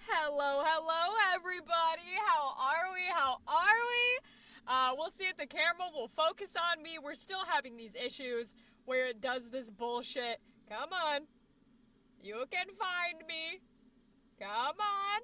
Hello, everybody. How are we? We'll see if the camera will focus on me. We're still having these issues where it does this bullshit. Come on. You can find me. Come on.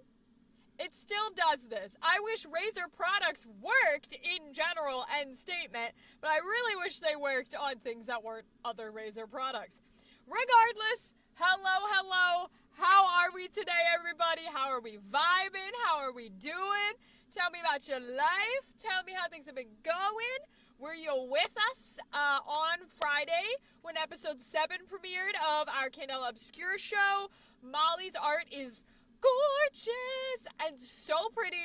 It still does this. I wish Razer products worked in general and statement, but I really wish they worked on things that weren't other Razer products. Regardless, hello. How are we today, everybody? How are we vibing? How are we doing? Tell me about your life. Tell me how things have been going. Were you with us on Friday when episode 7 premiered of our Candela Obscure show? Molly's art is gorgeous and so pretty,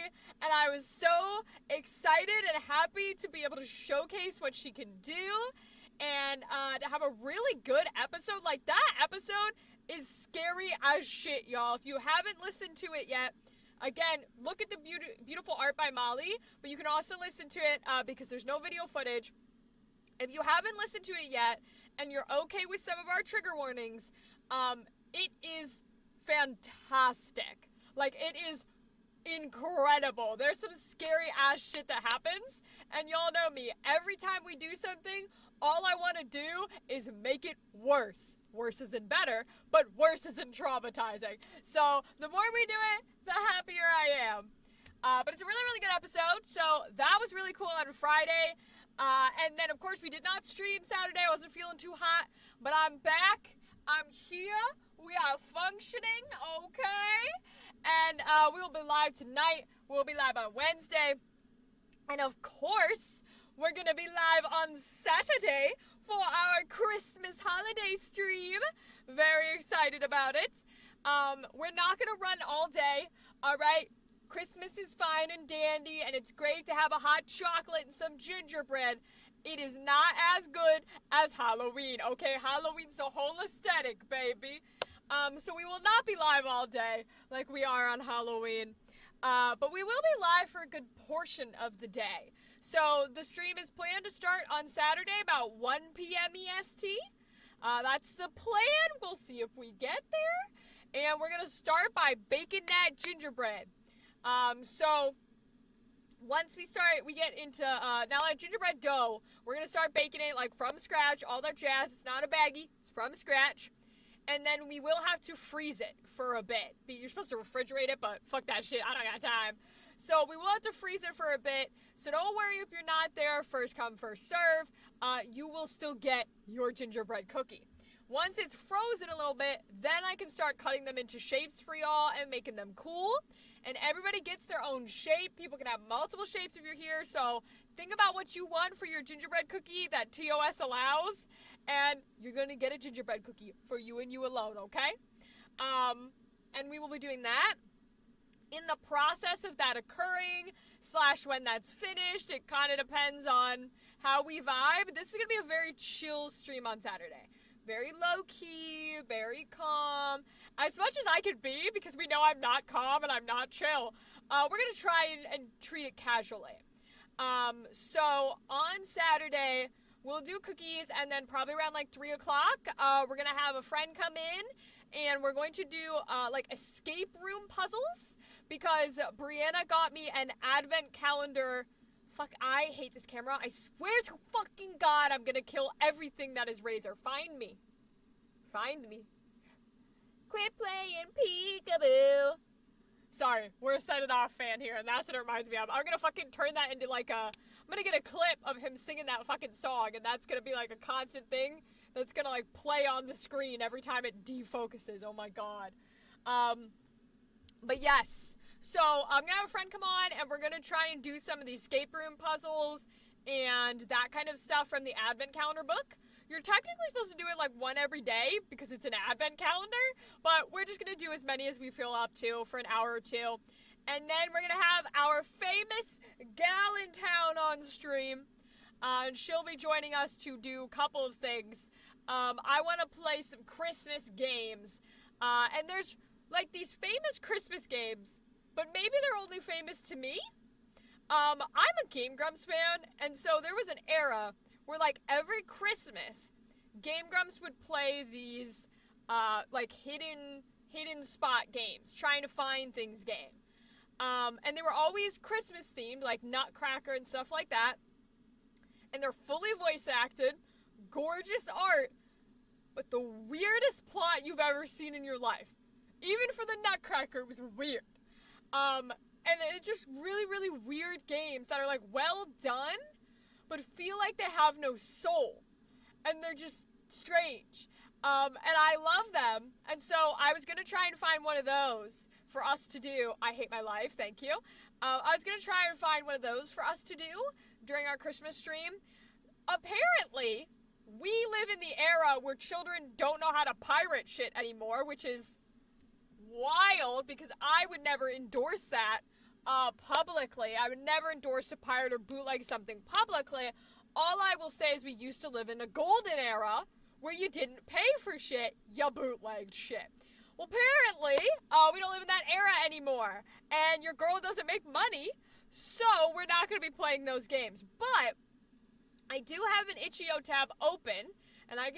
and I was so excited and happy to be able to showcase what she can do and to have a really good episode. Like, that episode is scary as shit, y'all. If you haven't listened to it yet, again, look at the beautiful art by Molly, but you can also listen to it because there's no video footage. If you haven't listened to it yet and you're okay with some of our trigger warnings, it is fantastic. Like, it is incredible. There's some scary ass shit that happens, and y'all know me. Every time we do something, all I want to do is make it worse. Worse isn't better, but worse isn't traumatizing. So the more we do it, the happier I am. But it's a really good episode. So that was really cool on Friday. And then, of course, we did not stream Saturday. I wasn't feeling too hot, but I'm back. I'm here. We are functioning, okay? And we will be live tonight. We'll be live on Wednesday. And of course, we're going to be live on Saturday for our Christmas holiday stream. Very excited about it. We're not going to run all day, all right? Christmas is fine and dandy, and it's great to have a hot chocolate and some gingerbread. It is not as good as Halloween, okay? Halloween's the whole aesthetic, baby. So we will not be live all day like we are on Halloween. But we will be live for a good portion of the day. So the stream is planned to start on Saturday about 1 p.m. EST. That's the plan. We'll see if we get there. And we're going to start by baking that gingerbread. So once we start, we get into, now that gingerbread dough, we're going to start baking it like from scratch, all that jazz. It's not a baggie. It's from scratch. And then we will have to freeze it for a bit. You're supposed to refrigerate it, but fuck that shit. I don't got time. So we will have to freeze it for a bit. So don't worry if you're not there. First come, first serve. You will still get your gingerbread cookie. Once it's frozen a little bit, then I can start cutting them into shapes for y'all and making them cool. And everybody gets their own shape. People can have multiple shapes if you're here. So think about what you want for your gingerbread cookie that TOS allows. And you're going to get a gingerbread cookie for you and you alone, okay? And we will be doing that. In the process of that occurring, / when that's finished, it kind of depends on how we vibe. This is going to be a very chill stream on Saturday. Very low-key, very calm. As much as I could be, because we know I'm not calm and I'm not chill. We're going to try and treat it casually. So on Saturday, we'll do cookies, and then probably around like 3 o'clock, we're going to have a friend come in, and we're going to do like escape room puzzles, because Brianna got me an advent calendar. Fuck, I hate this camera. I swear to fucking God, I'm gonna kill everything that is Razer. Find me. Find me. Quit playing peekaboo. Sorry, we're a Set It Off fan here, and that's what it reminds me of. I'm gonna fucking turn that into like a... I'm gonna get a clip of him singing that fucking song, and that's gonna be like a constant thing that's gonna like play on the screen every time it defocuses. Oh my God. But yes. So I'm gonna have a friend come on, and we're gonna try and do some of the escape room puzzles and that kind of stuff from the advent calendar book. You're technically supposed to do it like one every day because it's an advent calendar, but we're just gonna do as many as we feel up to for an hour or two. And then we're gonna have our famous gal in town on stream, and she'll be joining us to do a couple of things. I wanna play some Christmas games, and there's like these famous Christmas games, but maybe they're only famous to me. I'm a Game Grumps fan, and so there was an era where, like, every Christmas, Game Grumps would play these, like, hidden hidden spot games, trying to find things game. And they were always Christmas themed, like Nutcracker and stuff like that. And they're fully voice acted, gorgeous art, but the weirdest plot you've ever seen in your life. Even for the Nutcracker, it was weird. And it's just really, really weird games that are like well done, but feel like they have no soul. And they're just strange. And I love them. And so I was going to try and find one of those for us to do. I hate my life, thank you. I was going to try and find one of those for us to do during our Christmas stream. Apparently, we live in the era where children don't know how to pirate shit anymore, which is wild because I would never endorse that publicly. I would never endorse to pirate or bootleg something publicly. All I will say is we used to live in a golden era where you didn't pay for shit, you bootlegged shit. Well, apparently, we don't live in that era anymore, and your girl doesn't make money, so we're not going to be playing those games. But I do have an itch.io tab open, and I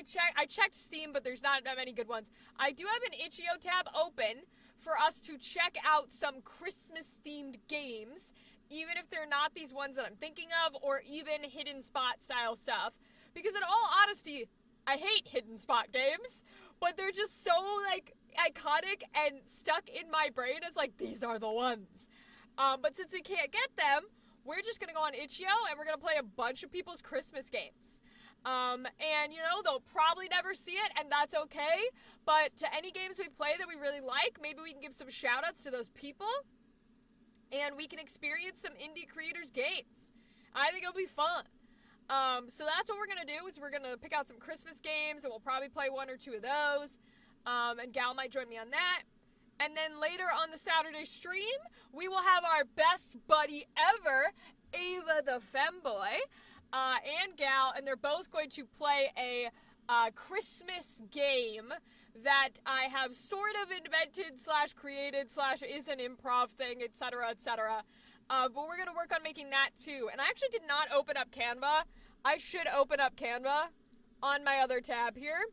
checked Steam, but there's not that many good ones. I do have an itch.io tab open for us to check out some Christmas-themed games, even if they're not these ones that I'm thinking of, or even hidden spot style stuff. Because in all honesty, I hate hidden spot games, but they're just so, like, iconic and stuck in my brain as, like, these are the ones. But since we can't get them, we're just gonna go on itch.io and we're gonna play a bunch of people's Christmas games. And, you know, they'll probably never see it, and that's okay. But to any games we play that we really like, maybe we can give some shout-outs to those people, and we can experience some indie creators' games. I think it'll be fun. So that's what we're going to do, is we're going to pick out some Christmas games, and we'll probably play one or two of those. And Gal might join me on that. And then later on the Saturday stream, we will have our best buddy ever, Ava the Femboy, and Gal, and they're both going to play a Christmas game that I have sort of invented / created / is an improv thing, etc., etc. But we're going to work on making that too. And I actually did not open up Canva. I should open up Canva on my other tab here,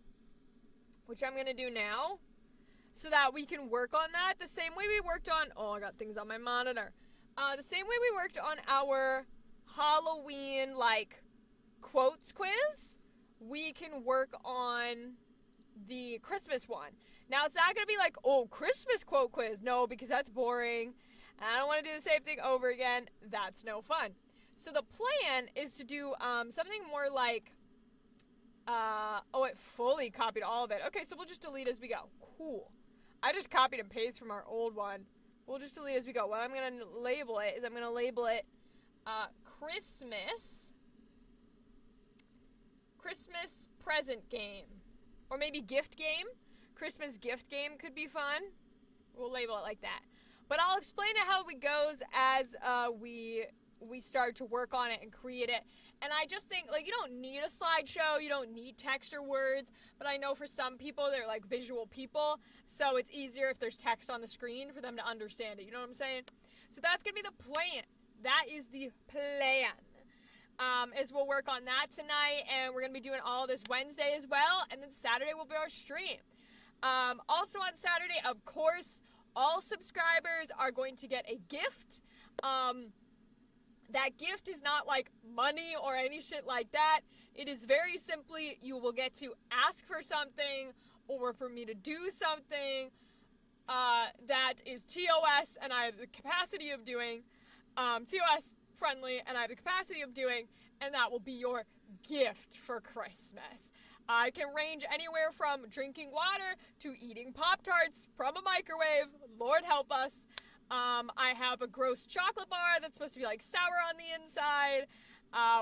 which I'm going to do now, so that we can work on that the same way we worked on, oh, I got things on my monitor. The same way we worked on our Halloween, like, quotes quiz, we can work on the Christmas one. Now, it's not going to be like, oh, Christmas quote quiz. No, because that's boring. I don't want to do the same thing over again. That's no fun. So the plan is to do something more like, oh, it fully copied all of it. Okay, so we'll just delete as we go. Cool. I just copied and pasted from our old one. We'll just delete as we go. What I'm going to label it is I'm going to label it Christmas present game. Or maybe gift game. Christmas gift game could be fun. We'll label it like that. But I'll explain it how it goes as we start to work on it and create it. And I just think, like, you don't need a slideshow, you don't need text or words, but I know for some people, they're, like, visual people, so it's easier if there's text on the screen for them to understand it, you know what I'm saying? So that's going to be the plan. That is the plan. Is we'll work on that tonight, and we're going to be doing all this Wednesday as well, and then Saturday will be our stream. Also on Saturday, of course, all subscribers are going to get a gift. That gift is not like money or any shit like that. It is very simply, you will get to ask for something or for me to do something that is TOS and I have the capacity of doing, TOS friendly and I have the capacity of doing, and that will be your gift for Christmas. It can range anywhere from drinking water to eating Pop-Tarts from a microwave. Lord help us. I have a gross chocolate bar that's supposed to be like sour on the inside.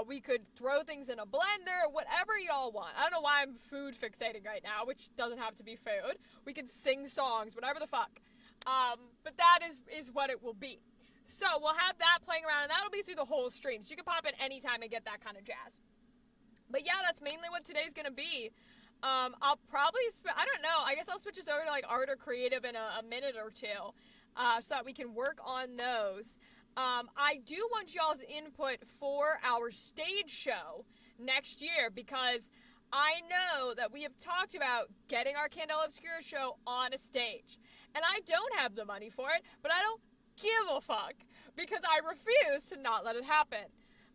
We could throw things in a blender, whatever y'all want. I don't know why I'm food fixating right now, which doesn't have to be food. We could sing songs, whatever the fuck. But that is what it will be. So we'll have that playing around, and that'll be through the whole stream. So you can pop in anytime and get that kind of jazz. But yeah, that's mainly what today's gonna be. I'll probably, I don't know, I guess I'll switch this over to like art or creative in a minute or two, so that we can work on those. I do want y'all's input for our stage show next year, because I know that we have talked about getting our Candela Obscura show on a stage. And I don't have the money for it, but I don't give a fuck because I refuse to not let it happen.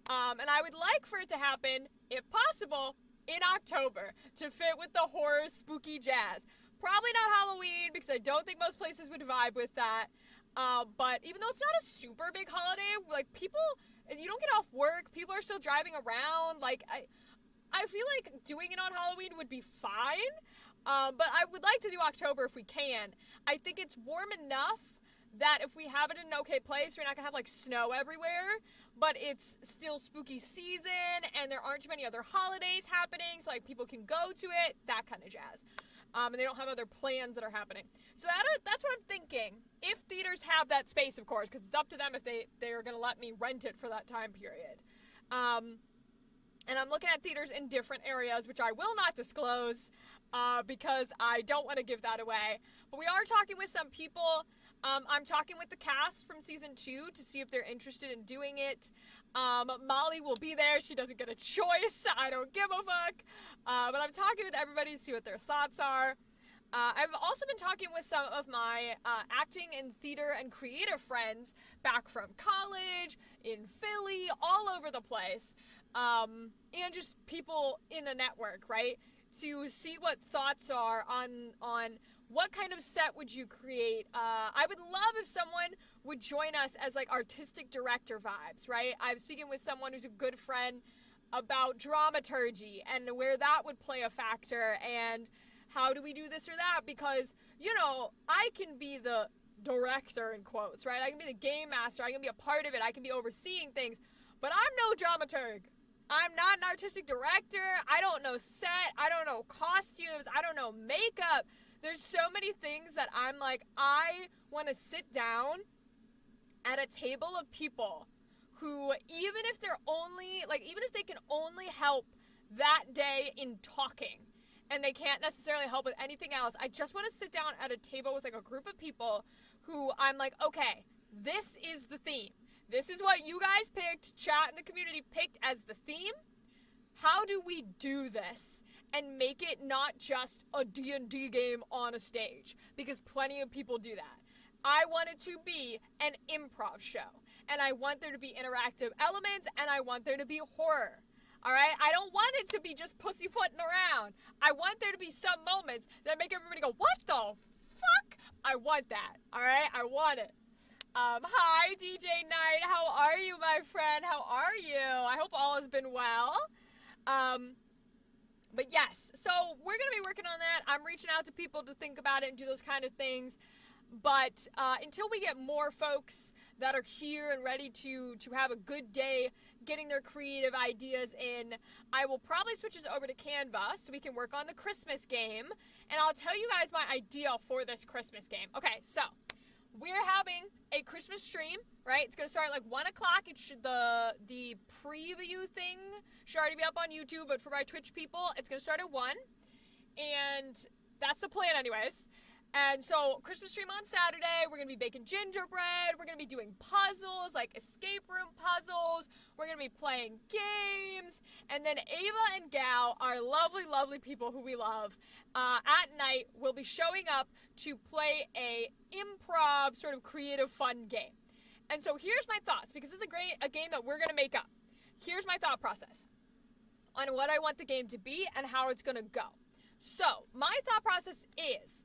And I would like for it to happen, if possible, in October to fit with the horror spooky jazz. Probably not Halloween because I don't think most places would vibe with that. But even though it's not a super big holiday, like people, you don't get off work, people are still driving around. Like I feel like doing it on Halloween would be fine. But I would like to do October if we can. I think it's warm enough that if we have it in an okay place, we're not gonna have like snow everywhere, but it's still spooky season and there aren't too many other holidays happening, so like people can go to it, that kind of jazz. And they don't have other plans that are happening. So that's what I'm thinking. If theaters have that space, of course, because it's up to them if they are gonna let me rent it for that time period. And I'm looking at theaters in different areas, which I will not disclose because I don't want to give that away. But we are talking with some people. I'm talking with the cast from season 2 to see if they're interested in doing it. Molly will be there. She doesn't get a choice. I don't give a fuck. But I'm talking with everybody to see what their thoughts are. I've also been talking with some of my acting and theater and creative friends back from college, in Philly, all over the place. And just people in a network, right? To see what thoughts are on what kind of set would you create. I would love if someone would join us as like artistic director vibes, right? I'm speaking with someone who's a good friend about dramaturgy and where that would play a factor and how do we do this or that, because, you know, I can be the director in quotes, right? I can be the game master, I can be a part of it, I can be overseeing things, but I'm no dramaturg. I'm not an artistic director. I don't know set. I don't know costumes. I don't know makeup. There's so many things that I'm like, I want to sit down at a table of people who, even if they're only, like, even if they can only help that day in talking and they can't necessarily help with anything else, I just want to sit down at a table with like a group of people who I'm like, okay, this is the theme. This is what you guys picked, chat in the community picked as the theme. How do we do this and make it not just a D&D game on a stage? Because plenty of people do that. I want it to be an improv show. And I want there to be interactive elements and I want there to be horror. All right? I don't want it to be just pussyfooting around. I want there to be some moments that make everybody go, what the fuck? I want that. All right? I want it. Hi, DJ Knight. How are you, my friend? How are you? I hope all has been well. But yes, so we're going to be working on that. I'm reaching out to people to think about it and do those kind of things. But until we get more folks that are here and ready to have a good day getting their creative ideas in, I will probably switch this over to Canva so we can work on the Christmas game. And I'll tell you guys my idea for this Christmas game. Okay, so we're having a Christmas stream, right? It's going to start at like 1 o'clock. It should, the preview thing should already be up on YouTube, but for my Twitch people, it's going to start at 1. And that's the plan anyways. And so, Christmas stream on Saturday, we're going to be baking gingerbread, we're going to be doing puzzles, like escape room puzzles, we're going to be playing games, and then Ava and Gal, our lovely, lovely people who we love, at night will be showing up to play a improv sort of creative fun game. And so here's my thoughts, because this is a game that we're going to make up. Here's my thought process on what I want the game to be and how it's going to go. So, my thought process is,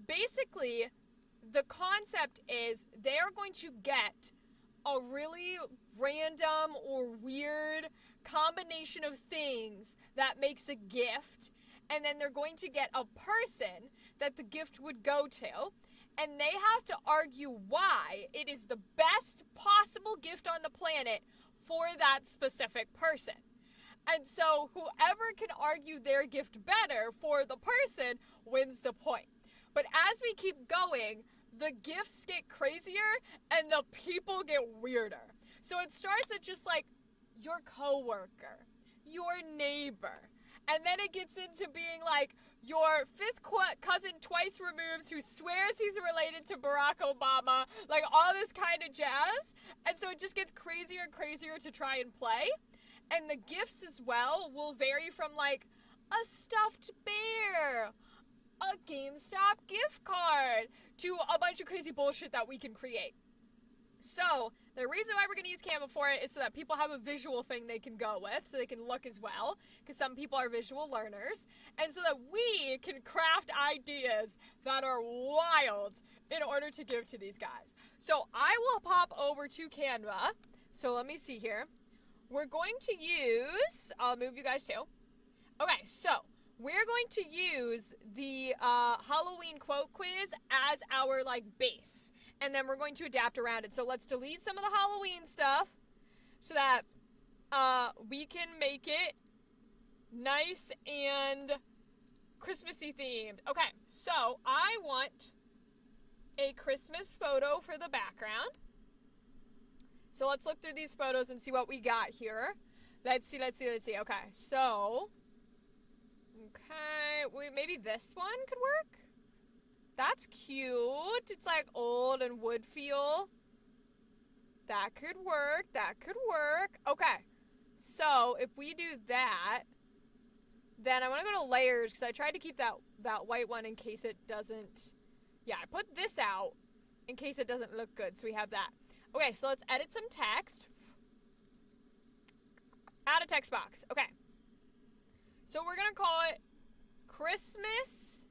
basically, the concept is they are going to get a really random or weird combination of things that makes a gift, and then they're going to get a person that the gift would go to, and they have to argue why it is the best possible gift on the planet for that specific person. And so whoever can argue their gift better for the person wins the point. But as we keep going, the gifts get crazier and the people get weirder. So it starts at just like your coworker, your neighbor, and then it gets into being like your fifth cousin twice removed who swears he's related to Barack Obama, like all this kind of jazz. And so it just gets crazier and crazier to try and play. And the gifts as well will vary from like a stuffed bear, a GameStop gift card, to a bunch of crazy bullshit that we can create. So, the reason why we're going to use Canva for it is so that people have a visual thing they can go with, so they can look as well, because some people are visual learners, and so that we can craft ideas that are wild in order to give to these guys. So, I will pop over to Canva. So, let me see here. We're going to use, I'll move you guys too. Okay, so, we're going to use the Halloween quote quiz as our, base. And then we're going to adapt around it. So let's delete some of the Halloween stuff so that we can make it nice and Christmassy themed. Okay, so I want a Christmas photo for the background. So let's look through these photos and see what we got here. Let's see. Okay, so, maybe this one could work? That's cute. It's like old and wood feel. That could work. Okay. So, if we do that, then I want to go to layers because I tried to keep that white one in case it doesn't. Yeah, I put this out in case it doesn't look good. So we have that. Okay, so let's edit some text. Add a text box. Okay. So we're going to call it Christmas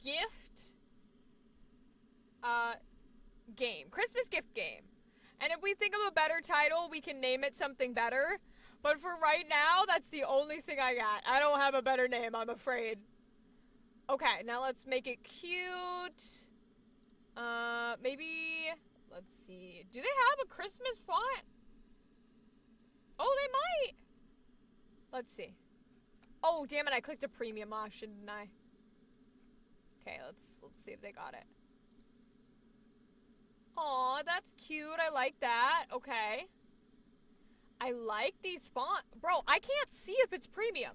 gift game. Christmas gift game. And if we think of a better title, we can name it something better. But for right now, that's the only thing I got. I don't have a better name, I'm afraid. Okay, now let's make it cute. Maybe, let's see. Do they have a Christmas font? Oh, they might. Let's see. Oh, damn it, I clicked a premium option, didn't I? Okay, let's see if they got it. Aw, that's cute. I like that. Okay. I like these fonts. Bro, I can't see if it's premium.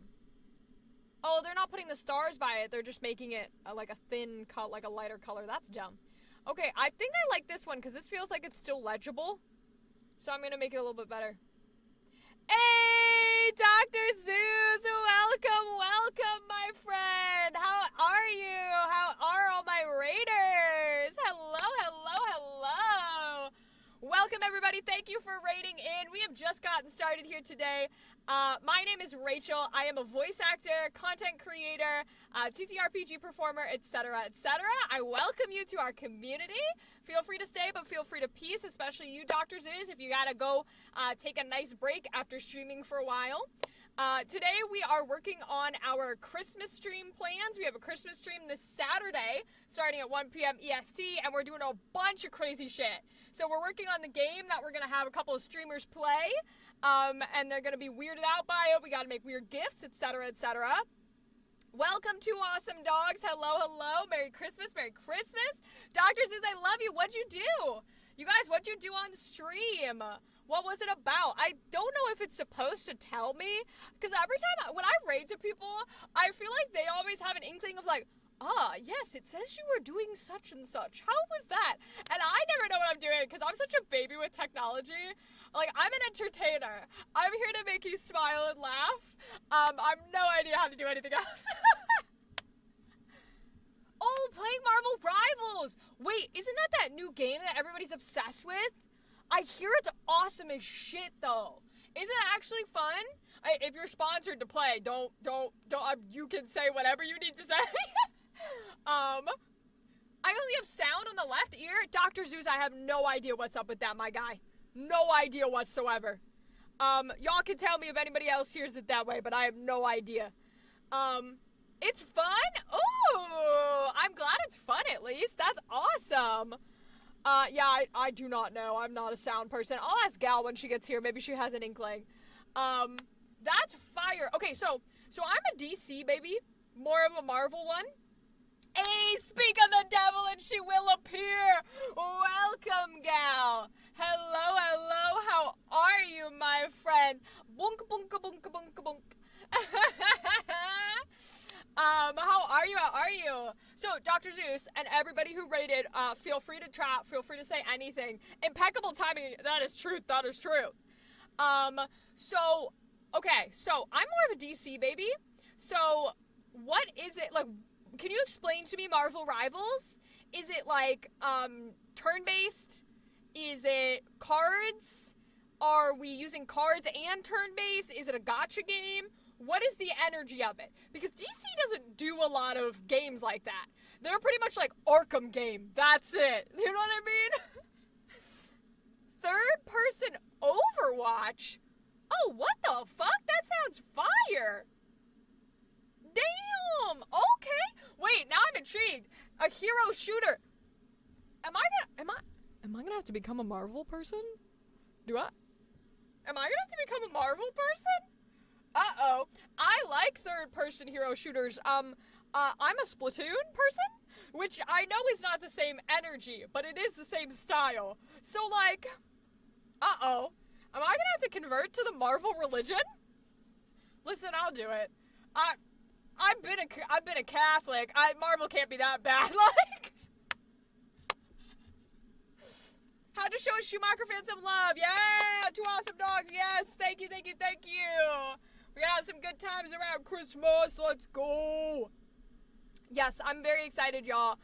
Oh, they're not putting the stars by it. They're just making it like a thin color, like a lighter color. That's dumb. Okay, I think I like this one because this feels like it's still legible. So I'm going to make it a little bit better. Hey, Dr. Zeus, welcome, my friend. How are you? How are all my raiders? Hello. Welcome, everybody. Thank you for raiding in. We have just gotten started here today. My name is Rachel. I am a voice actor, content creator, TTRPG performer, etc., etc. I welcome you to our community. Feel free to stay, but feel free to peace, especially you, Dr. Zeus, if you gotta go take a nice break after streaming for a while. Today we are working on our Christmas stream plans. We have a Christmas stream this Saturday starting at 1 p.m. EST, and we're doing a bunch of crazy shit. So we're working on the game that we're going to have a couple of streamers play, and they're going to be weirded out by it. We got to make weird gifts, etc., etc. Welcome to Awesome Dogs. Hello. Merry Christmas. Dr. Zeus, I love you. What'd you do? You guys, what'd you do on stream? What was it about? I don't know if it's supposed to tell me, because every time when I raid to people, I feel like they always have an inkling of like, yes, it says you were doing such and such. How was that? And I never know what I'm doing because I'm such a baby with technology. Like, I'm an entertainer. I'm here to make you smile and laugh. I have no idea how to do anything else. Oh, playing Marvel Rivals. Wait, isn't that new game that everybody's obsessed with? I hear it's awesome as shit, though. Isn't it actually fun? If you're sponsored to play, don't, you can say whatever you need to say. I only have sound on the left ear. Dr. Zeus, I have no idea what's up with that, my guy. No idea whatsoever. Y'all can tell me if anybody else hears it that way, but I have no idea. It's fun? Ooh, I'm glad it's fun at least. That's awesome. Yeah, I do not know. I'm not a sound person. I'll ask Gal when she gets here. Maybe she has an inkling. That's fire. Okay, so I'm a DC baby. More of a Marvel one. Hey, speak of the devil and she will appear. Welcome, Gal. Hello. How are you, my friend? Bunk. How are you? So, Dr. Zeus and everybody who rated, feel free to chat, feel free to say anything. Impeccable timing, that is truth. So I'm more of a DC baby. So, what is it like? Can you explain to me Marvel Rivals? Is it like turn-based? Is it cards? Are we using cards and turn-based? Is it a gacha game? What is the energy of it? Because DC doesn't do a lot of games like that. They're pretty much like Arkham game. That's it. You know what I mean? Third-person Overwatch? Oh, what the fuck? That sounds fire. Damn. Okay. Wait, now I'm intrigued. A hero shooter. Am I gonna have to become a Marvel person? Am I gonna have to become a Marvel person? Uh-oh. I like third-person hero shooters. I'm a Splatoon person, which I know is not the same energy, but it is the same style. So, like, uh-oh. Am I gonna have to convert to the Marvel religion? Listen, I'll do it. I've been a Catholic. Marvel can't be that bad. Like, how to show Schumacher fans some love. Yeah, 2 awesome dogs. Yes, thank you. We're gonna have some good times around Christmas. Let's go. Yes, I'm very excited, y'all.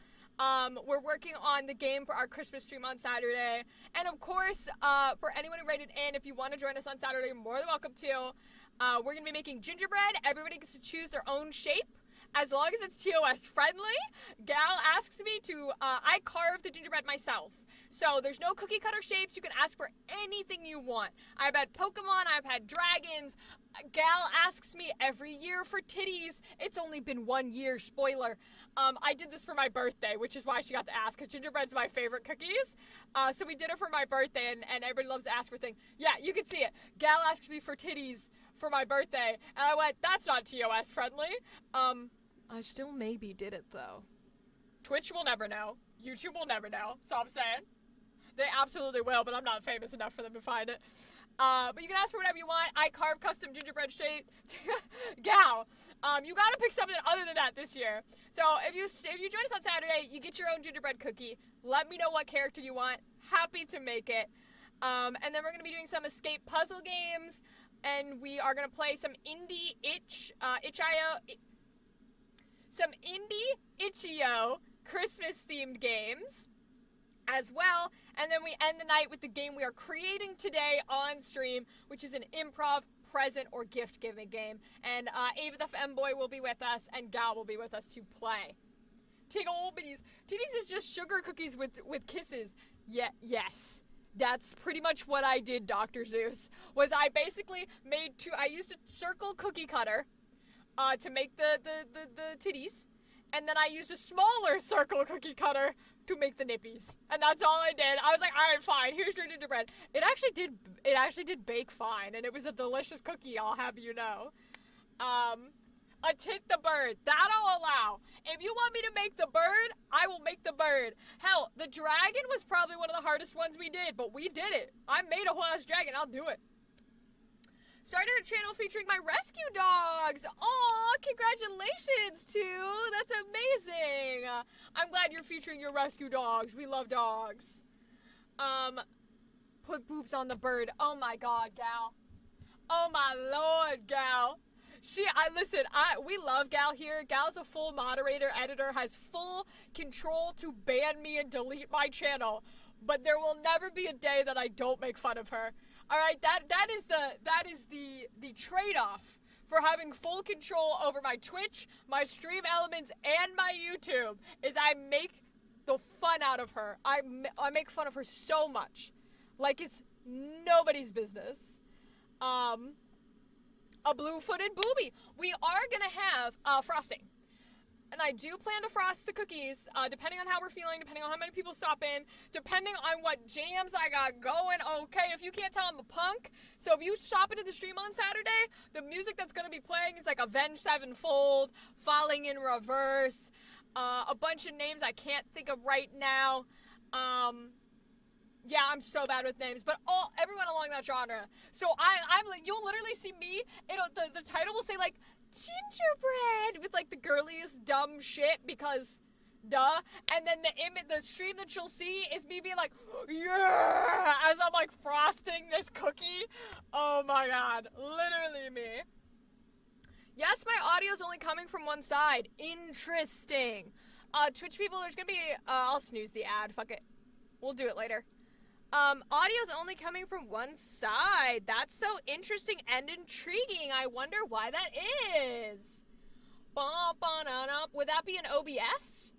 We're working on the game for our Christmas stream on Saturday. And of course, for anyone who rated in, if you want to join us on Saturday, you're more than welcome to. We're going to be making gingerbread. Everybody gets to choose their own shape, as long as it's TOS friendly. Gal asks me to, I carve the gingerbread myself. So there's no cookie cutter shapes. You can ask for anything you want. I've had Pokemon, I've had dragons. Gal asks me every year for titties. It's only been 1 year, spoiler. I did this for my birthday, which is why she got to ask, because gingerbread's my favorite cookies. So we did it for my birthday, and everybody loves to ask for things. Yeah, you can see it. Gal asked me for titties for my birthday, and I went, that's not TOS friendly. I still maybe did it, though. Twitch will never know. YouTube will never know, so I'm saying. They absolutely will, but I'm not famous enough for them to find it. But you can ask for whatever you want. I carve custom gingerbread shape. Gal, you gotta pick something other than that this year. So if you join us on Saturday, you get your own gingerbread cookie. Let me know what character you want. Happy to make it. And then we're gonna be doing some escape puzzle games, and we are gonna play some indie itch.io Christmas themed games as well. And then we end the night with the game we are creating today on stream, which is an improv present or gift giving game. And Ava the Femboy will be with us, and Gal will be with us to play. Tickle bitties. Titties is just sugar cookies with kisses. Yes. That's pretty much what I did, Dr. Zeus. Was I basically I used a circle cookie cutter to make the titties. And then I used a smaller circle cookie cutter to make the nippies. And that's all I did. I was like, alright, fine, here's your gingerbread. It actually did bake fine, and it was a delicious cookie, I'll have you know. A tit the bird. That I'll allow. If you want me to make the bird, I will make the bird. Hell, the dragon was probably one of the hardest ones we did, but we did it. I made a whole ass dragon, I'll do it. Started a channel featuring my rescue dogs. Aw, congratulations, too. That's amazing. I'm glad you're featuring your rescue dogs. We love dogs. Put boobs on the bird. Oh my God, Gal. Oh my Lord, Gal. We love Gal here. Gal's a full moderator, editor, has full control to ban me and delete my channel. But there will never be a day that I don't make fun of her. All right, that is the trade-off for having full control over my Twitch, my stream elements, and my YouTube. Is I make the fun out of her. I make fun of her so much, like it's nobody's business. A blue-footed booby. We are gonna have frosting. And I do plan to frost the cookies, depending on how we're feeling, depending on how many people stop in, depending on what jams I got going. Okay, if you can't tell, I'm a punk. So if you stop into the stream on Saturday, the music that's going to be playing is like Avenged Sevenfold, Falling in Reverse, a bunch of names I can't think of right now. Yeah, I'm so bad with names, but everyone along that genre. So I'm like, you'll literally see me, the title will say like, gingerbread with like the girliest dumb shit because duh, and then the stream that you'll see is me being like, yeah, as I'm like frosting this cookie. Oh my God, literally me. Yes, my audio's only coming from one side. Interesting. Twitch people, there's gonna be, I'll snooze the ad, fuck it. We'll do it later. Audio's only coming from one side. That's so interesting and intriguing. I wonder why that is. Would that be an OBS?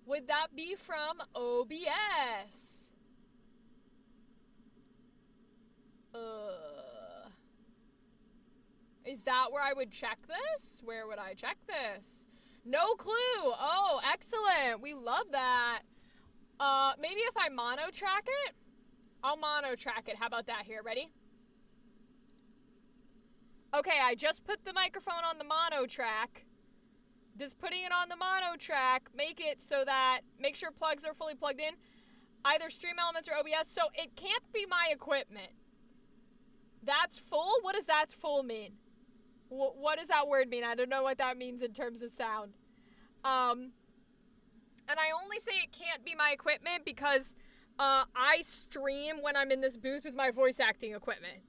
Would that be from OBS? Is that where I would check this? Where would I check this? No clue. Oh, excellent. We love that. Maybe if I mono track it? I'll mono track it. How about that here? Ready? Okay, I just put the microphone on the mono track. Does putting it on the mono track make it so that, make sure plugs are fully plugged in? Either Stream Elements or OBS, so it can't be my equipment. That's full? What does that's full mean? What does that word mean? I don't know what that means in terms of sound. And I only say it can't be my equipment because I stream when I'm in this booth with my voice acting equipment.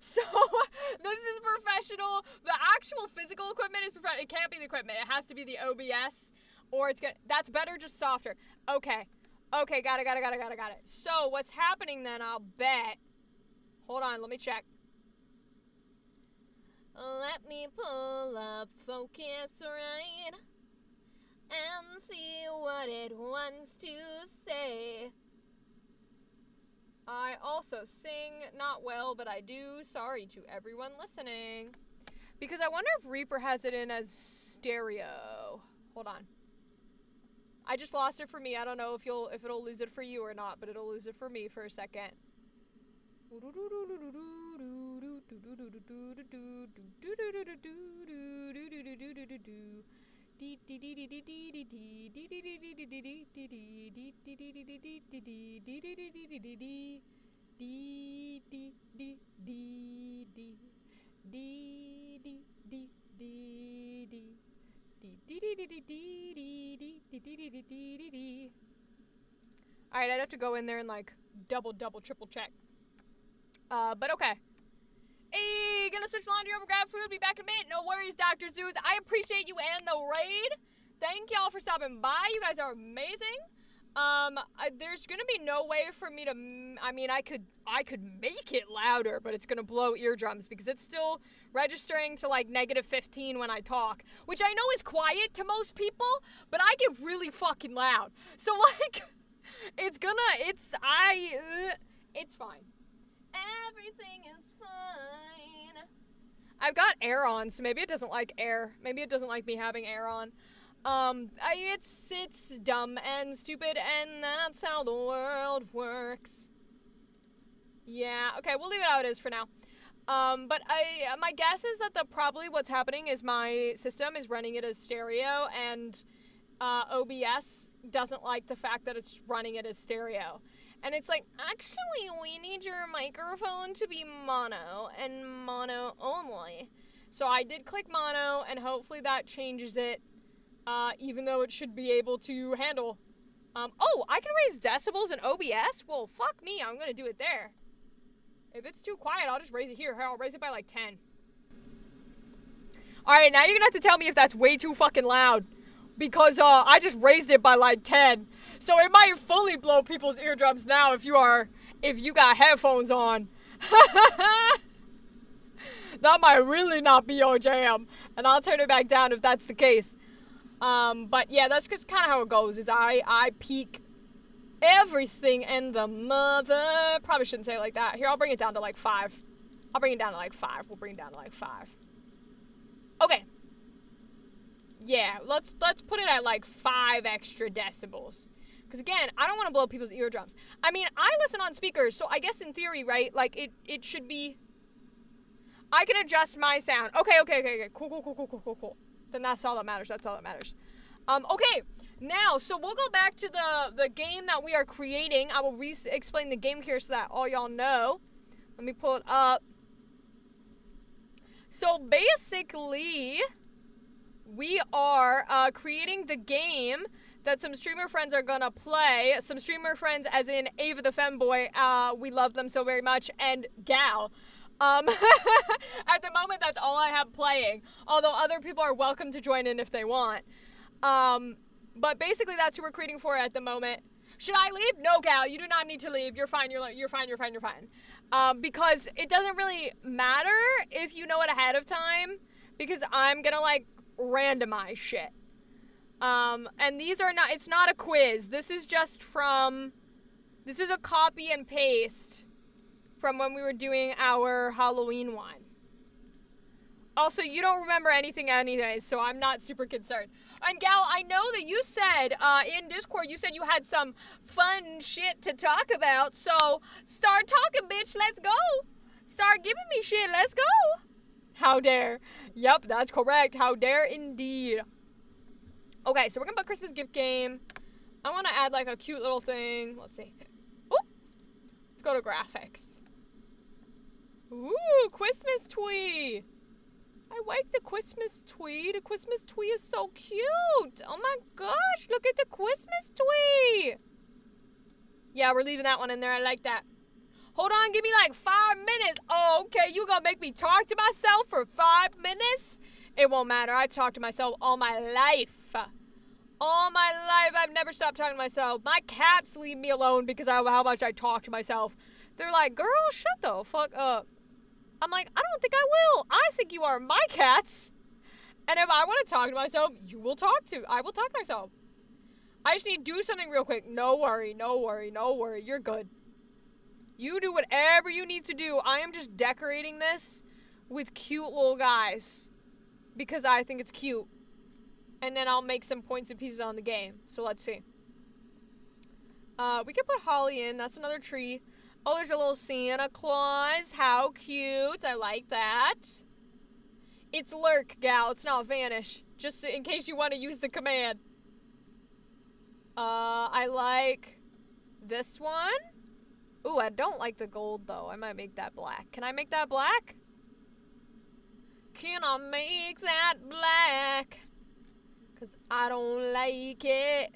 So, this is professional. The actual physical equipment is professional. It can't be the equipment. It has to be the OBS or it's gonna, that's better, just softer. Okay. Okay, got it. So, what's happening then, I'll bet. Hold on, let me check. Let me pull up Focusrite and see what it wants to say. I also sing not well, but I do. Sorry to everyone listening. Because I wonder if Reaper has it in as stereo. Hold on. I just lost it for me. I don't know if it'll lose it for you or not, but it'll lose it for me for a second. Alright, I'd have to go in there and like double, triple check. But okay. Hey, gonna switch laundry over, grab food, be back in a minute. No worries, Dr. Zeus. I appreciate you and the raid. Thank y'all for stopping by. You guys are amazing. There's gonna be no way for me to, I mean, I could make it louder, but it's gonna blow eardrums because it's still registering to like -15 when I talk, which I know is quiet to most people, but I get really fucking loud. So like, it's fine. Everything is fine. I've got air on, so maybe it doesn't like air. Maybe it doesn't like me having air on. It's dumb and stupid, and that's how the world works. Yeah, okay, we'll leave it how it is for now. But my guess is that probably what's happening is my system is running it as stereo, and OBS doesn't like the fact that it's running it as stereo. And it's like, actually, we need your microphone to be mono, and mono only. So I did click mono, and hopefully that changes it, even though it should be able to handle. Oh, I can raise decibels in OBS? Well, fuck me, I'm gonna do it there. If it's too quiet, I'll just raise it here. I'll raise it by like 10. Alright, now you're gonna have to tell me if that's way too fucking loud. Because, I just raised it by like 10. So it might fully blow people's eardrums now if you got headphones on. That might really not be your jam. And I'll turn it back down if that's the case. But yeah, that's just kind of how it goes, is I peak everything in the mother. Probably shouldn't say it like that. Here, I'll bring it down to like 5. I'll bring it down to like 5. We'll bring it down to like 5. Okay. Yeah, let's put it at like 5 extra decibels. Because again, I don't want to blow people's eardrums. I mean, I listen on speakers, so I guess in theory, right, like it should be, I can adjust my sound. Okay. Cool. Then that's all that matters. Okay, now, so we'll go back to the game that we are creating. I will explain the game here so that all y'all know. Let me pull it up. So basically, we are creating the game that some streamer friends are gonna play. Some streamer friends as in Ava the Femboy, we love them so very much, and Gal. At the moment, that's all I have playing. Although other people are welcome to join in if they want. But basically, that's who we're creating for at the moment. Should I leave? No, gal, you do not need to leave. You're fine. You're fine. Because it doesn't really matter if you know it ahead of time, because I'm gonna like randomize shit. And these are not. It's not a quiz. This is just from. This is a copy and paste from when we were doing our Halloween one. Also, you don't remember anything anyways, so I'm not super concerned. And gal, I know that you said in Discord, you said you had some fun shit to talk about, so start talking, bitch, let's go. Start giving me shit, let's go. How dare. Yep, that's correct, how dare indeed. Okay, so we're gonna put Christmas gift game. I wanna add like a cute little thing. Let's see. Ooh, let's go to graphics. Ooh, Christmas tree. I like the Christmas tree. The Christmas tree is so cute. Oh my gosh, look at the Christmas tree. Yeah, we're leaving that one in there. I like that. Hold on, give me like 5 minutes. Oh, okay, you gonna make me talk to myself for 5 minutes? It won't matter. I talk to myself all my life. All my life, I've never stopped talking to myself. My cats leave me alone because of how much I talk to myself. They're like, girl, shut the fuck up. I'm like, I don't think I will. I think you are my cats. And if I want to talk to myself, I will talk to myself. I just need to do something real quick. No worry. You're good. You do whatever you need to do. I am just decorating this with cute little guys because I think it's cute. And then I'll make some points and pieces on the game. So let's see. We can put holly in. That's another tree. Oh, there's a little Santa Claus. How cute. I like that. It's lurk, gal. It's not vanish. Just in case you want to use the command. I like this one. Ooh, I don't like the gold, though. I might make that black. Can I make that black? Can I make that black? Because I don't like it.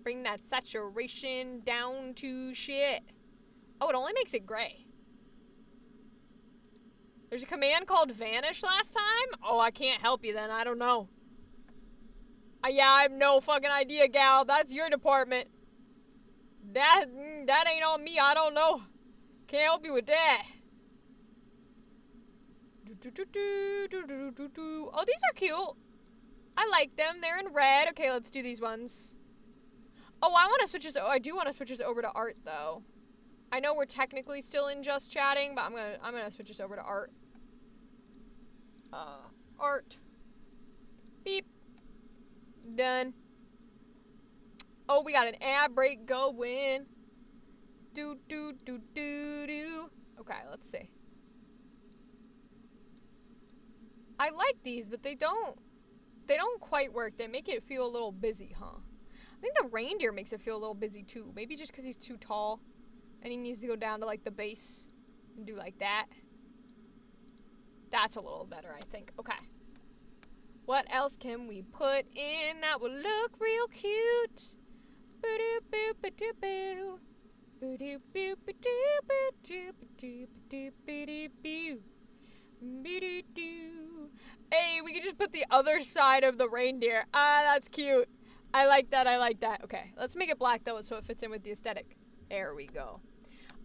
Bring that saturation down to shit. Oh, it only makes it gray. There's a command called vanish last time? Oh, I can't help you then. I don't know. Yeah, I have no fucking idea, gal. That's your department. That ain't on me. I don't know. Can't help you with that. Oh, these are cute. I like them. They're in red. Okay, let's do these ones. Oh, I do want to switch this over to art, though. I know we're technically still in just chatting, but I'm gonna switch this over to art. Art. Beep. Done. Oh, we got an ad break going. Do. Okay, let's see. I like these, but they don't quite work. They make it feel a little busy, huh? I think the reindeer makes it feel a little busy too. Maybe just because he's too tall. And he needs to go down to, like, the base and do like that. That's a little better, I think. Okay. What else can we put in that will look real cute? Hey, we can just put the other side of the reindeer. Ah, that's cute. I like that. Okay, let's make it black, though, so it fits in with the aesthetic. There we go.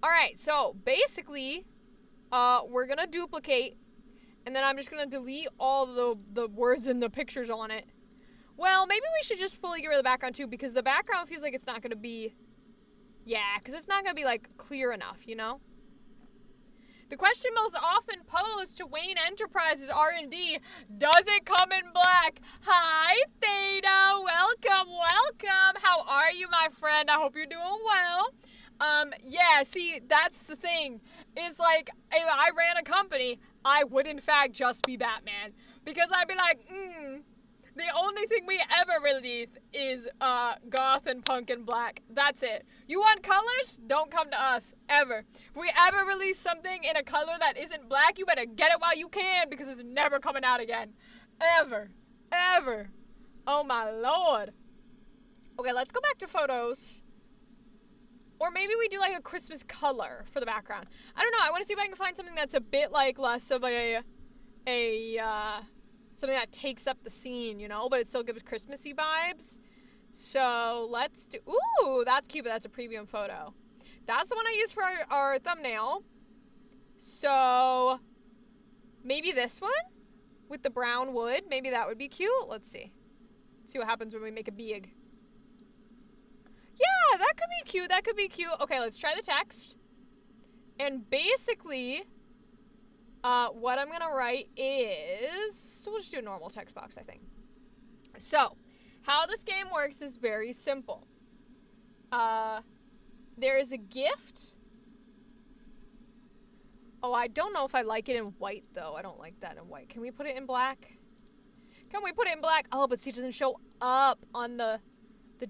Alright, so basically, we're gonna duplicate, and then I'm just gonna delete all the words and the pictures on it. Well, maybe we should just fully get rid of the background too, because the background feels like it's not gonna be, yeah, because it's not gonna be, like, clear enough, you know? The question most often posed to Wayne Enterprises R&D, does it come in black? Hi, Theta, welcome. How are you, my friend? I hope you're doing well. Yeah, see, that's the thing, is like, if I ran a company, I would in fact just be Batman, because I'd be like, the only thing we ever release is, goth and punk and black. That's it. You want colors? Don't come to us, ever. If we ever release something in a color that isn't black, you better get it while you can, because it's never coming out again. Ever. Oh my lord. Okay, let's go back to photos. Or Or maybe we do like a Christmas color for the background. I don't know. I want to see if I can find something that's a bit like less of a something that takes up the scene, you know, but it still gives Christmassy vibes. So let's do, ooh, that's cute, but that's a preview photo. That's the one I used for our thumbnail. So maybe this one with the brown wood, maybe that would be cute. Let's see. Let's see what happens when we make a big. Yeah, that could be cute. That could be cute. Okay, let's try the text. And basically, what I'm gonna write is, so we'll just do a normal text box, I think. So, how this game works is very simple. There is a gift. Oh, I don't know if I like it in white, though. I don't like that in white. Can we put it in black? Can we put it in black? Oh, but see, it doesn't show up on the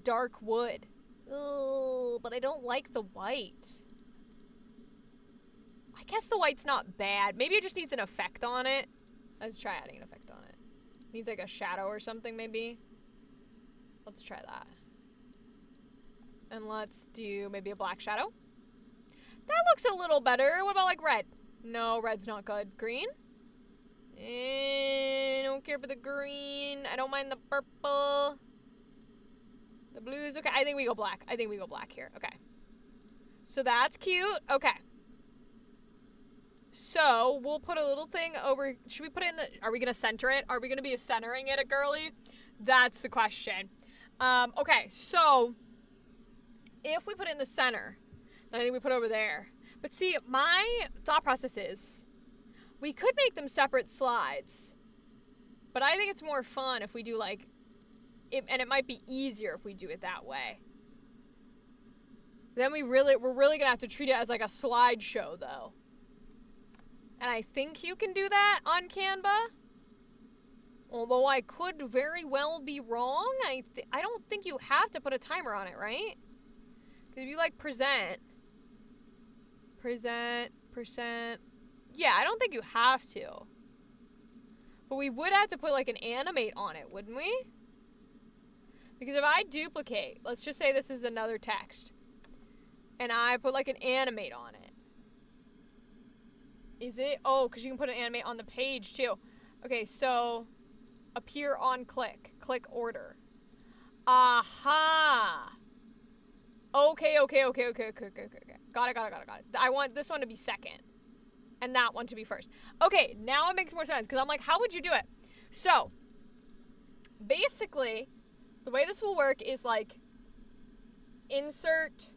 dark wood. Oh, but I don't like the white. I guess the white's not bad. Maybe it just needs an effect on it. Let's try adding an effect on it. Needs like a shadow or something, maybe. Let's try that. And let's do maybe a black shadow. That looks a little better. What about like red? No, red's not good. Green? I don't care for the green. I don't mind the purple. The blues. Okay, I think we go black. I think we go black here. Okay. So that's cute. Okay. So we'll put a little thing over. Should we put it in the, are we going to center it? Are we going to be centering it, girly? That's the question. Okay, so if we put it in the center, then I think we put it over there. But see, my thought process is we could make them separate slides, but I think it's more fun if we do like, and it might be easier if we do it that way. Then we're really going to have to treat it as like a slideshow though. And I think you can do that on Canva. Although I could very well be wrong. I don't think you have to put a timer on it, right? Because if you like present, yeah, I don't think you have to. But we would have to put like an animate on it, wouldn't we? Because if I duplicate, let's just say this is another text, and I put like an animate on it. Is it? Oh, because you can put an animate on the page too. Okay, so appear on click. Click order. Aha. Okay. Got it. I want this one to be second. And that one to be first. Okay, now it makes more sense. Because I'm like, how would you do it? So, basically, the way this will work is like, insert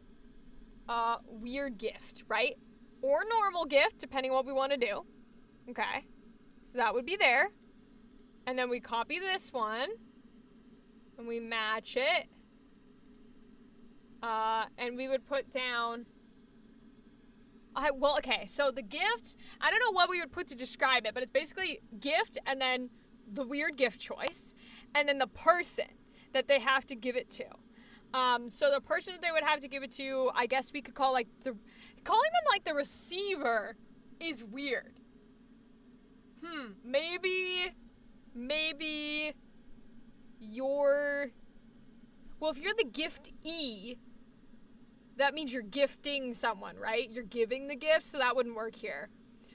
weird gift, right? Or normal gift, depending on what we want to do. Okay. So that would be there. And then we copy this one. And we match it. And we would put down... well, okay. So the gift, I don't know what we would put to describe it, but it's basically gift and then the weird gift choice. And then the person that they have to give it to. So the person that they would have to give it to, I guess we could call like calling them like the receiver is weird. Maybe well, if you're the giftee, that means you're gifting someone, right? You're giving the gift, so that wouldn't work here.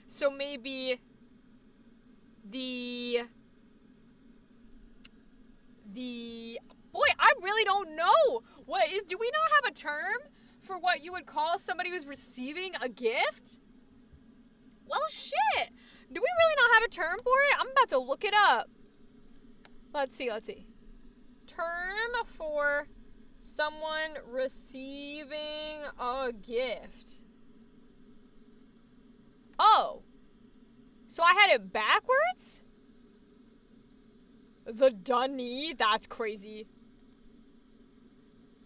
So maybe boy, I really don't know. Do we not have a term for what you would call somebody who's receiving a gift? Well, shit. Do we really not have a term for it? I'm about to look it up. Let's see. Term for someone receiving a gift. Oh. So I had it backwards? The Dunny? That's crazy.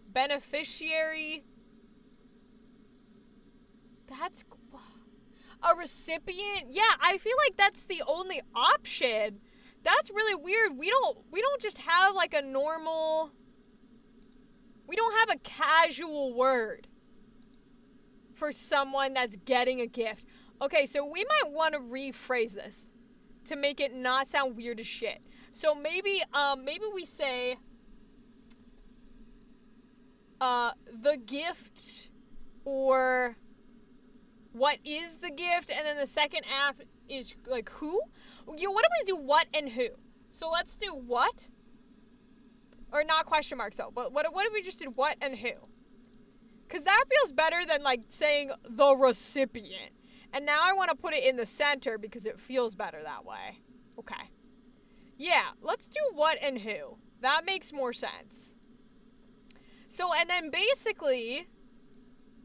Beneficiary. That's... A recipient? Yeah, I feel like that's the only option. That's really weird. We don't just have like a normal... We don't have a casual word for someone that's getting a gift. Okay, so we might want to rephrase this to make it not sound weird as shit. So maybe we say the gift or what is the gift, and then the second app is like who. What if we do what and who? So let's do what, or not question marks though, but what if we just did what and who? Because that feels better than like saying the recipient. And now I want to put it in the center because it feels better that way. Okay. Yeah, let's do what and who. That makes more sense. So, and then basically,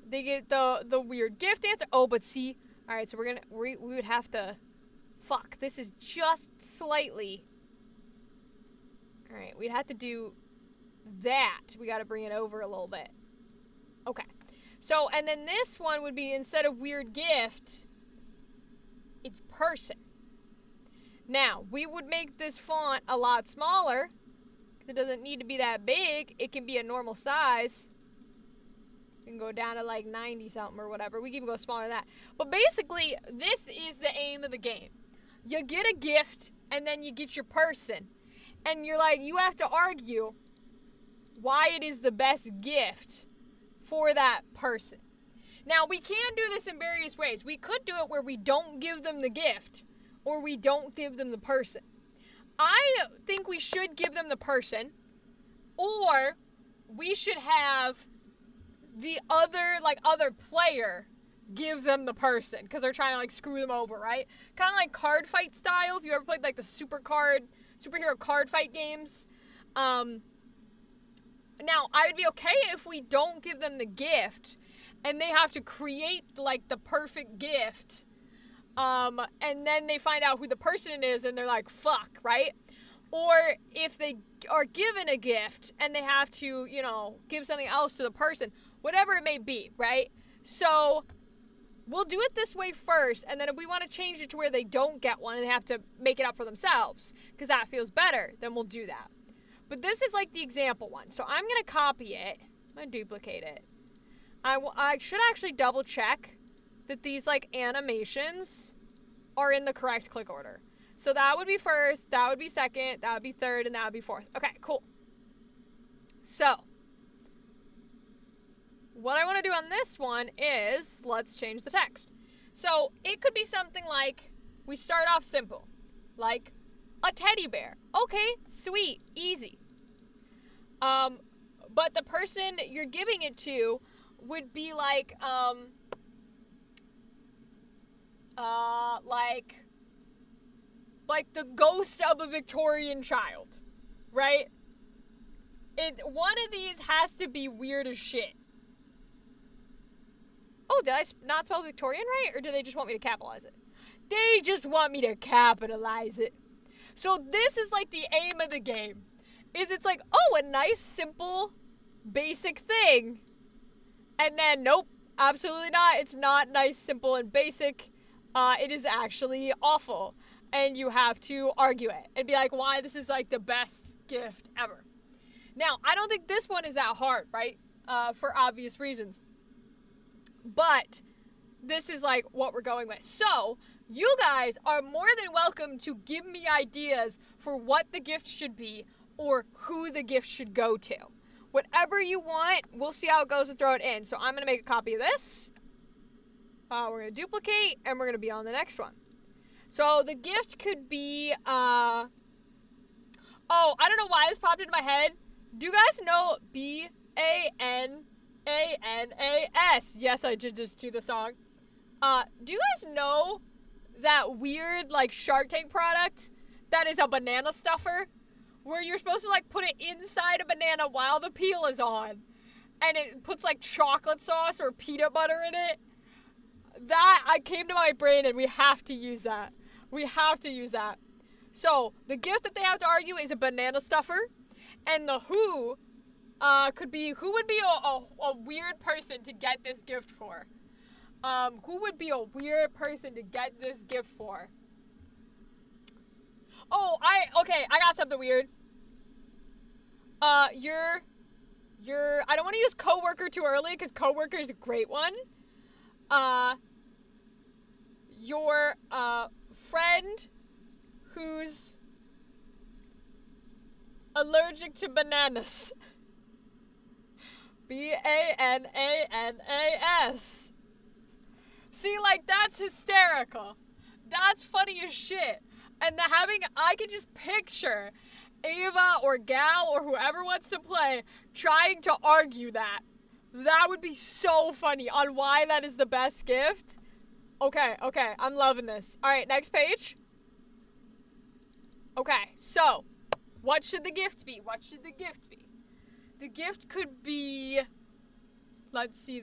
they get the weird gift answer. Oh, but see, all right, so we would have to, fuck, this is just slightly, all right, we'd have to do that. We got to bring it over a little bit. Okay. So, and then this one would be, instead of weird gift, it's person. Now, we would make this font a lot smaller, because it doesn't need to be that big. It can be a normal size. We can go down to like 90 something or whatever. We can even go smaller than that. But basically, this is the aim of the game. You get a gift, and then you get your person. And you're like, you have to argue why it is the best gift for that person. Now, we can do this in various ways. We could do it where we don't give them the gift, or we don't give them the person. I think we should give them the person, or we should have the other player give them the person, because they're trying to like screw them over, right? Kind of like card fight style. If you ever played like the superhero card fight games. Now, I would be okay if we don't give them the gift and they have to create like the perfect gift. And then they find out who the person is and they're like, fuck, right? Or if they are given a gift and they have to, give something else to the person, whatever it may be, right? So we'll do it this way first, and then if we want to change it to where they don't get one and they have to make it up for themselves, because that feels better, then we'll do that. But this is like the example one. So I'm going to copy it. I'm going to duplicate it. I should actually double check that these like animations are in the correct click order. So that would be first, that would be second, that would be third, and that would be fourth. Okay, cool. So what I want to do on this one is, let's change the text. So it could be something like, we start off simple, like a teddy bear. Okay, sweet, easy. But the person you're giving it to would be like the ghost of a Victorian child, right? One of these has to be weird as shit. Oh, did I not spell Victorian right? Or do they just want me to capitalize it? They just want me to capitalize it. So this is like the aim of the game. It's like, oh, a nice, simple, basic thing. And then, nope, absolutely not. It's not nice, simple, and basic. It is actually awful. And you have to argue it and be like, why this is like the best gift ever. Now, I don't think this one is that hard, right? For obvious reasons. But this is like what we're going with. So you guys are more than welcome to give me ideas for what the gift should be or who the gift should go to. Whatever you want, we'll see how it goes and throw it in. So I'm going to make a copy of this. We're going to duplicate, and we're going to be on the next one. So the gift could be, oh, I don't know why this popped into my head. Do you guys know BANANAS? Yes, I did just do the song. Do you guys know that weird, like, Shark Tank product that is a banana stuffer? Where you're supposed to, like, put it inside a banana while the peel is on. And it puts, like, chocolate sauce or peanut butter in it. That, I came to my brain, and we have to use that. We have to use that. So, the gift that they have to argue is a banana stuffer. And the who could be, who would be a weird person to get this gift for? Who would be a weird person to get this gift for? Oh, I got something weird. I don't want to use coworker too early because coworker is a great one. Your friend who's allergic to bananas Bananas. See, like, that's hysterical. That's funny as shit. And I can just picture Ava or Gal or whoever wants to play trying to argue that. That would be so funny on why that is the best gift. Okay, I'm loving this. All right, next page. Okay, so what should the gift be? The gift could be, let's see,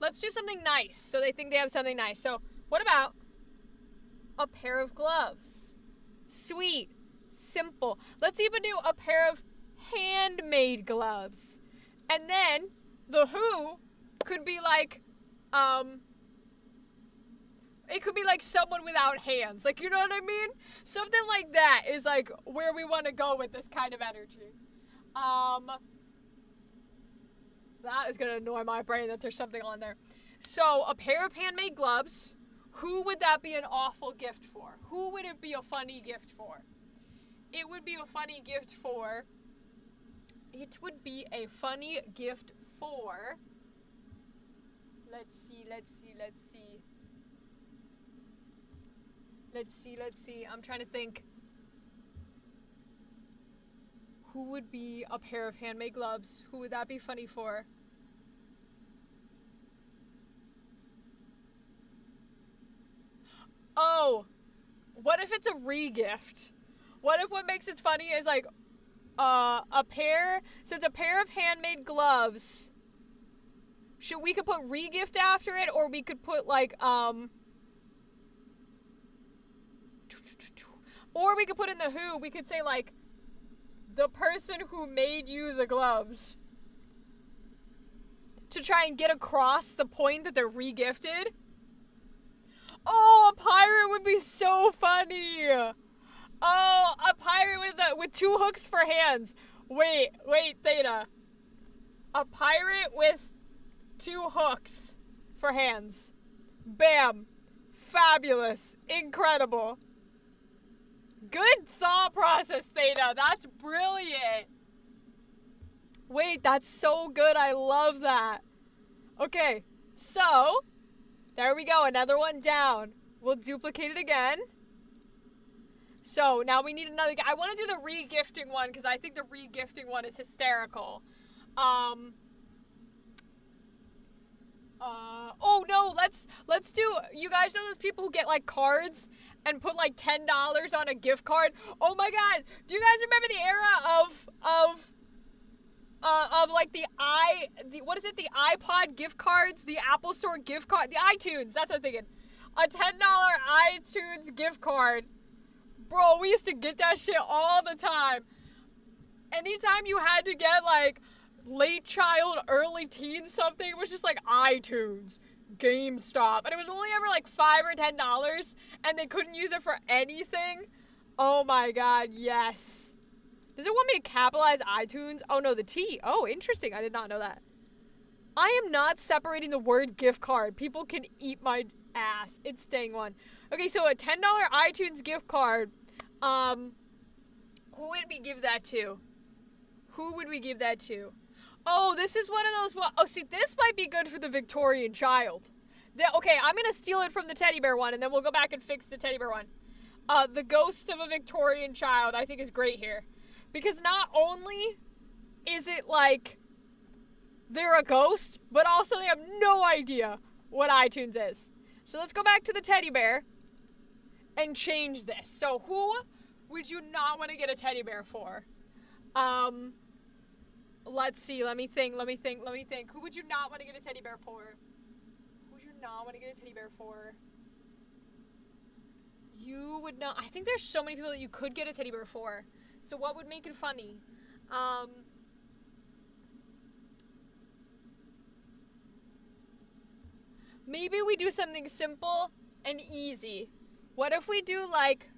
let's do something nice. So they think they have something nice. So what about a pair of gloves? Sweet, simple. Let's even do a pair of handmade gloves. And then the who could be like, it could be like someone without hands. Like, you know what I mean? Something like that is like where we want to go with this kind of energy. That is going to annoy my brain that there's something on there. So, a pair of handmade gloves. Who would that be an awful gift for? Who would it be a funny gift for? It would be a funny gift for... Let's see. I'm trying to think. Who would be a pair of handmade gloves? Who would that be funny for? Oh, what if it's a re-gift? What if what makes it funny is like a pair, so it's a pair of handmade gloves. We could put re-gift after it, or we could put like or we could put in the who, we could say like the person who made you the gloves, to try and get across the point that they're re-gifted. Oh, a pirate would be so funny. Oh, a pirate with 2 hooks for hands. Wait, Theta. A pirate with 2 hooks for hands. Bam. Fabulous. Incredible. Good thought process, Theta. That's brilliant. Wait, that's so good. I love that. Okay, so there we go. Another one down. We'll duplicate it again. So now we need another. I want to do the re-gifting one because I think the re-gifting one is hysterical. Oh no, let's do, you guys know those people who get like cards and put like $10 on a gift card? Oh my god, do you guys remember the era of like the iPod gift cards, the Apple Store gift card, the iTunes, that's what I'm thinking. A $10 iTunes gift card. Bro, we used to get that shit all the time. Anytime you had to get like late child, early teen something, it was just like iTunes, GameStop, and it was only ever like $5 or $10, and they couldn't use it for anything. Oh my god, yes. Does it want me to capitalize iTunes? Oh no, the T. Oh, interesting. I did not know that. I am not separating the word gift card. People can eat my ass. It's staying one. Okay, so a $10 iTunes gift card. Who would we give that to? Oh, this is one of those. Oh, see, this might be good for the Victorian child. Okay, I'm gonna steal it from the teddy bear one, and then we'll go back and fix the teddy bear one. The ghost of a Victorian child, I think, is great here, because not only is it like they're a ghost, but also they have no idea what iTunes is. So let's go back to the teddy bear and change this. So who would you not want to get a teddy bear for? Let's see. Let me think. Who would you not want to get a teddy bear for? You would not. I think there's so many people that you could get a teddy bear for. So what would make it funny? Maybe we do something simple and easy. What if we do like,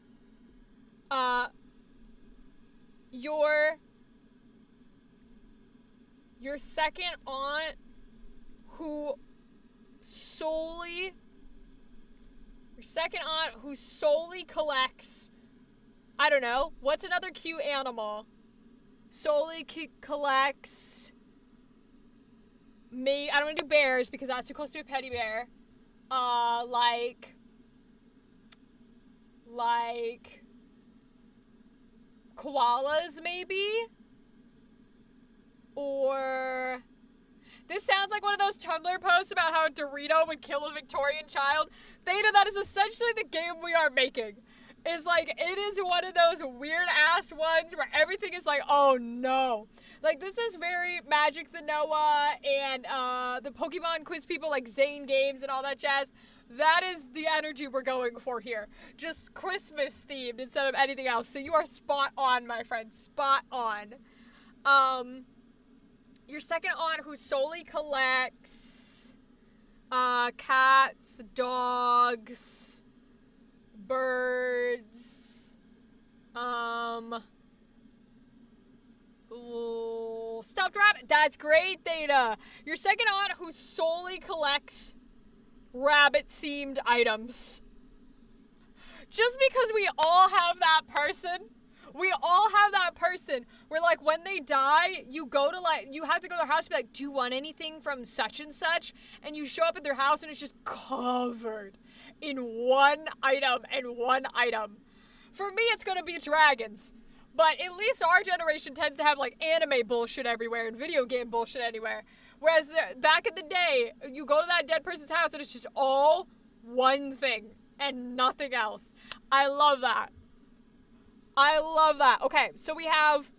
your second aunt who solely collects I don't know. What's another cute animal? Solely collects... I don't want to do bears because that's too close to a teddy bear. Like koalas maybe? Or this sounds like one of those Tumblr posts about how a Dorito would kill a Victorian child. Theta, that is essentially the game we are making. Is like, it is one of those weird ass ones where everything is like, oh no. Like, this is very Magic the Noah and the Pokemon quiz people like Zane Games and all that jazz. That is the energy we're going for here. Just Christmas themed instead of anything else. So you are spot on, my friend. Spot on. Your second aunt who solely collects cats, dogs, birds, stuffed rabbit. That's great, Theta. Your second aunt who solely collects rabbit-themed items. Just because we all have that person. We all have that person where, like, when they die, you have to go to their house and be like, do you want anything from such and such? And you show up at their house and it's just covered in one item and one item. For me, it's gonna be dragons. But at least our generation tends to have, like, anime bullshit everywhere and video game bullshit anywhere. Whereas back in the day, you go to that dead person's house and it's just all one thing and nothing else. I love that. I love that. Okay, so we have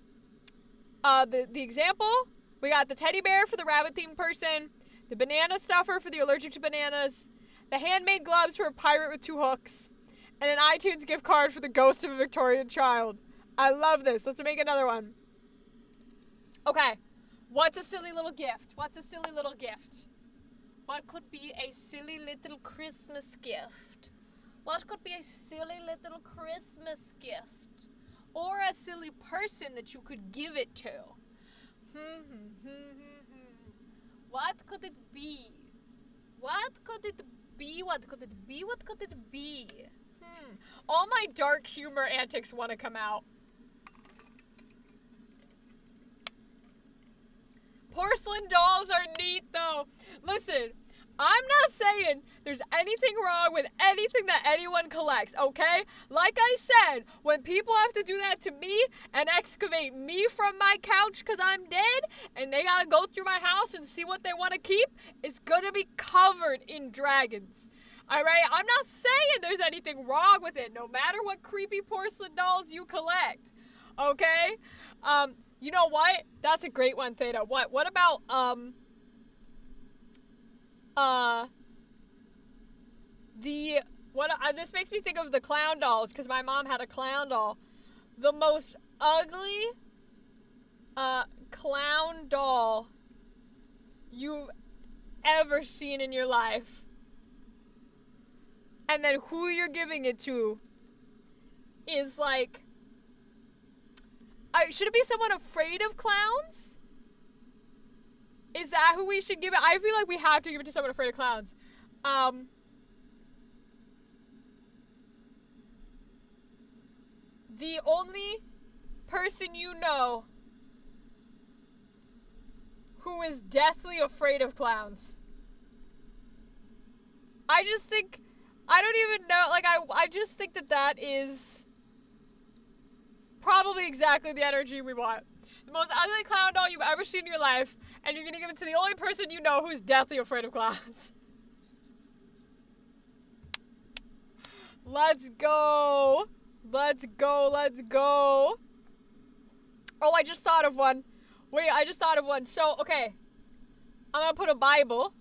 the example. We got the teddy bear for the rabbit-themed person, the banana stuffer for the allergic to bananas, the handmade gloves for a pirate with 2 hooks, and an iTunes gift card for the ghost of a Victorian child. I love this. Let's make another one. Okay, what's a silly little gift? What's a silly little gift? What could be a silly little Christmas gift? What could be a silly little Christmas gift? Or a silly person that you could give it to? What could it be? What could it be? What could it be? What could it be? All my dark humor antics want to come out. Porcelain dolls are neat, though. Listen, I'm not saying there's anything wrong with anything that anyone collects, okay? Like I said, when people have to do that to me and excavate me from my couch because I'm dead, and they gotta go through my house and see what they want to keep, it's gonna be covered in dragons. Alright? I'm not saying there's anything wrong with it, no matter what creepy porcelain dolls you collect. Okay? You know what? That's a great one, Theta. What about, this makes me think of the clown dolls, because my mom had a clown doll. The most ugly, clown doll you've ever seen in your life. And then who you're giving it to is like, should it be someone afraid of clowns? Is that who we should give it? I feel like we have to give it to someone afraid of clowns. The only person you know who is deathly afraid of clowns. I just think, I don't even know, like, I just think that is probably exactly the energy we want. The most ugly clown doll you've ever seen in your life, and you're gonna give it to the only person you know who's deathly afraid of clowns. Let's go. Let's go. Let's go. Oh, I just thought of one. Wait, I just thought of one. So, okay. I'm gonna put a Bible.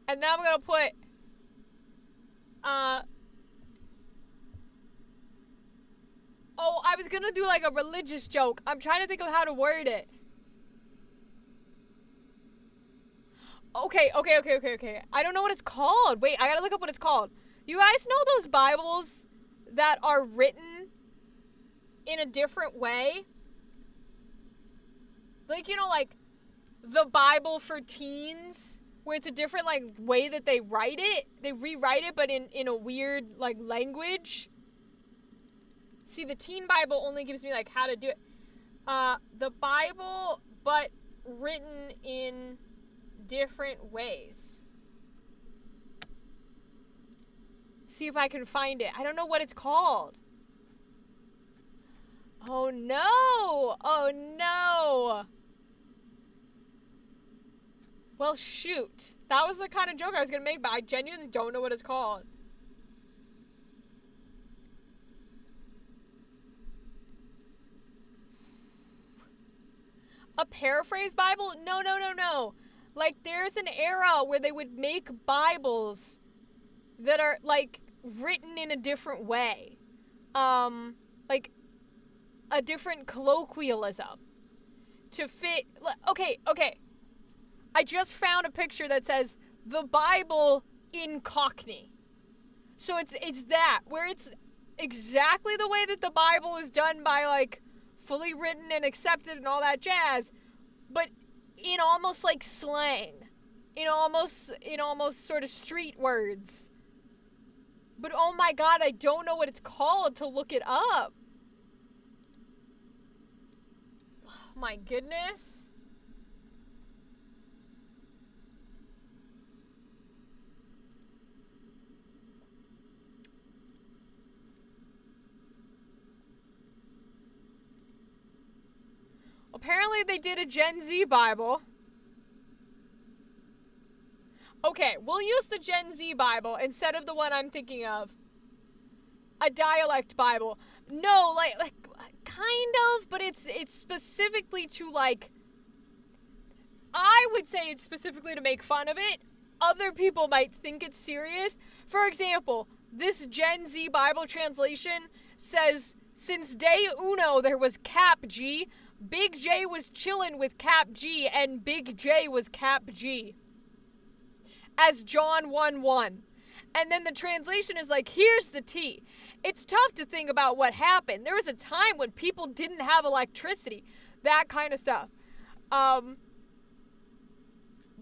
And then I'm gonna put, oh, I was gonna do like a religious joke. I'm trying to think of how to word it. Okay. I don't know what it's called. Wait, I gotta look up what it's called. You guys know those Bibles that are written in a different way? Like, you know, like the Bible for teens, where it's a different, like, way that they write it. They rewrite it, but in a weird, like, language. See, the teen Bible only gives me, like, how to do it. The Bible, but written in different ways. See if I can find it. I don't know what it's called. Oh, no. Oh, no. Well, shoot. That was the kind of joke I was going to make, but I genuinely don't know what it's called. A paraphrase Bible? No. Like, there's an era where they would make Bibles that are, like, written in a different way. Like, a different colloquialism to fit. Okay. I just found a picture that says the Bible in Cockney. So it's that, where it's exactly the way that the Bible is done by, like, fully written and accepted and all that jazz, but in almost like slang, in almost sort of street words. But oh my god, I don't know what it's called to look it up. Oh my goodness. Apparently they did a Gen Z Bible. Okay, we'll use the Gen Z Bible instead of the one I'm thinking of. A dialect Bible. No, like kind of, but it's specifically to, like, I would say it's specifically to make fun of it. Other people might think it's serious. For example, this Gen Z Bible translation says, since day uno there was Cap G, Big J was chillin' with Cap G, and Big J was Cap G. As John 1:1. And then the translation is like, here's the tea. It's tough to think about what happened. There was a time when people didn't have electricity. That kind of stuff. But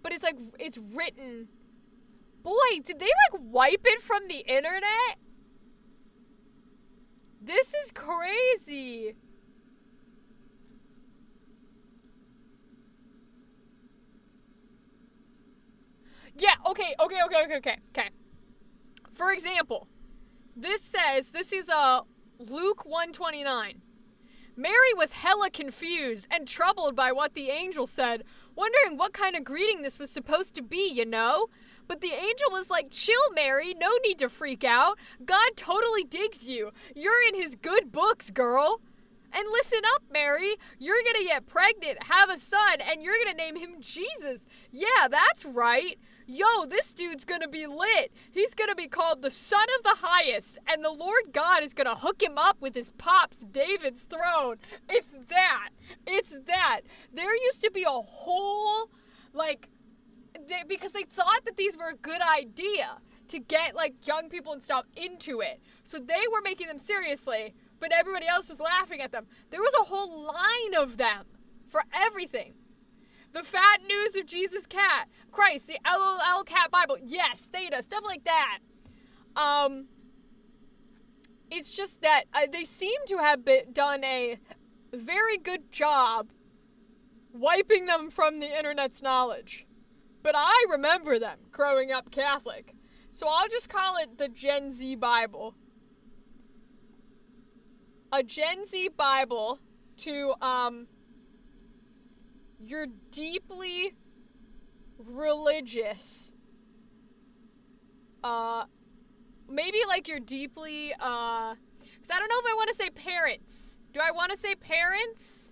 it's like, it's written. Boy, did they, like, wipe it from the internet? This is crazy. Yeah, okay. For example, this is Luke 1:29. Mary was hella confused and troubled by what the angel said, wondering what kind of greeting this was supposed to be, you know? But the angel was like, chill, Mary, no need to freak out. God totally digs you. You're in his good books, girl. And listen up, Mary. You're gonna get pregnant, have a son, and you're gonna name him Jesus. Yeah, that's right. Yo, this dude's gonna be lit. He's gonna be called the Son of the Highest, and the Lord God is gonna hook him up with his pops, David's throne. It's that. There used to be a whole, like, because they thought that these were a good idea to get, like, young people and stuff into it. So they were making them seriously, but everybody else was laughing at them. There was a whole line of them for everything. The Fat News of Jesus Cat, Christ, the LOL Cat Bible, yes, Theta, stuff like that. It's just that they seem to have done a very good job wiping them from the internet's knowledge. But I remember them growing up Catholic. So I'll just call it the Gen Z Bible. A Gen Z Bible to, you're deeply religious. Maybe like you're deeply, because I don't know if I want to say parents. Do I want to say parents?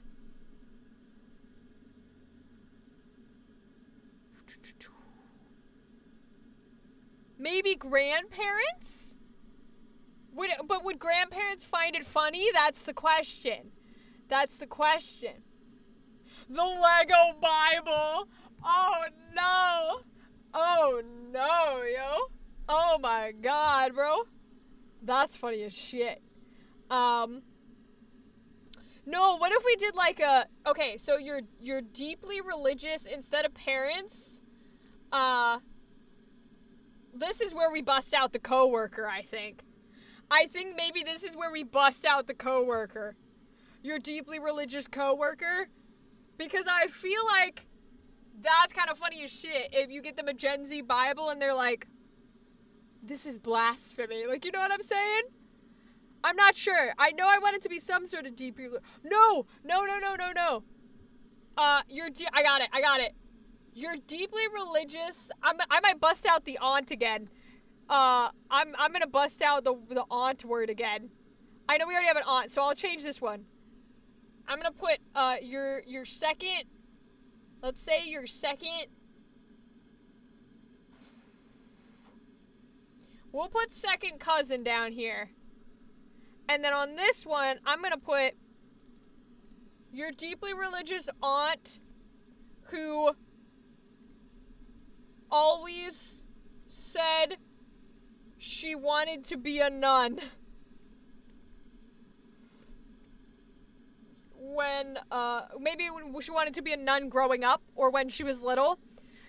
Maybe grandparents? But would grandparents find it funny? That's the question. The Lego Bible. Oh no, yo. Oh my god, bro. That's funny as shit. No, what if we did like okay, so you're deeply religious instead of parents. This is where we bust out the coworker, I think. I think maybe this is where we bust out the coworker. Your deeply religious coworker. Because I feel like that's kind of funny as shit if you get them a Gen Z Bible and they're like, this is blasphemy. Like, you know what I'm saying? I'm not sure. I know I want it to be some sort of deep... No! I got it. You're deeply religious. I might bust out the aunt again. I'm gonna bust out the aunt word again. I know we already have an aunt, so I'll change this one. I'm gonna put your second... Let's say your second... We'll put second cousin down here. And then on this one, I'm gonna put your deeply religious aunt who always said she wanted to be a nun. When, maybe when she wanted to be a nun growing up, or when she was little.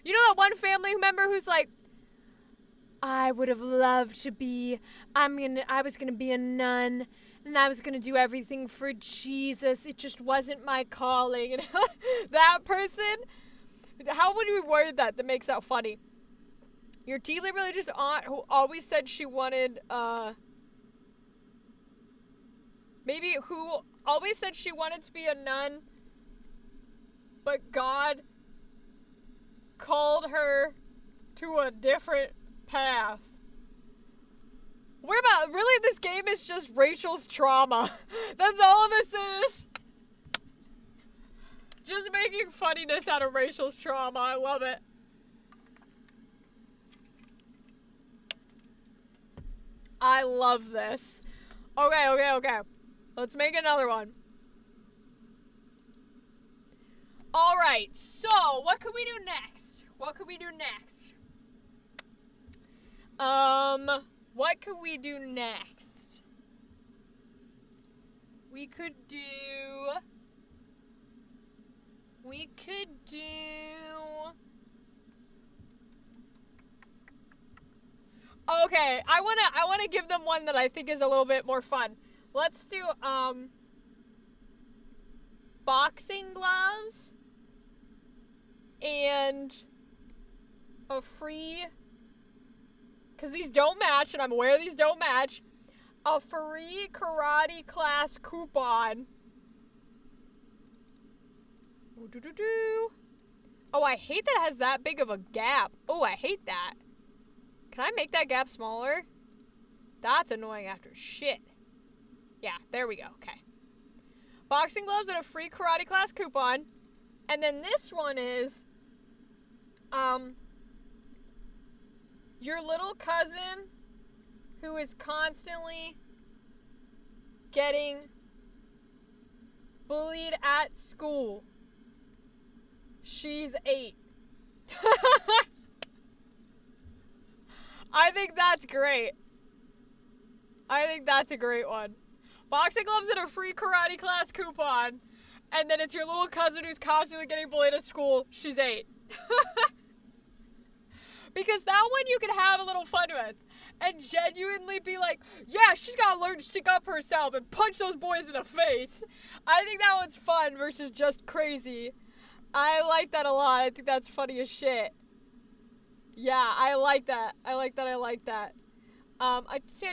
You know that one family member who's like, I would have loved to be, I was gonna be a nun, and I was gonna do everything for Jesus. It just wasn't my calling. And that person, how would we word that makes that funny? Your deeply religious aunt who always said she wanted, maybe who always said she wanted to be a nun, but God called her to a different path. Really, this game is just Rachel's trauma. That's all this is. Just making funniness out of Rachel's trauma. I love it. I love this. Okay. Let's make another one. Alright, so what can we do next? What could we do next? We could do... Okay, I wanna give them one that I think is a little bit more fun. Let's do, boxing gloves and a free, because these don't match, and I'm aware these don't match, a free karate class coupon. Oh, I hate that it has that big of a gap. Oh, I hate that. Can I make that gap smaller? That's annoying after shit. Yeah, there we go. Okay. Boxing gloves and a free karate class coupon. And then this one is, your little cousin who is constantly getting bullied at school. She's 8. I think that's great. I think that's a great one. Boxing gloves and a free karate class coupon. And then it's your little cousin who's constantly getting bullied at school. She's 8. Because that one you can have a little fun with. And genuinely be like, yeah, she's gotta learn to stick up for herself and punch those boys in the face. I think that one's fun versus just crazy. I like that a lot. I think that's funny as shit. Yeah, I like that. I like that. I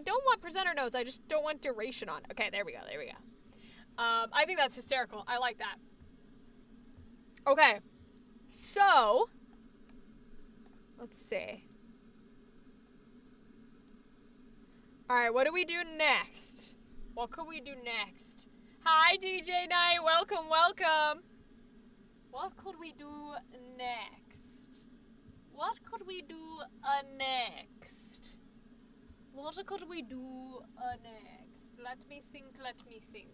don't want presenter notes. I just don't want duration on. Okay, there we go. I think that's hysterical. I like that. Okay. So, let's see. Alright, what do we do next? What could we do next? Hi, DJ Knight. Welcome. What could we do next? Let me think.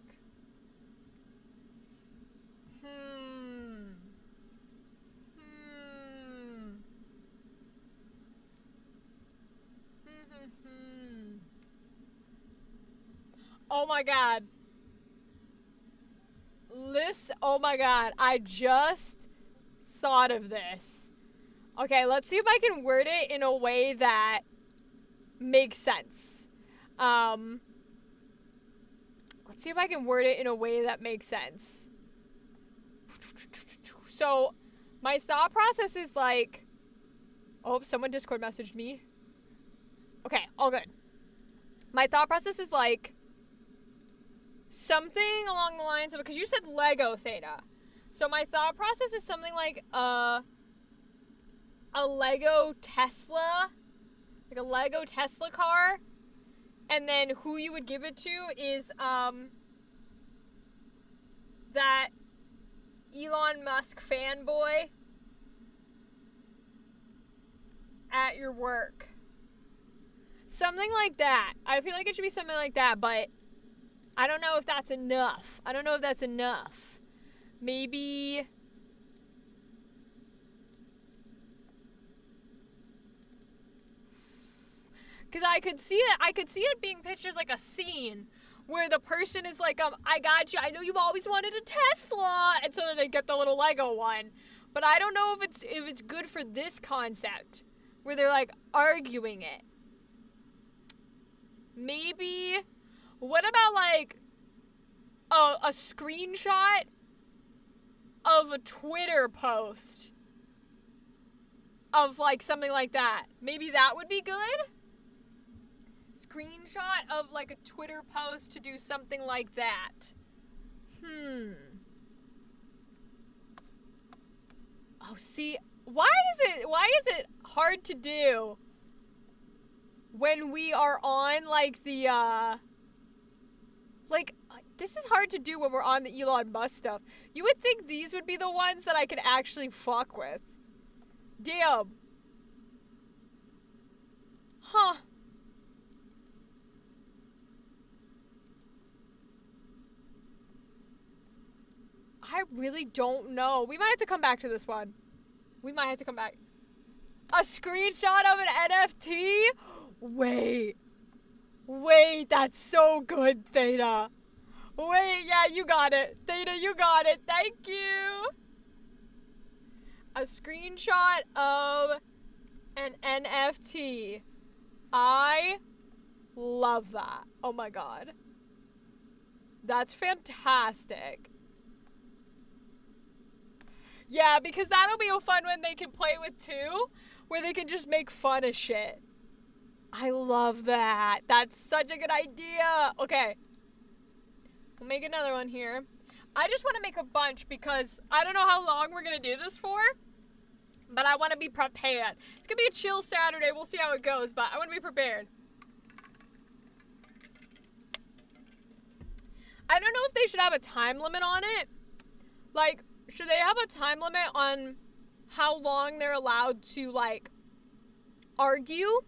Oh my god. Oh my god. I just thought of this. Okay, let's see if I can word it in a way that makes sense. Let's see if I can word it in a way that makes sense. So, my thought process is like... Oh, someone Discord messaged me. Okay, all good. My thought process is like... something along the lines of... because you said Lego, Theta. So my thought process is something like a Lego Tesla. Like a Lego Tesla car. And then who you would give it to is that Elon Musk fanboy at your work. Something like that. I feel like it should be something like that, but I don't know if that's enough. Maybe... because I could see it being pitched as like a scene where the person is like, I got you, I know you've always wanted a Tesla, and so then they get the little Lego one. But I don't know if it's good for this concept, where they're like arguing it. Maybe, what about like a screenshot of a Twitter post of like something like that? Maybe that would be good? Screenshot of like a Twitter post to do something like that. Oh, see, why is it hard to do when we are on like the like this is hard to do when we're on the Elon Musk stuff. You would think these would be the ones that I could actually fuck with. Damn. Huh. I really don't know. We might have to come back to this one. We might have to come back. A screenshot of an NFT? Wait, that's so good, Theta. Wait, yeah, you got it. Theta, you got it. Thank you. A screenshot of an NFT. I love that. Oh my god. That's fantastic. Yeah, because that'll be a fun one they can play with too, where they can just make fun of shit. I love that. That's such a good idea. Okay. We'll make another one here. I just want to make a bunch because I don't know how long we're going to do this for, but I want to be prepared. It's going to be a chill Saturday. We'll see how it goes, but I want to be prepared. I don't know if they should have a time limit on it. Like, should they have a time limit on how long they're allowed to, like, argue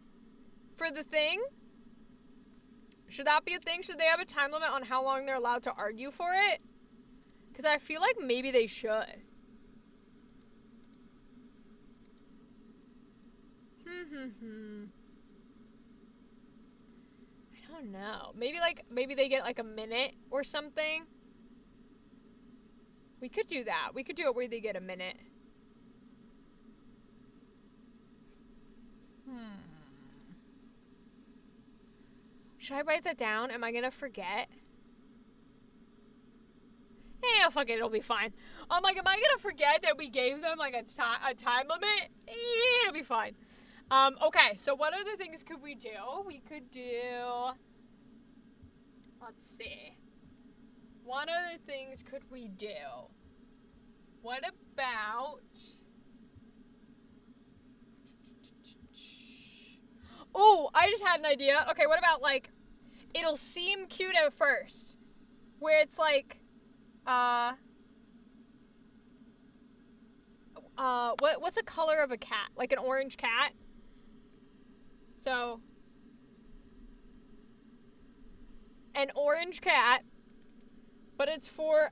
for the thing? Should that be a thing? Should they have a time limit on how long they're allowed to argue for it? Because I feel like maybe they should. I don't know. Maybe they get like a minute or something. We could do that. We could do it where they get a minute. Should I write that down? Am I gonna forget? Yeah, fuck it, it'll be fine. I'm like, am I gonna forget that we gave them like a time limit? It'll be fine. Okay, so what other things could we do? We could do... Let's see. What other things could we do? What about... Oh, I just had an idea. Okay, what about, like, it'll seem cute at first. Where it's like, what's the color of a cat? Like an orange cat? So, an orange cat, but it's for,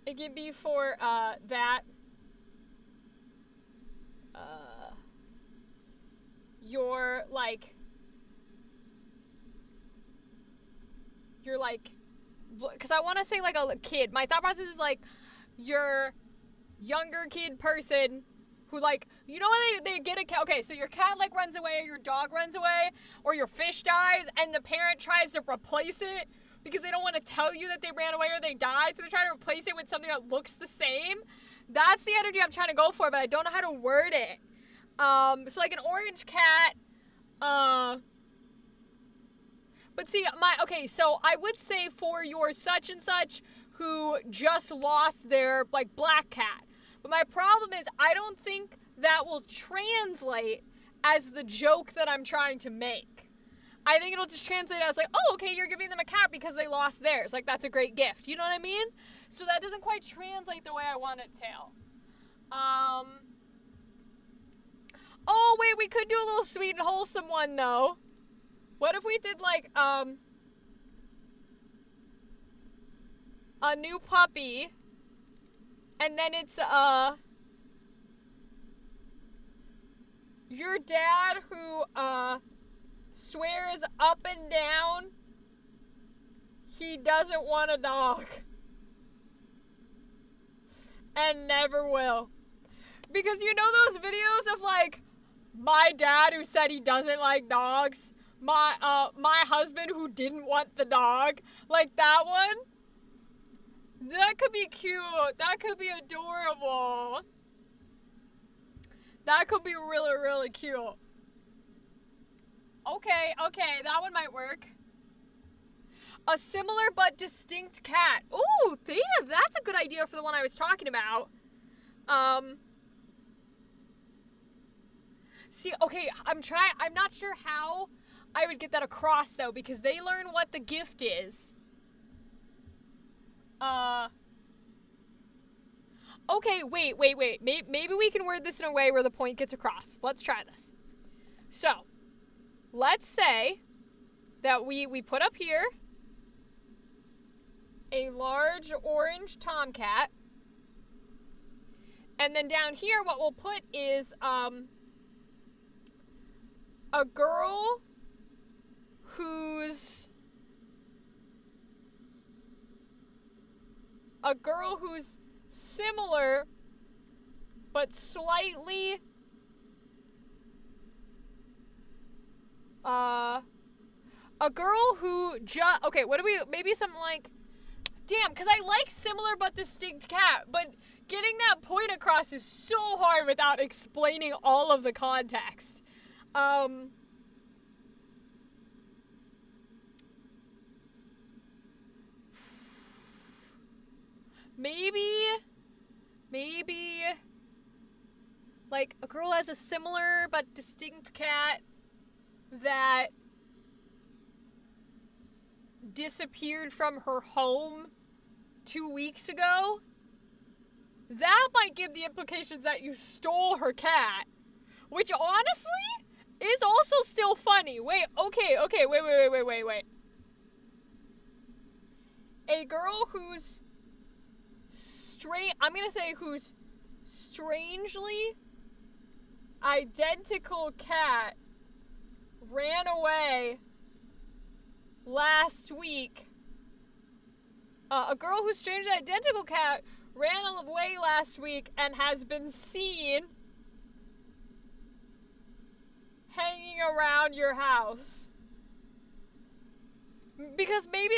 it can be for, that, you're like, because I want to say like a kid. My thought process is like, your younger kid person who, like, you know when they get a cat, okay, so your cat, like, runs away, or your dog runs away, or your fish dies, and the parent tries to replace it because they don't want to tell you that they ran away or they died, so they're trying to replace it with something that looks the same. That's the energy I'm trying to go for, but I don't know how to word it. So, like, an orange cat, but see, okay, so I would say for your such and such who just lost their, like, black cat. But my problem is I don't think that will translate as the joke that I'm trying to make. I think it'll just translate as, like, oh, okay, you're giving them a cat because they lost theirs. Like, that's a great gift. You know what I mean? So that doesn't quite translate the way I want it to. Oh, wait, we could do a little sweet and wholesome one, though. What if we did, like, a new puppy, and then it's, your dad who, swears up and down he doesn't want a dog. And never will. Because you know those videos of, like, my dad who said he doesn't like dogs? My husband who didn't want the dog? Like that one? That could be cute. That could be adorable. That could be really, really cute. Okay, that one might work. A similar but distinct cat. Ooh, that's a good idea for the one I was talking about. See, okay, I'm not sure how I would get that across, though, because they learn what the gift is. Okay, wait. Maybe we can word this in a way where the point gets across. Let's try this. So, let's say that we put up here a large orange tomcat. And then down here, what we'll put is, a girl who's similar but slightly a girl who okay, what do we, maybe something like, damn, because I like similar but distinct cat, but getting that point across is so hard without explaining all of the context. Maybe, like, a girl has a similar but distinct cat that disappeared from her home 2 weeks ago. That might give the implications that you stole her cat, which honestly is also still funny. Wait. A girl who's who's strangely identical cat ran away last week. A girl who's strangely identical cat ran away last week and has been seen hanging around your house. Because maybe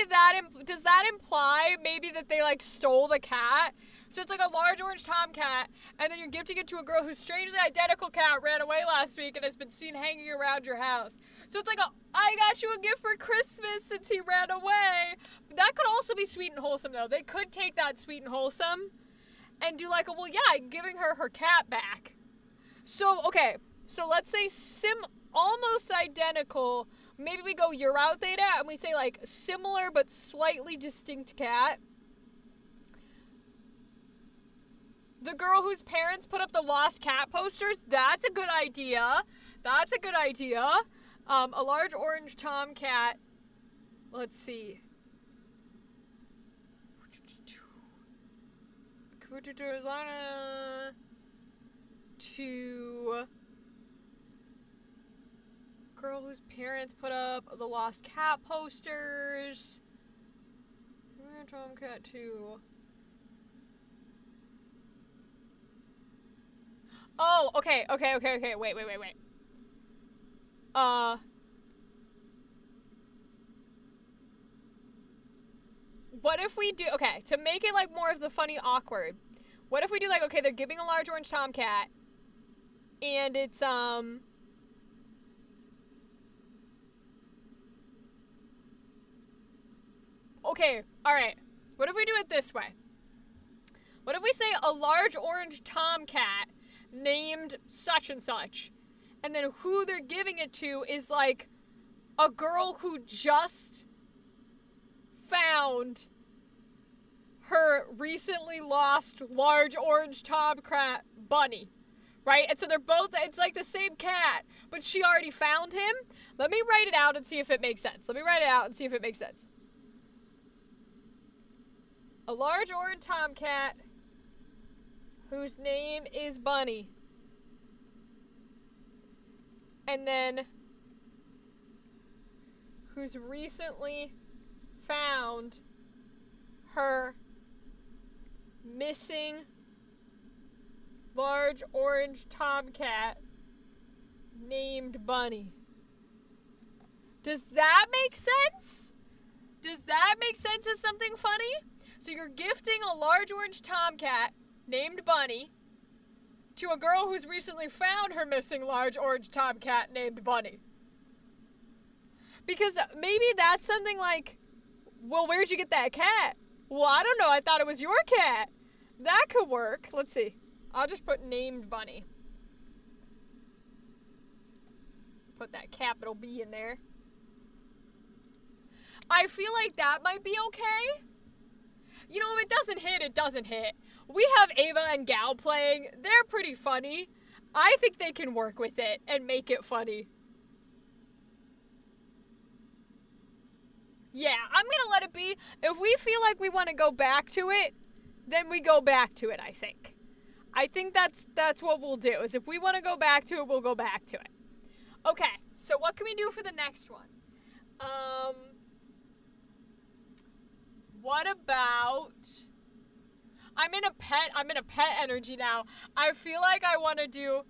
does that imply maybe that they, like, stole the cat? So it's like a large orange tomcat, and then you're gifting it to a girl whose strangely identical cat ran away last week and has been seen hanging around your house. So it's like I got you a gift for Christmas since he ran away. That could also be sweet and wholesome, though. They could take that sweet and wholesome and do like giving her cat back. So, okay, so let's say almost identical. Maybe we go you're out theta and we say, like, similar but slightly distinct cat. The girl whose parents put up the lost cat posters, that's a good idea. A large orange tomcat. Let's see. To girl whose parents put up the lost cat posters. Tomcat 2. Oh, okay. Wait. What if we do, okay, to make it like more of the funny awkward, what if we do like, okay, they're giving a large orange tomcat, and it's, okay, alright. What if we do it this way? What if we say a large orange tomcat named such and such, and then who they're giving it to is like a girl who just found her recently lost large orange tomcat bunny, right? And so they're both, it's like the same cat, but she already found him. Let me write it out and see if it makes sense. A large orange tomcat whose name is Bunny. And then who's recently found her missing large orange tomcat named Bunny. Does that make sense? Does that make sense as something funny? So you're gifting a large orange tomcat named Bunny to a girl who's recently found her missing large orange tomcat named Bunny. Because maybe that's something like, well, where'd you get that cat? Well, I don't know. I thought it was your cat. That could work. Let's see. I'll just put named Bunny. Put that capital B in there. I feel like that might be okay. You know, if it doesn't hit, it doesn't hit. We have Ava and Gal playing. They're pretty funny. I think they can work with it and make it funny. Yeah, I'm gonna let it be. If we feel like we want to go back to it, then we go back to it, I think. I think that's what we'll do, is if we want to go back to it, we'll go back to it. Okay, so what can we do for the next one? What about... I'm in a pet energy now. I feel like I want to do...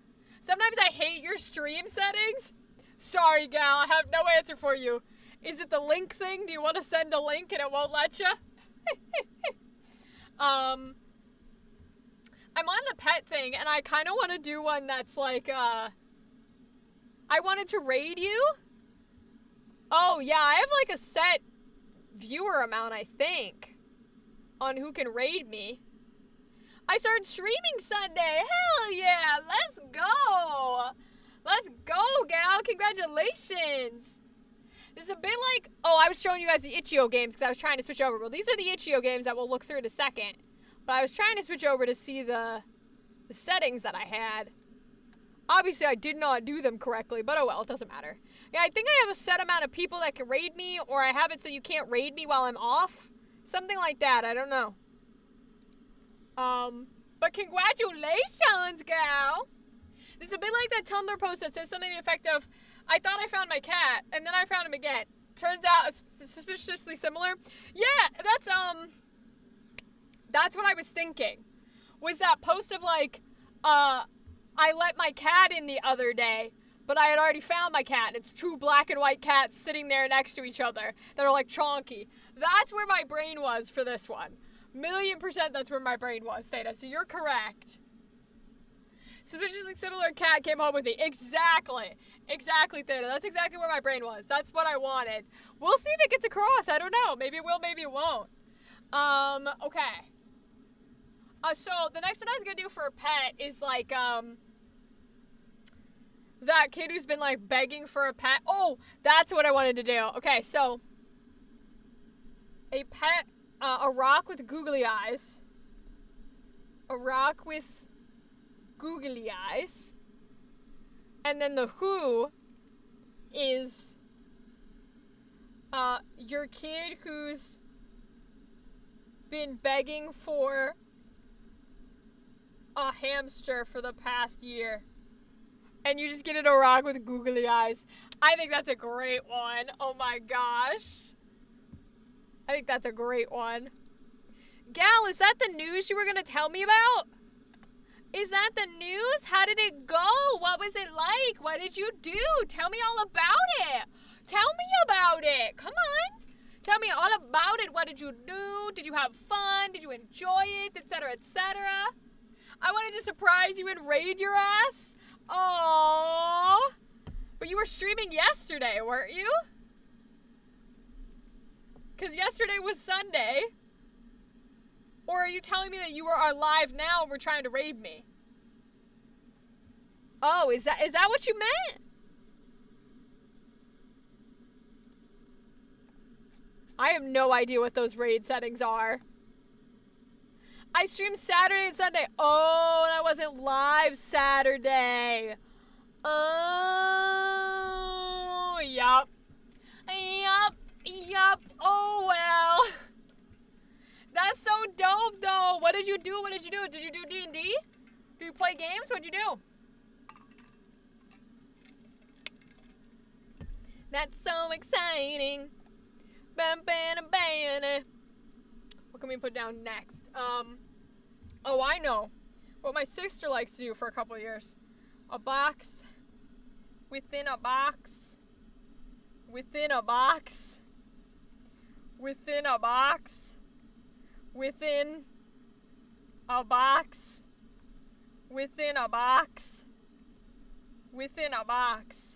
Sometimes I hate your stream settings. Sorry, Gal, I have no answer for you. Is it the link thing? Do you want to send a link and it won't let you? I'm on the pet thing, and I kind of want to do one that's like, I wanted to raid you? Oh, yeah, I have like a set viewer amount, I think, on who can raid me. I started streaming Sunday. Hell yeah, let's go. Let's go, Gal. Congratulations. This is a bit like, oh, I was showing you guys the Itch.io games because I was trying to switch over. Well, these are the Itch.io games that we'll look through in a second. But I was trying to switch over to see the settings that I had. Obviously, I did not do them correctly, but oh well, it doesn't matter. Yeah, I think I have a set amount of people that can raid me, or I have it so you can't raid me while I'm off. Something like that, I don't know. But congratulations, Gal! This is a bit like that Tumblr post that says something to the effect of, I thought I found my cat, and then I found him again. Turns out it's suspiciously similar. Yeah, that's what I was thinking. Was that post of like, I let my cat in the other day, but I had already found my cat. It's two black and white cats sitting there next to each other that are like chonky. That's where my brain was for this one. 1,000,000% that's where my brain was, Theta. So you're correct. Suspiciously similar cat came home with me. Exactly. Exactly, Theta. That's exactly where my brain was. That's what I wanted. We'll see if it gets across. I don't know. Maybe it will, maybe it won't. Okay. So the next one I was gonna do for a pet is like, that kid who's been like begging for a pet. Oh, that's what I wanted to do. Okay, so a pet, a rock with googly eyes. A rock with googly eyes. And then the who is your kid who's been begging for a hamster for the past year. And you just get it a rock with googly eyes. I think that's a great one. Oh my gosh. I think that's a great one. Gal, is that the news you were going to tell me about? Is that the news? How did it go? What was it like? What did you do? Tell me all about it. Tell me about it. Come on. Tell me all about it. What did you do? Did you have fun? Did you enjoy it? Etc., etc. I wanted to surprise you and raid your ass. Aww. But you were streaming yesterday, weren't you? Because yesterday was Sunday. Or are you telling me that you are live now and we're trying to raid me? Oh, is that what you meant? I have no idea what those raid settings are. I streamed Saturday and Sunday. Oh, and I wasn't live Saturday. Oh, yup. Yup. Oh, well. That's so dope, though. What did you do? Did you do D&D? Do you play games? What'd you do? That's so exciting. What can we put down next? Oh, I know. What my sister likes to do for a couple of years. A box. Within a box. Within a box. Within a box. Within a box. Within a box. Within a box.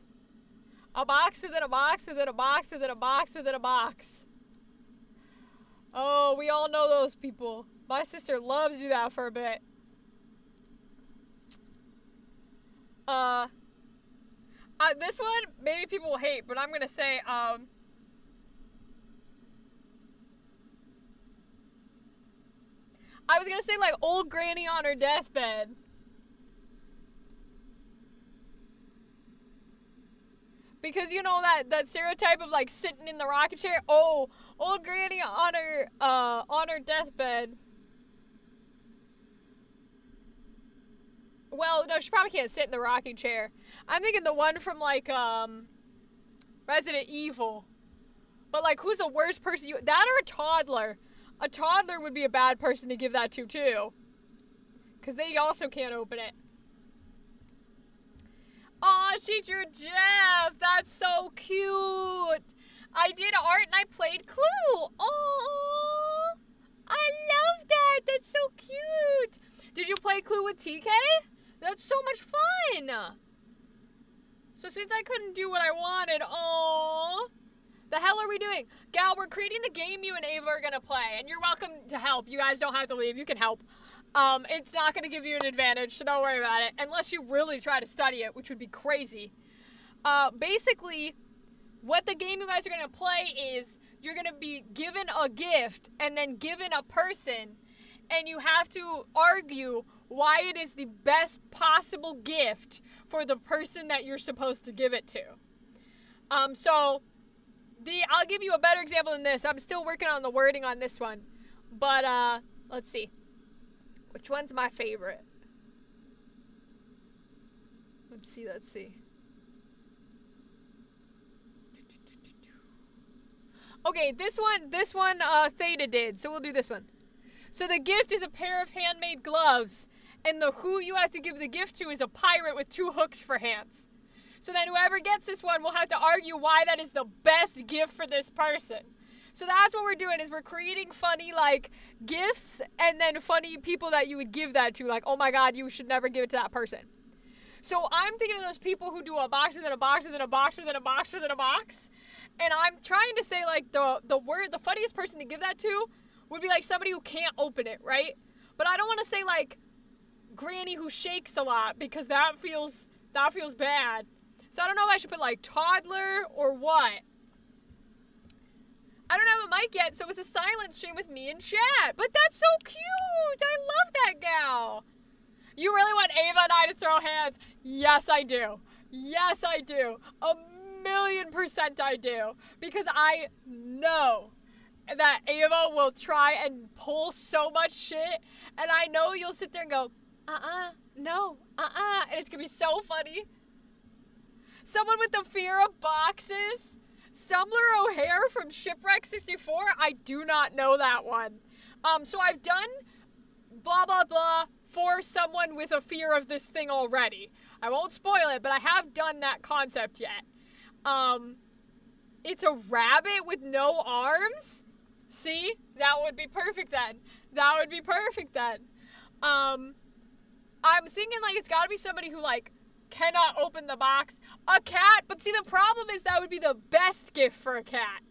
A box within a box within a box within a box within a box. Oh, we all know those people. My sister loves to do that for a bit. This one, maybe people will hate, but I'm gonna say, I was gonna say, like, old granny on her deathbed. Because you know that stereotype of, like, sitting in the rocking chair? Oh, old granny on her deathbed. Well, no, she probably can't sit in the rocking chair. I'm thinking the one from, like, Resident Evil. But, like, who's the worst person that or a toddler? A toddler would be a bad person to give that to, too. Because they also can't open it. Aw, she drew Jeff. That's so cute. I did art and I played Clue. Aw, I love that. That's so cute. Did you play Clue with TK? That's so much fun. So since I couldn't do what I wanted, aw. The hell are we doing? Gal, we're creating the game you and Ava are going to play. And you're welcome to help. You guys don't have to leave. You can help. It's not going to give you an advantage, so don't worry about it. Unless you really try to study it, which would be crazy. Basically, what the game you guys are going to play is you're going to be given a gift and then given a person. And you have to argue why it is the best possible gift for the person that you're supposed to give it to. I'll give you a better example than this. I'm still working on the wording on this one. But, let's see. Which one's my favorite? Let's see. Okay, this one, Theta did, so we'll do this one. So the gift is a pair of handmade gloves, and the who you have to give the gift to is a pirate with 2 hooks for hands. So then whoever gets this one will have to argue why that is the best gift for this person. So that's what we're doing, is we're creating funny, like, gifts and then funny people that you would give that to. Like, oh my god, you should never give it to that person. So I'm thinking of those people who do a box within a box within a box within a box within a box. And I'm trying to say, like, the funniest person to give that to would be, like, somebody who can't open it, right? But I don't want to say, like, granny who shakes a lot, because that feels bad. So I don't know if I should put, like, toddler or what. I don't have a mic yet, so it's a silent stream with me and chat. But that's so cute. I love that gal. You really want Ava and I to throw hands? Yes, I do. Yes, I do. 1,000,000% I do. Because I know that Ava will try and pull so much shit. And I know you'll sit there and go, no, and it's going to be so funny. Someone with the fear of boxes. Stumbler O'Hare from Shipwreck 64. I do not know that one. So I've done blah, blah, blah, for someone with a fear of this thing already. I won't spoil it, but I have done that concept yet. It's a rabbit with no arms? See? That would be perfect then. That would be perfect then. I'm thinking like it's gotta be somebody who like cannot open the box. A cat, but see the problem is that would be the best gift for a cat.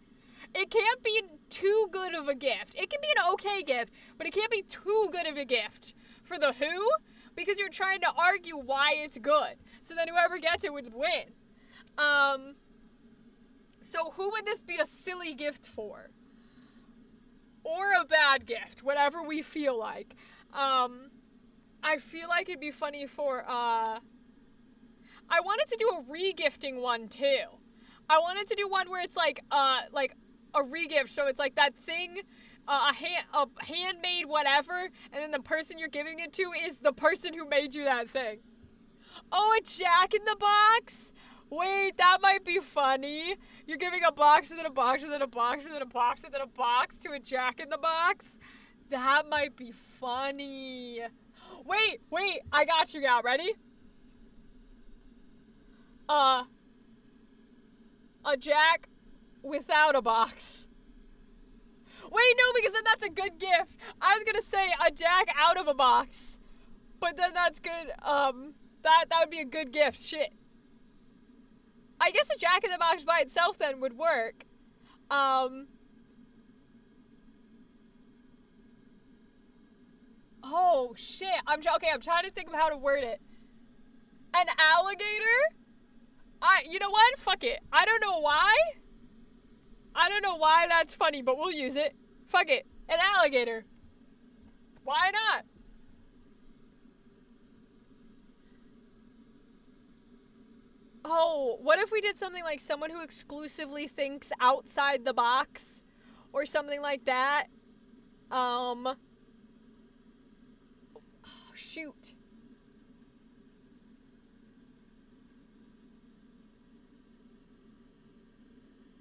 It can't be too good of a gift. It can be an okay gift, but it can't be too good of a gift for the Who, because you're trying to argue why it's good. So then whoever gets it would win. So who would this be a silly gift for? Or a bad gift, whatever we feel like. I feel like it'd be funny for, I wanted to do a re-gifting one too. I wanted to do one where it's like a re-gift, so it's like that thing, a handmade whatever, and then the person you're giving it to is the person who made you that thing. Oh, a Jack in the Box? Wait, that might be funny. You're giving a box and then a box and then a box and then a box and then a box to a Jack in the Box? That might be funny. Wait, I got you, gal. Ready? A Jack without a box. Wait, no, because then that's a good gift. I was gonna say a Jack out of a box. But then that's good, that would be a good gift. Shit. I guess a Jack in the Box by itself then would work. Oh, shit. I'm trying to think of how to word it. An alligator? You know what? Fuck it. I don't know why. I don't know why that's funny, but we'll use it. Fuck it. An alligator. Why not? Oh, what if we did something like someone who exclusively thinks outside the box? Or something like that? Oh, shoot.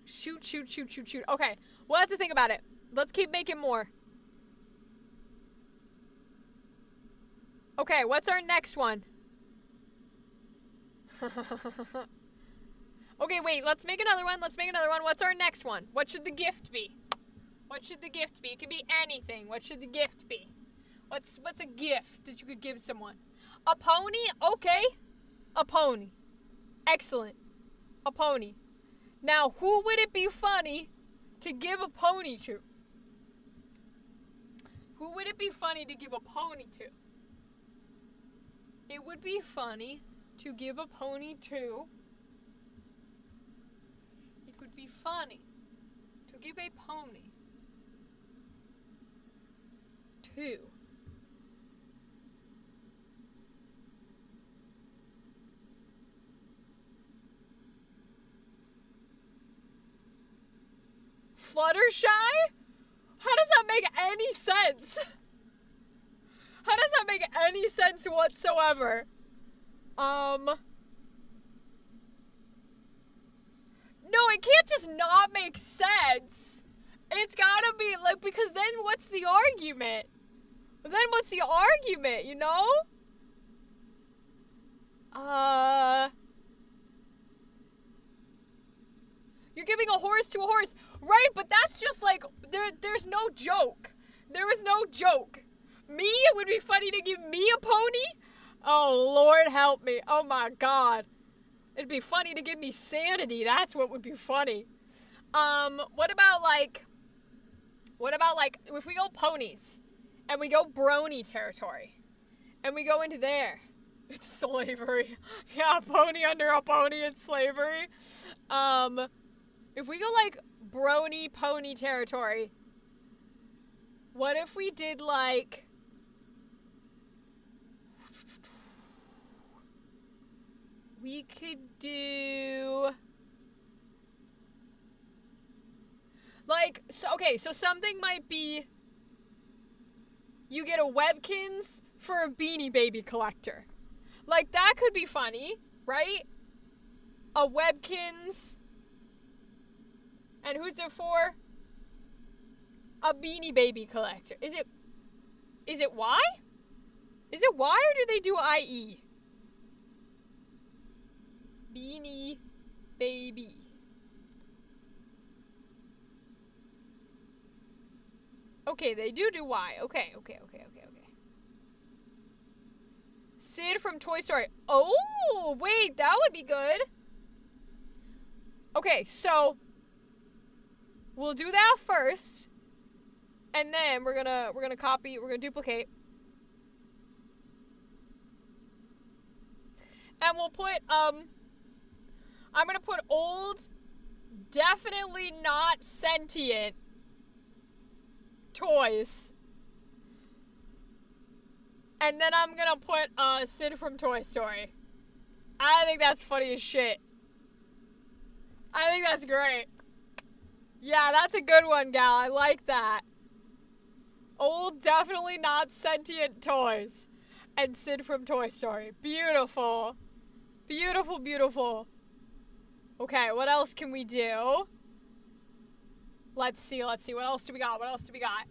Shoot. Okay, we'll have to think about it. Let's keep making more. Okay, what's our next one? Okay, wait, let's make another one. What's our next one? What should the gift be? It can be anything. What should the gift be? What's a gift that you could give someone? A pony? Okay. A pony. Excellent. A pony. Now, who would it be funny to give a pony to? Who would it be funny to give a pony to? It would be funny to give a pony to. It would be funny to give a pony to. Fluttershy? How does that make any sense? How does that make any sense whatsoever? No, it can't just not make sense. It's gotta be, like, because then what's the argument? You know? You're giving a horse to a horse. Right, but that's just like, there's no joke. There is no joke. Me? It would be funny to give me a pony? Oh, Lord help me. Oh my God. It'd be funny to give me sanity. That's what would be funny. What about like, if we go ponies, and we go brony territory, and we go into there, it's slavery. Yeah, pony under a pony, it's slavery. If we go like brony pony territory, what if we did like, we could do like, so something might be, you get a Webkinz for a Beanie Baby collector. Like, that could be funny, right? A Webkinz. And who's it for? A Beanie Baby collector. Is it why? Is it Y or do they do IE? Beanie Baby. Okay, they do Y. Okay. Sid from Toy Story. Oh, wait, that would be good. Okay, so we'll do that first, and then we're gonna copy. We're gonna duplicate, and we'll put I'm gonna put old, definitely not sentient toys. And then I'm gonna put Sid from Toy Story. I think that's funny as shit. I think that's great. Yeah, that's a good one, gal. I like that. Old, definitely not sentient toys. And Sid from Toy Story. Beautiful. Beautiful, beautiful. Okay, what else can we do? Let's see. What else do we got? What else can we got?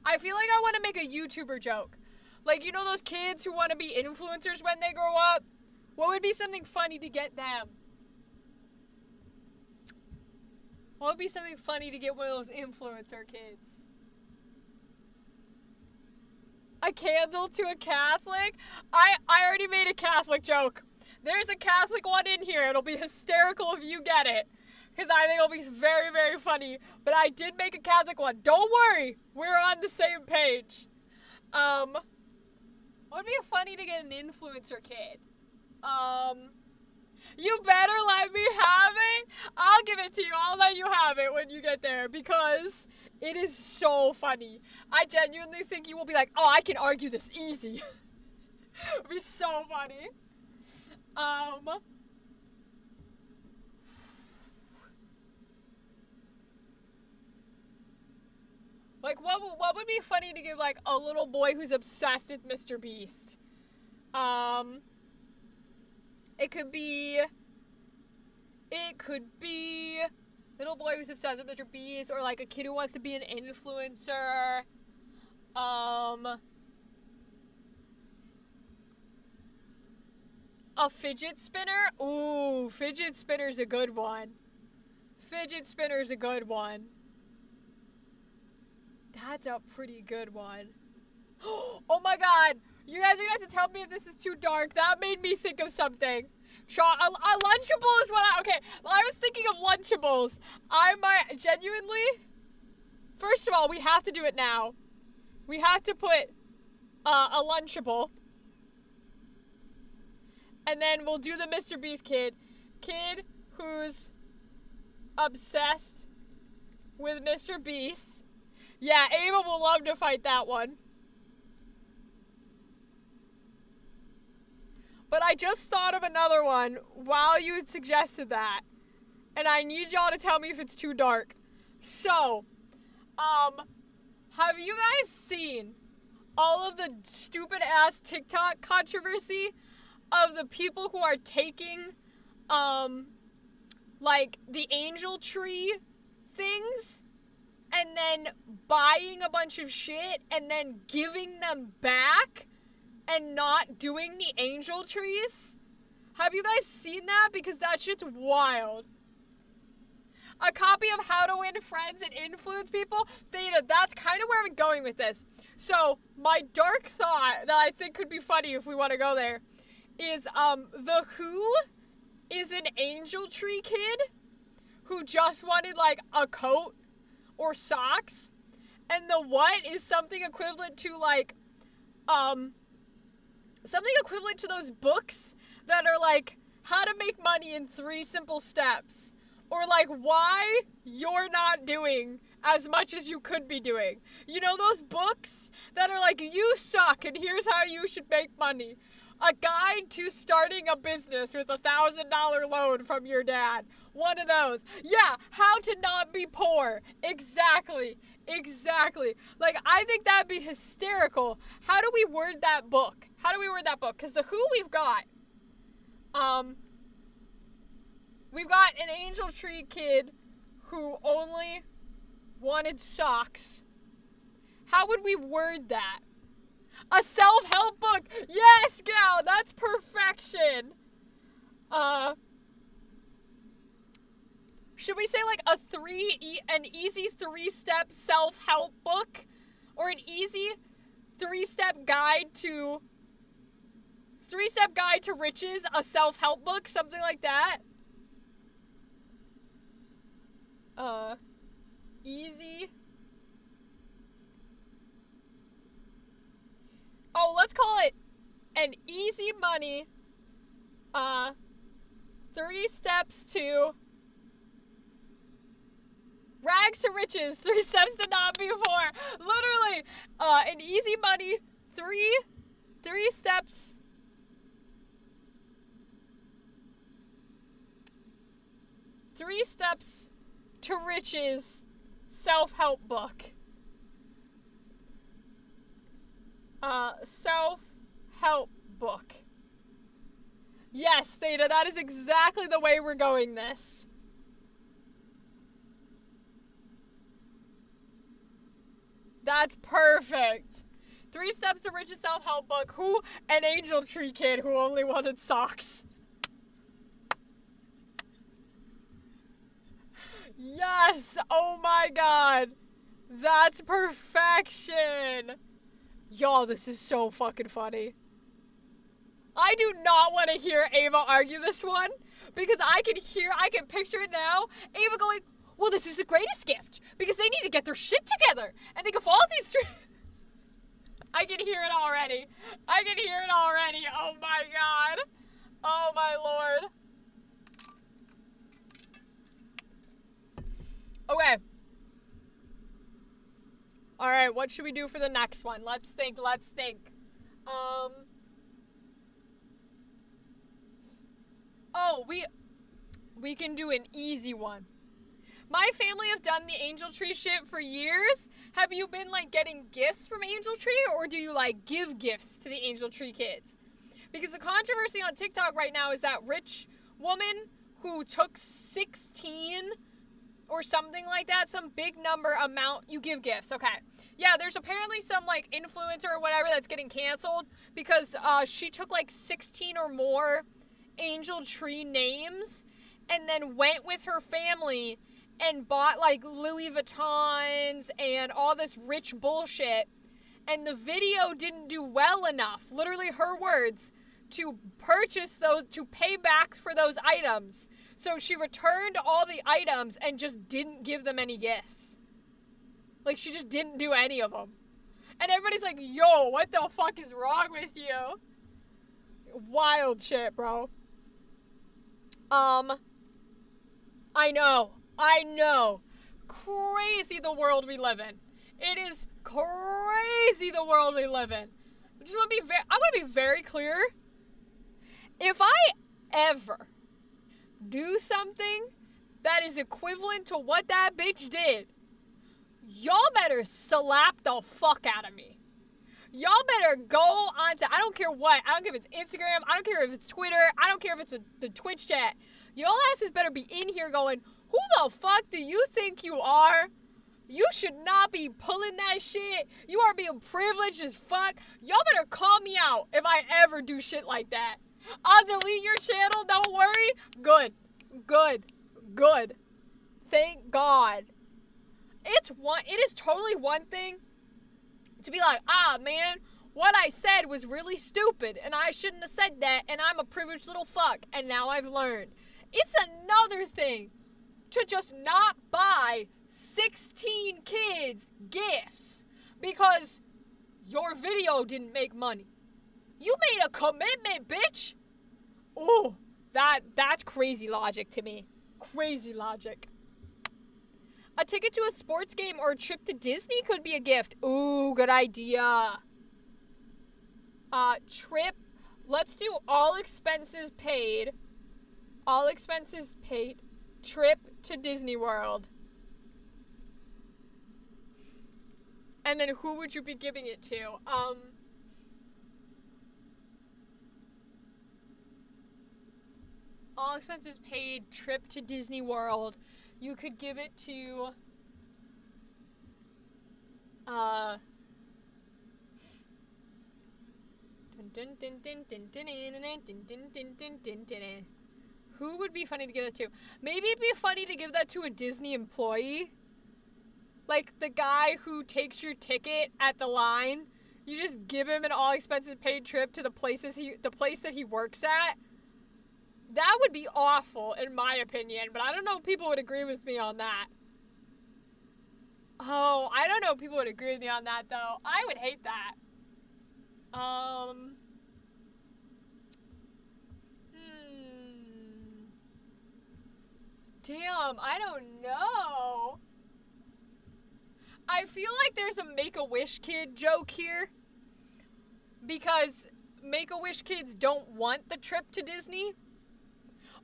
I feel like I want to make a YouTuber joke. Like, you know those kids who want to be influencers when they grow up? What would be something funny to get them? What would be something funny to get one of those influencer kids? A candle to a Catholic? I already made a Catholic joke. There's a Catholic one in here. It'll be hysterical if you get it. Because I think it'll be very, very funny. But I did make a Catholic one. Don't worry. We're on the same page. What would be funny to get an influencer kid? You better let me have it. I'll give it to you. I'll let you have it when you get there. Because it is so funny. I genuinely think you will be like, oh, I can argue this easy. It'll be so funny. Like, what would be funny to give, like, a little boy who's obsessed with Mr. Beast? It could be little boy who's obsessed with Mr. Beast, or, like, a kid who wants to be an influencer. A fidget spinner? Ooh, fidget spinner's a good one. That's a pretty good one. Oh my god! You guys are gonna have to tell me if this is too dark. That made me think of something. A Lunchable is what I was thinking of Lunchables. I might genuinely... First of all, we have to do it now. We have to put a Lunchable. And then we'll do the Mr. Beast kid. Kid who's obsessed with Mr. Beast. Yeah, Ava will love to fight that one. But I just thought of another one while you had suggested that. And I need y'all to tell me if it's too dark. So, have you guys seen all of the stupid ass TikTok controversy of the people who are taking, like, the angel tree things and then buying a bunch of shit and then giving them back and not doing the angel trees? Have you guys seen that? Because that shit's wild. A copy of How to Win Friends and Influence People. Theta, that's kind of where I'm going with this. So, my dark thought that I think could be funny if we want to go there is, the Who is an angel tree kid who just wanted, like, a coat or socks. And the What is something equivalent to, like, something equivalent to those books that are, like, how to make money in 3 simple steps. Or, like, why you're not doing as much as you could be doing. You know those books that are like, you suck and here's how you should make money. A guide to starting a business with $1,000 loan from your dad. One of those. Yeah, how to not be poor. Exactly. Like, I think that'd be hysterical. How do we word that book? Because the Who we've got. We've got an Angel Tree kid who only wanted socks. How would we word that? A self-help book! Yes, gal! That's perfection! Should we say like an easy 3-step self-help book? Or an easy 3-step guide to riches, a self-help book, something like that? Easy. Oh, let's call it an easy money, 3 steps to rags to riches, 3 steps to not be poor. Literally, an easy money, 3 steps. 3 steps to riches self-help book. Self-help book. Yes, Theta, that is exactly the way we're going this. That's perfect. 3 steps to riches self-help book. Who? An Angel Tree kid who only wanted socks. Yes! Oh my god! That's perfection! Y'all, this is so fucking funny. I do not want to hear Ava argue this one, because I can picture it now. Ava going, well, this is the greatest gift, because they need to get their shit together, and they can follow these three. I can hear it already. Oh my god. Oh my lord. Okay. Alright, what should we do for the next one? Let's think. Oh, we can do an easy one. My family have done the Angel Tree shit for years. Have you been, like, getting gifts from Angel Tree, or do you, like, give gifts to the Angel Tree kids? Because the controversy on TikTok right now is that rich woman who took 16 or something like that, some big number amount, you give gifts, okay. Yeah, there's apparently some, like, influencer or whatever that's getting canceled because she took, like, 16 or more Angel Tree names and then went with her family and bought, like, Louis Vuittons and all this rich bullshit, and the video didn't do well enough, literally her words, to purchase those, to pay back for those items. So she returned all the items and just didn't give them any gifts. Like, she just didn't do any of them. And everybody's like, yo, what the fuck is wrong with you? Wild shit, bro. I know. Crazy the world we live in. It is crazy the world we live in. I want to be very clear. If I ever do something that is equivalent to what that bitch did, y'all better slap the fuck out of me. Y'all better go on to, I don't care what, I don't care if it's Instagram, I don't care if it's Twitter, I don't care if it's the Twitch chat. Y'all asses better be in here going, who the fuck do you think you are? You should not be pulling that shit. You are being privileged as fuck. Y'all better call me out if I ever do shit like that. I'll delete your channel, don't worry. Good. Thank God. It is totally one thing to be like, man, what I said was really stupid and I shouldn't have said that and I'm a privileged little fuck and now I've learned. It's another thing to just not buy 16 kids gifts because your video didn't make money. You made a commitment, bitch. Ooh, that's crazy logic to me. Crazy logic. A ticket to a sports game or a trip to Disney could be a gift. Ooh, good idea. Trip. Let's do all expenses paid. All expenses paid. Trip to Disney World. And then who would you be giving it to? all expenses paid trip to Disney World. You could give it to who would be funny to give that to? Maybe it'd be funny to give that to a Disney employee. Like the guy who takes your ticket at the line. You just give him an all expenses paid trip to the place that he works at. That would be awful, in my opinion, but I don't know if people would agree with me on that. Oh, I don't know if people would agree with me on that, though. I would hate that. Damn, I don't know. I feel like there's a Make-A-Wish kid joke here. Because Make-A-Wish kids don't want the trip to Disney.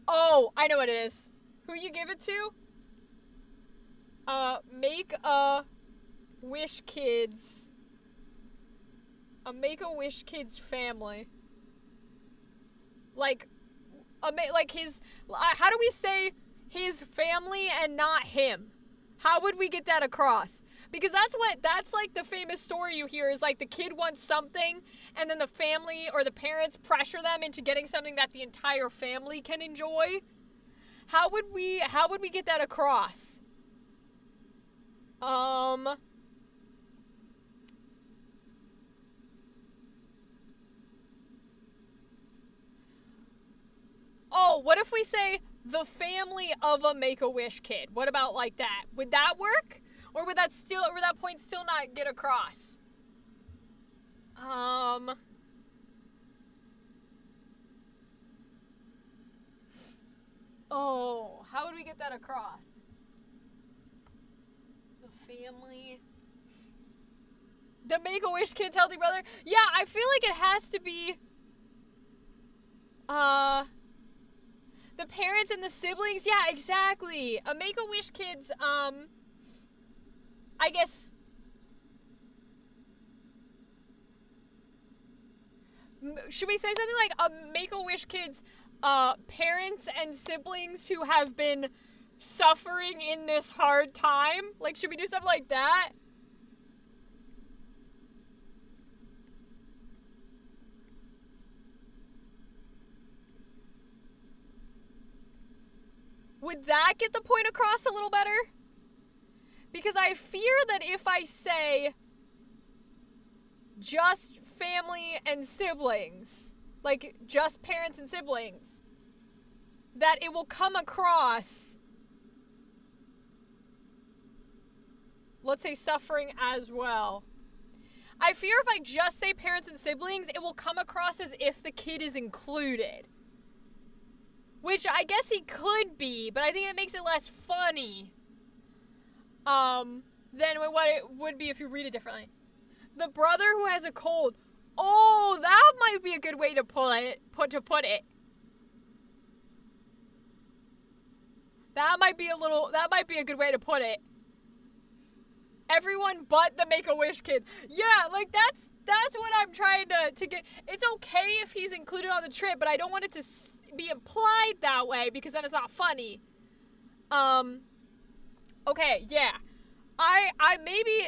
Oh, I know what it is. Who you give it to? Make-A-Wish kids. A Make-A-Wish kids family. Like his, how do we say his family and not him? How would we get that across? Because that's like the famous story you hear is like the kid wants something and then the family or the parents pressure them into getting something that the entire family can enjoy. How would we get that across? Oh, what if we say the family of a Make-A-Wish kid? What about like that? Would that work? Or would that point still not get across? Oh, how would we get that across? The family. The Make-A-Wish kid's healthy brother? Yeah, I feel like it has to be the parents and the siblings. Yeah, exactly. A Make-A-Wish kid's I guess should we say something like a Make-A-Wish kid's parents and siblings who have been suffering in this hard time? Like, should we do something like that? Would that get the point across a little better? Because I fear that if I say just family and siblings, like just parents and siblings, that it will come across, let's say, suffering as well. I fear if I just say parents and siblings, it will come across as if the kid is included. Which I guess he could be, but I think it makes it less funny. Than what it would be if you read it differently. The brother who has a cold. Oh, that might be a good way to put it. That might be a good way to put it. Everyone but the Make-A-Wish kid. Yeah, like that's what I'm trying to get. It's okay if he's included on the trip, but I don't want it to be implied that way because then it's not funny. Okay, yeah. I maybe,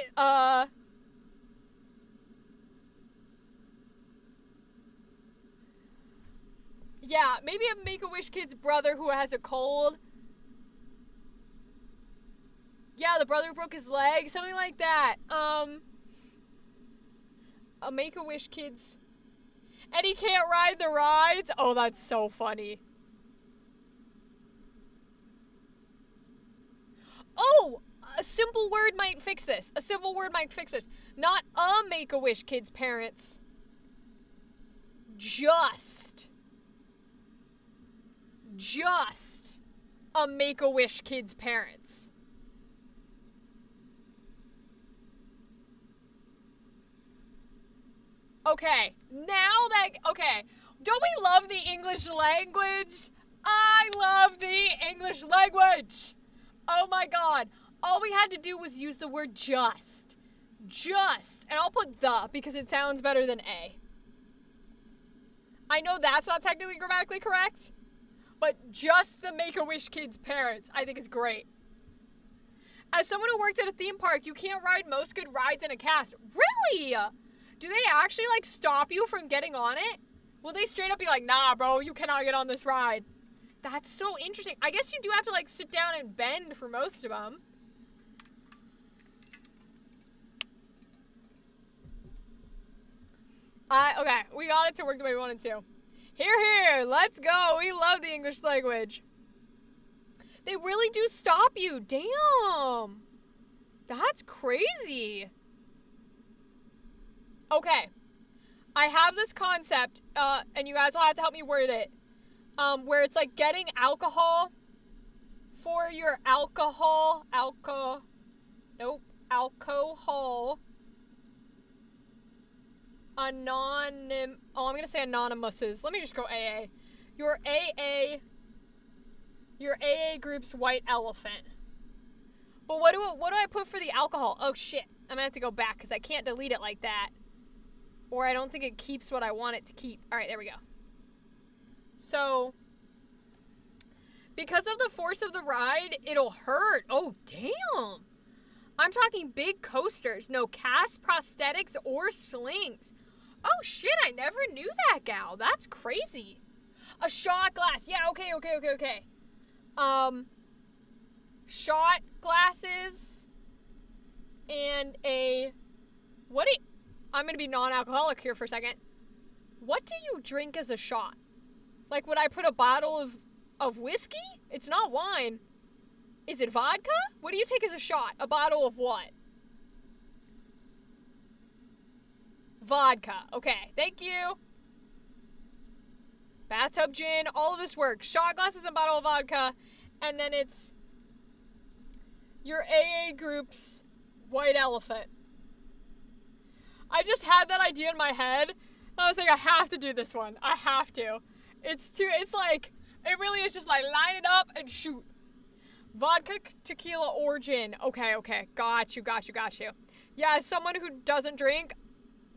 yeah, maybe a Make-A-Wish kid's brother who has a cold. Yeah, the brother who broke his leg, something like that. A Make-A-Wish kid's, and he can't ride the rides. Oh, that's so funny. Oh! A simple word might fix this. Not a Make-A-Wish kid's parents. Just a Make-A-Wish kid's parents. Okay, don't we love the English language? I love the English language. Oh my god. All we had to do was use the word just. And I'll put the because it sounds better than a. I know that's not technically grammatically correct, but just the Make-A-Wish kids' parents, I think is great. As someone who worked at a theme park, you can't ride most good rides in a cast. Really? Do they actually, like, stop you from getting on it? Will they straight up be like, nah, bro, you cannot get on this ride? That's so interesting. I guess you do have to, like, sit down and bend for most of them. Okay, we got it to work the way we wanted to. Here, let's go. We love the English language. They really do stop you. Damn. That's crazy. Okay. I have this concept, and you guys will have to help me word it, where it's like getting alcohol for your alcohol I'm going to say anonymouses. Let me just go AA. Your AA group's white elephant. But what do I put for the alcohol? Oh shit. I'm going to have to go back because I can't delete it like that. Or I don't think it keeps what I want it to keep. All right, there we go. So, because of the force of the ride, it'll hurt. Oh, damn. I'm talking big coasters. No cast, prosthetics, or slings. Oh, shit, I never knew that, gal. That's crazy. A shot glass. Yeah, okay. Shot glasses and I'm going to be non-alcoholic here for a second. What do you drink as a shot? Like, would I put a bottle of whiskey? It's not wine. Is it vodka? What do you take as a shot? A bottle of what? Vodka. Okay, thank you. Bathtub gin, all of this works. Shot glasses and bottle of vodka. And then it's your AA group's white elephant. I just had that idea in my head. I was like, I have to do this one. I have to. It's like, it really is just like line it up and shoot. Vodka, tequila, or gin. Okay. Got you. Yeah, as someone who doesn't drink,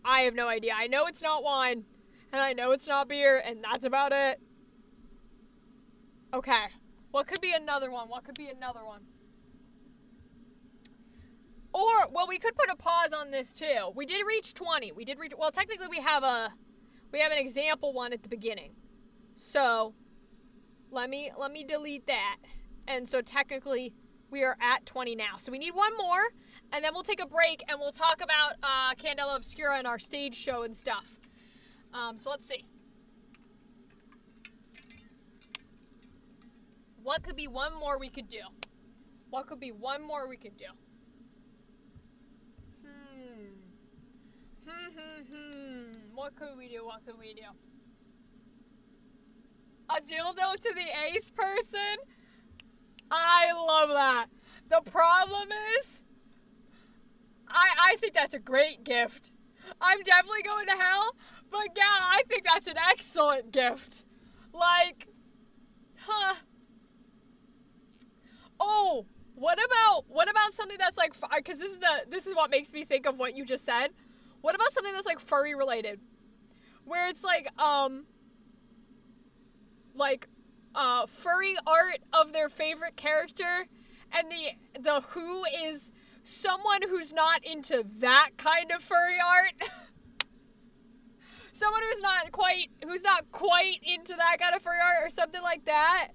I have no idea. I know it's not wine, and I know it's not beer, and that's about it. Okay. What could be another one? Or, well, we could put a pause on this too. We did reach 20. Well, technically we have an example one at the beginning. So, let me delete that. And so technically we are at 20 now. So we need one more, and then we'll take a break and we'll talk about Candela Obscura and our stage show and stuff. So let's see. What could be one more we could do? What could we do? A dildo to the ace person? I love that. The problem is, I think that's a great gift. I'm definitely going to hell, but yeah, I think that's an excellent gift. Like, Oh, what about something that's like, because this is what makes me think of what you just said. What about something that's like furry related, where it's like furry art of their favorite character, and the who is someone who's not into that kind of furry art. Someone who's not quite into that kind of furry art or something like that.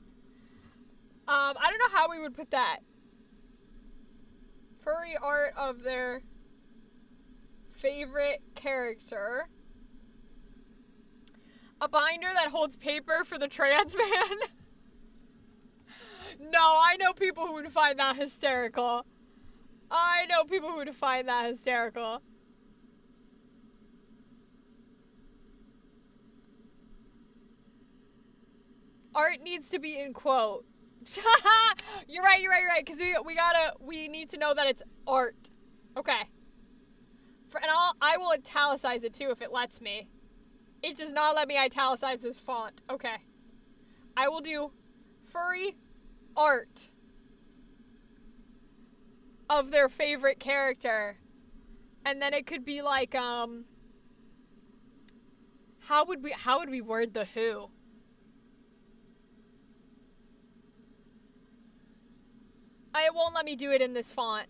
I don't know how we would put that. Furry art of their favorite character. A binder that holds paper for the trans man. No, I know people who would find that hysterical. Art needs to be in quote. You're right. Because we need to know that it's art. Okay. And I will italicize it too if it lets me. It does not let me italicize this font. Okay. I will do furry art of their favorite character. And then it could be like, how would we word the who? It won't let me do it in this font.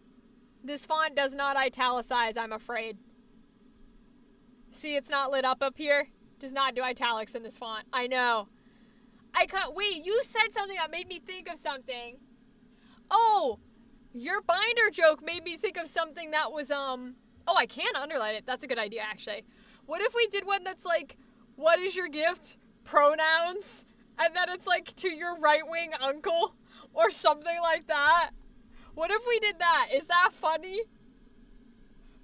This font does not italicize, I'm afraid. See, it's not lit up here. Does not do italics in this font. I know. I can't. Wait, you said something that made me think of something. Oh, your binder joke made me think of something that was, Oh, I can underline it. That's a good idea, actually. What if we did one that's like, what is your gift? Pronouns. And then it's like, to your right-wing uncle. Or something like that. What if we did that? Is that funny?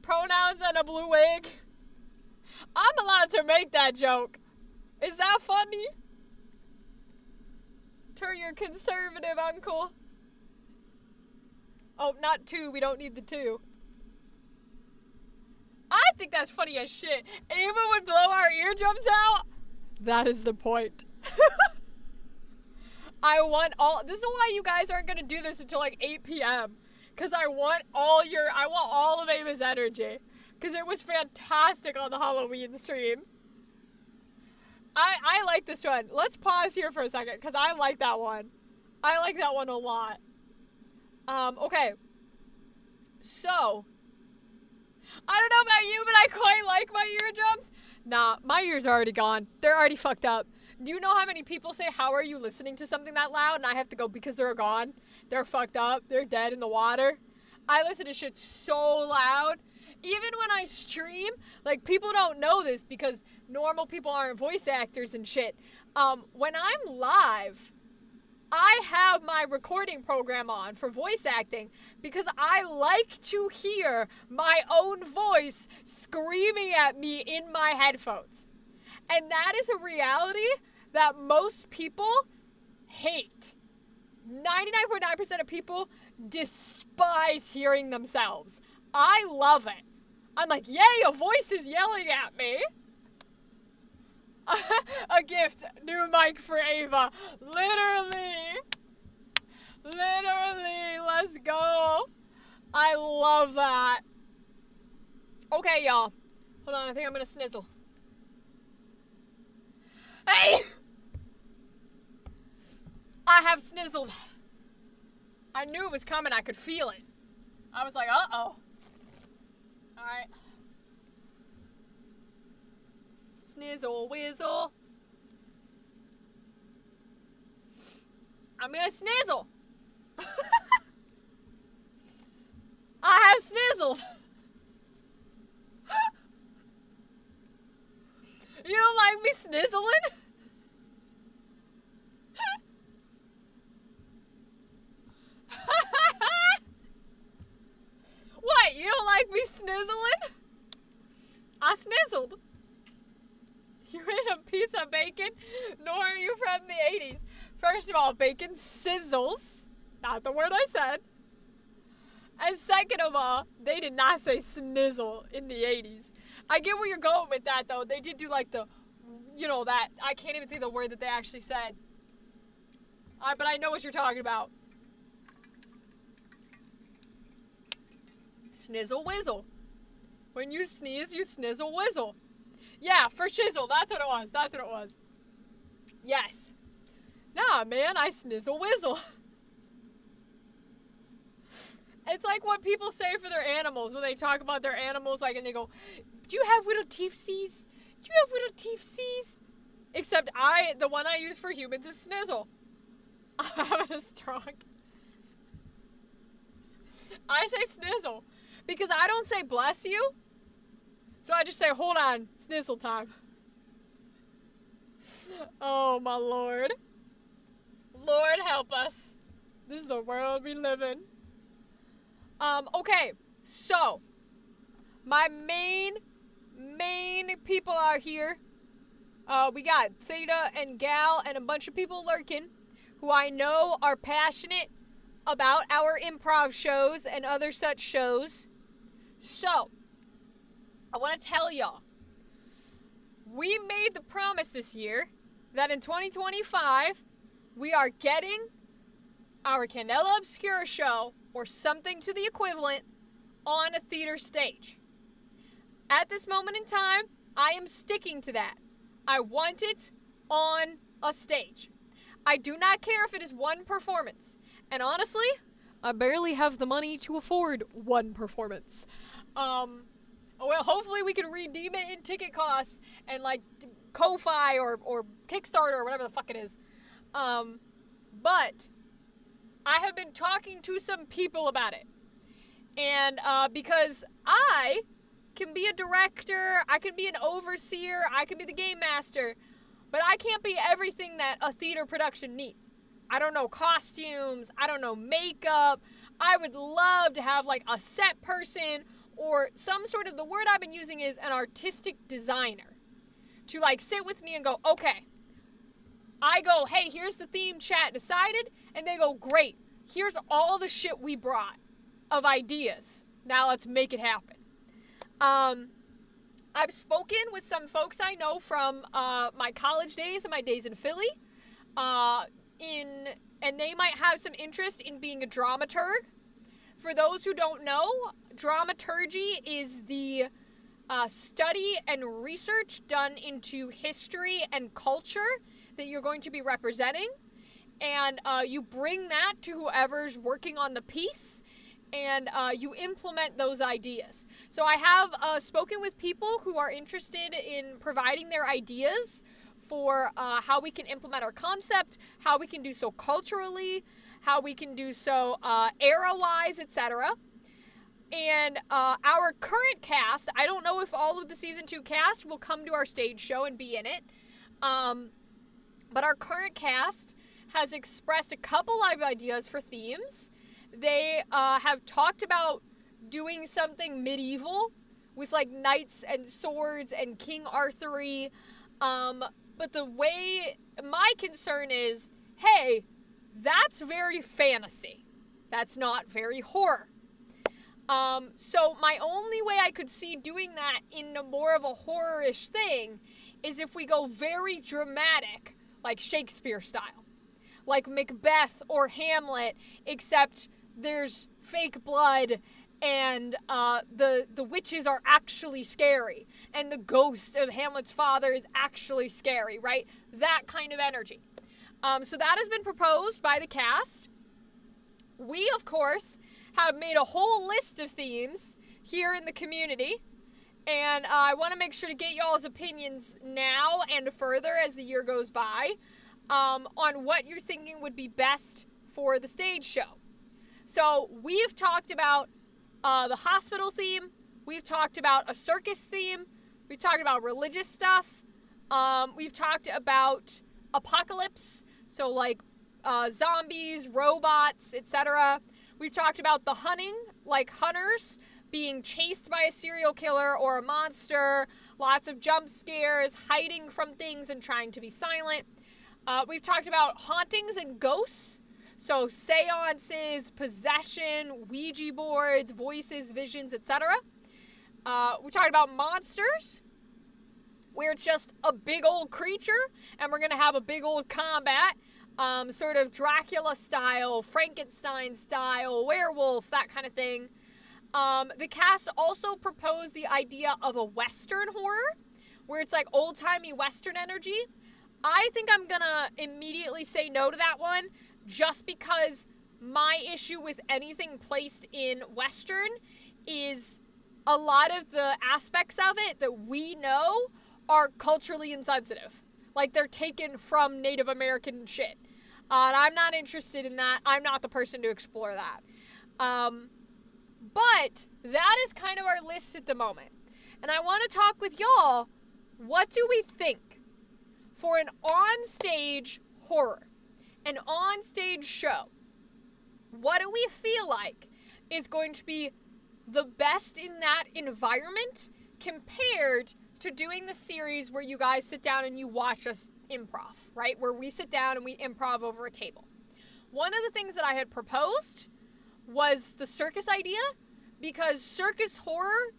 Pronouns and a blue wig. I'm allowed to make that joke. Is that funny? To your conservative uncle. Oh, not two. We don't need the two. I think that's funny as shit. Ava would blow our eardrums out. That is the point. I want all. This is why you guys aren't gonna do this until like 8 p.m. Cause I want all of Ava's energy. Cause it was fantastic on the Halloween stream. I like this one. Let's pause here for a second, cause I like that one. I like that one a lot. Okay. So, I don't know about you, but I quite like my eardrums. Nah, my ears are already gone. They're already fucked up. Do you know how many people say, how are you listening to something that loud? And I have to go, because they're gone. They're fucked up. They're dead in the water. I listen to shit so loud. Even when I stream, like, people don't know this because normal people aren't voice actors and shit. When I'm live, I have my recording program on for voice acting because I like to hear my own voice screaming at me in my headphones. And that is a reality that most people hate. 99.9% of people despise hearing themselves. I love it. I'm like, yay, a voice is yelling at me. A gift, new mic for Ava. Literally, let's go. I love that. Okay, y'all. Hold on, I think I'm gonna snizzle. Hey! I have snizzled. I knew it was coming, I could feel it. I was like, uh-oh. Alright. Snizzle whizzle. I'm gonna snizzle. I have snizzled. You don't like me snizzling? What? You don't like me snizzling? I snizzled. You ate a piece of bacon? Nor are you from the 80s. First of all, bacon sizzles. Not the word I said. And second of all, they did not say snizzle in the 80s. I get where you're going with that, though. They did do, like, the, you know, that. I can't even think of the word that they actually said. But I know what you're talking about. Snizzle whizzle. When you sneeze, you snizzle whizzle. Yeah, for shizzle. That's what it was. That's what it was. Yes. Nah, man, I snizzle whizzle. It's like what people say for their animals when they talk about their animals, like, and they go, do you have little teefsies? Do you have little teefsies? Except the one I use for humans is snizzle. I'm having a stroke. I say snizzle. Because I don't say bless you. So I just say, hold on, snizzle time. Oh, my Lord. Lord help us. This is the world we live in. Okay, so my main people are here. We got Theta and Gal and a bunch of people lurking who I know are passionate about our improv shows and other such shows. So, I want to tell y'all, we made the promise this year that in 2025, we are getting our Candela Obscura show, or something to the equivalent, on a theater stage. At this moment in time, I am sticking to that. I want it on a stage. I do not care if it is one performance. And honestly, I barely have the money to afford one performance. Well, hopefully we can redeem it in ticket costs and like Ko-Fi or Kickstarter or whatever the fuck it is. But I have been talking to some people about it. And because I can be a director, I can be an overseer, I can be the game master, but I can't be everything that a theater production needs. I don't know costumes, I don't know makeup. I would love to have like a set person or some sort of, the word I've been using is an artistic designer, to like sit with me and go, okay. I go, hey, here's the theme chat decided, and they go, great. Here's all the shit we brought of ideas. Now let's make it happen. I've spoken with some folks I know from my college days and my days in Philly, and they might have some interest in being a dramaturg. For those who don't know, dramaturgy is the study and research done into history and culture that you're going to be representing, and you bring that to whoever's working on the piece, and you implement those ideas. So I have spoken with people who are interested in providing their ideas for how we can implement our concept, how we can do so culturally, how we can do so era-wise, etc. And our current cast, I don't know if all of the Season 2 cast will come to our stage show and be in it, but our current cast has expressed a couple of ideas for themes. They have talked about doing something medieval with like knights and swords and King Arthur-y. But the way, my concern is, hey, that's very fantasy. That's not very horror. So my only way I could see doing that in a more of a horror-ish thing is if we go very dramatic, like Shakespeare style. Like Macbeth or Hamlet, except there's fake blood and the witches are actually scary and the ghost of Hamlet's father is actually scary, right? That kind of energy. So that has been proposed by the cast. We, of course, have made a whole list of themes here in the community, and I want to make sure to get y'all's opinions now and further as the year goes by on what you're thinking would be best for the stage show. So we've talked about the hospital theme, we've talked about a circus theme, we've talked about religious stuff, we've talked about apocalypse, so like zombies, robots, etc. We've talked about the hunting, like hunters being chased by a serial killer or a monster, lots of jump scares, hiding from things and trying to be silent. We've talked about hauntings and ghosts, so seances, possession, Ouija boards, voices, visions, etc. We talked about monsters, where it's just a big old creature and we're going to have a big old combat. Sort of Dracula style, Frankenstein style, werewolf, that kind of thing. The cast also proposed the idea of a Western horror, where it's like old-timey Western energy. I think I'm gonna immediately say no to that one, just because my issue with anything placed in Western is a lot of the aspects of it that we know are culturally insensitive. Like, they're taken from Native American shit. And I'm not interested in that. I'm not the person to explore that. But that is kind of our list at the moment. And I want to talk with y'all, what do we think for an on-stage horror, an on-stage show? What do we feel like is going to be the best in that environment compared to doing the series where you guys sit down and you watch us improv, right? Where we sit down and we improv over a table. One of the things that I had proposed was the circus idea, because circus horror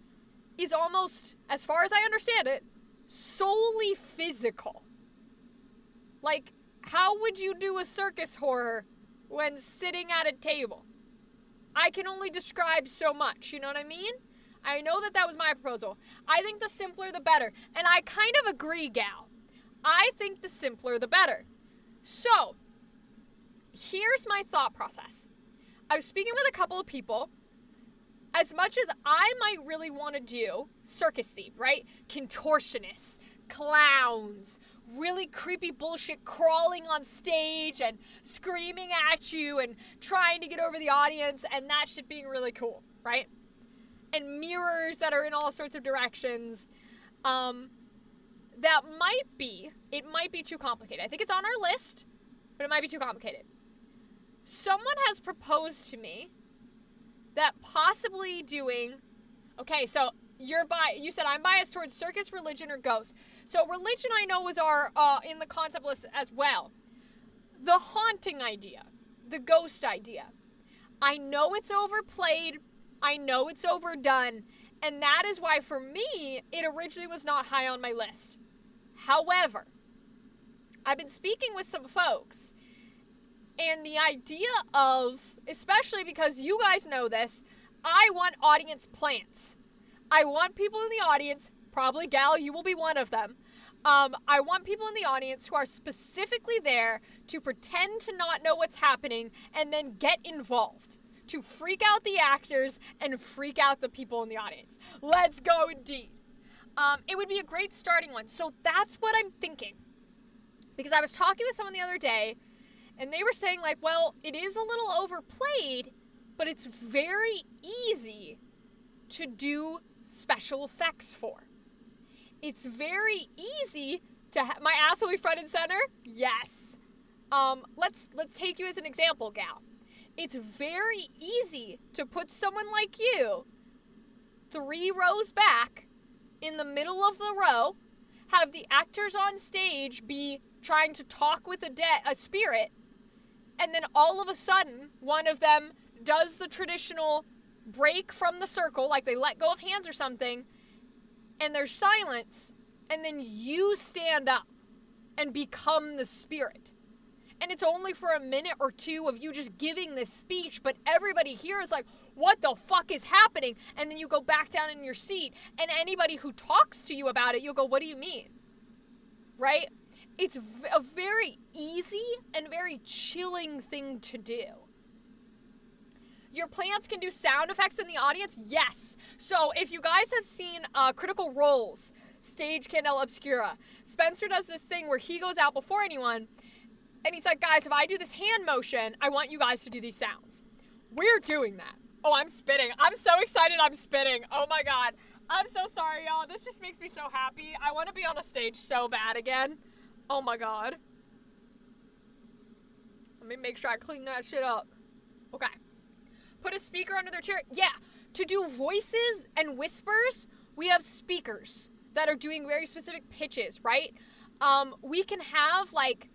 is almost, as far as I understand it, solely physical. Like, how would you do a circus horror when sitting at a table? I can only describe so much, you know what I mean? I know that was my proposal. I think the simpler the better. And I kind of agree, Gal. I think the simpler the better. So, here's my thought process. I was speaking with a couple of people. As much as I might really want to do circus themed, right? Contortionists, clowns, really creepy bullshit crawling on stage and screaming at you and trying to get over the audience and that shit being really cool, right? And mirrors that are in all sorts of directions. That might be too complicated. I think it's on our list, but it might be too complicated. Someone has proposed to me that possibly doing, okay, so you said I'm biased towards circus, religion, or ghost. So religion I know was in the concept list as well. The haunting idea, the ghost idea. I know it's overplayed, I know it's overdone, and that is why for me, it originally was not high on my list. However, I've been speaking with some folks, and the idea of, especially because you guys know this, I want audience plants. I want people in the audience, probably Gal, you will be one of them. I want people in the audience who are specifically there to pretend to not know what's happening and then get involved. To freak out the actors and freak out the people in the audience. Let's go indeed. It would be a great starting one. So that's what I'm thinking. Because I was talking with someone the other day, and they were saying, like, well, it is a little overplayed, but it's very easy to do special effects for. It's very easy to my ass will be front and center? Yes. Let's take you as an example, Gal. It's very easy to put someone like you 3 rows back in the middle of the row, have the actors on stage be trying to talk with a spirit, and then all of a sudden, one of them does the traditional break from the circle, like they let go of hands or something, and there's silence, and then you stand up and become the spirit. And it's only for a minute or two of you just giving this speech, but everybody here is like, what the fuck is happening? And then you go back down in your seat, and anybody who talks to you about it, you'll go, what do you mean? Right? It's a very easy and very chilling thing to do. Your plants can do sound effects in the audience? Yes. So if you guys have seen Critical Role's Stage Candela Obscura, Spencer does this thing where he goes out before anyone, and he's like, guys, if I do this hand motion, I want you guys to do these sounds. We're doing that. Oh, I'm spitting. I'm so excited I'm spitting. Oh my God. I'm so sorry, y'all. This just makes me so happy. I want to be on a stage so bad again. Oh my God. Let me make sure I clean that shit up. Okay. Put a speaker under their chair. Yeah. To do voices and whispers, we have speakers that are doing very specific pitches, right? We can have like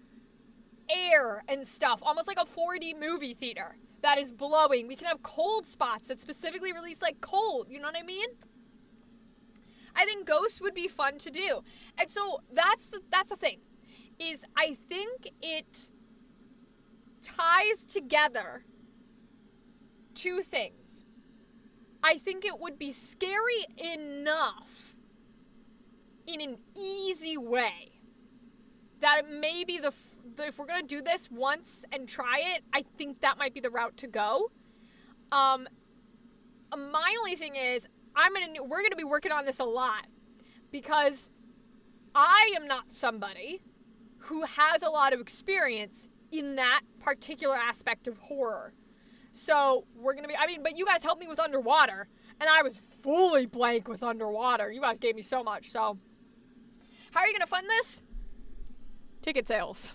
air and stuff, almost like a 4D movie theater that is blowing. We can have cold spots that specifically release like cold. You know what I mean? I think ghosts would be fun to do. And so that's the thing, is I think it ties together 2 things. I think it would be scary enough in an easy way that maybe if we're going to do this once and try it, I think that might be the route to go. My only thing is, we're going to be working on this a lot because I am not somebody who has a lot of experience in that particular aspect of horror. So we're going to be, but you guys helped me with underwater, and I was fully blank with underwater. You guys gave me so much. So how are you going to fund this? Ticket sales.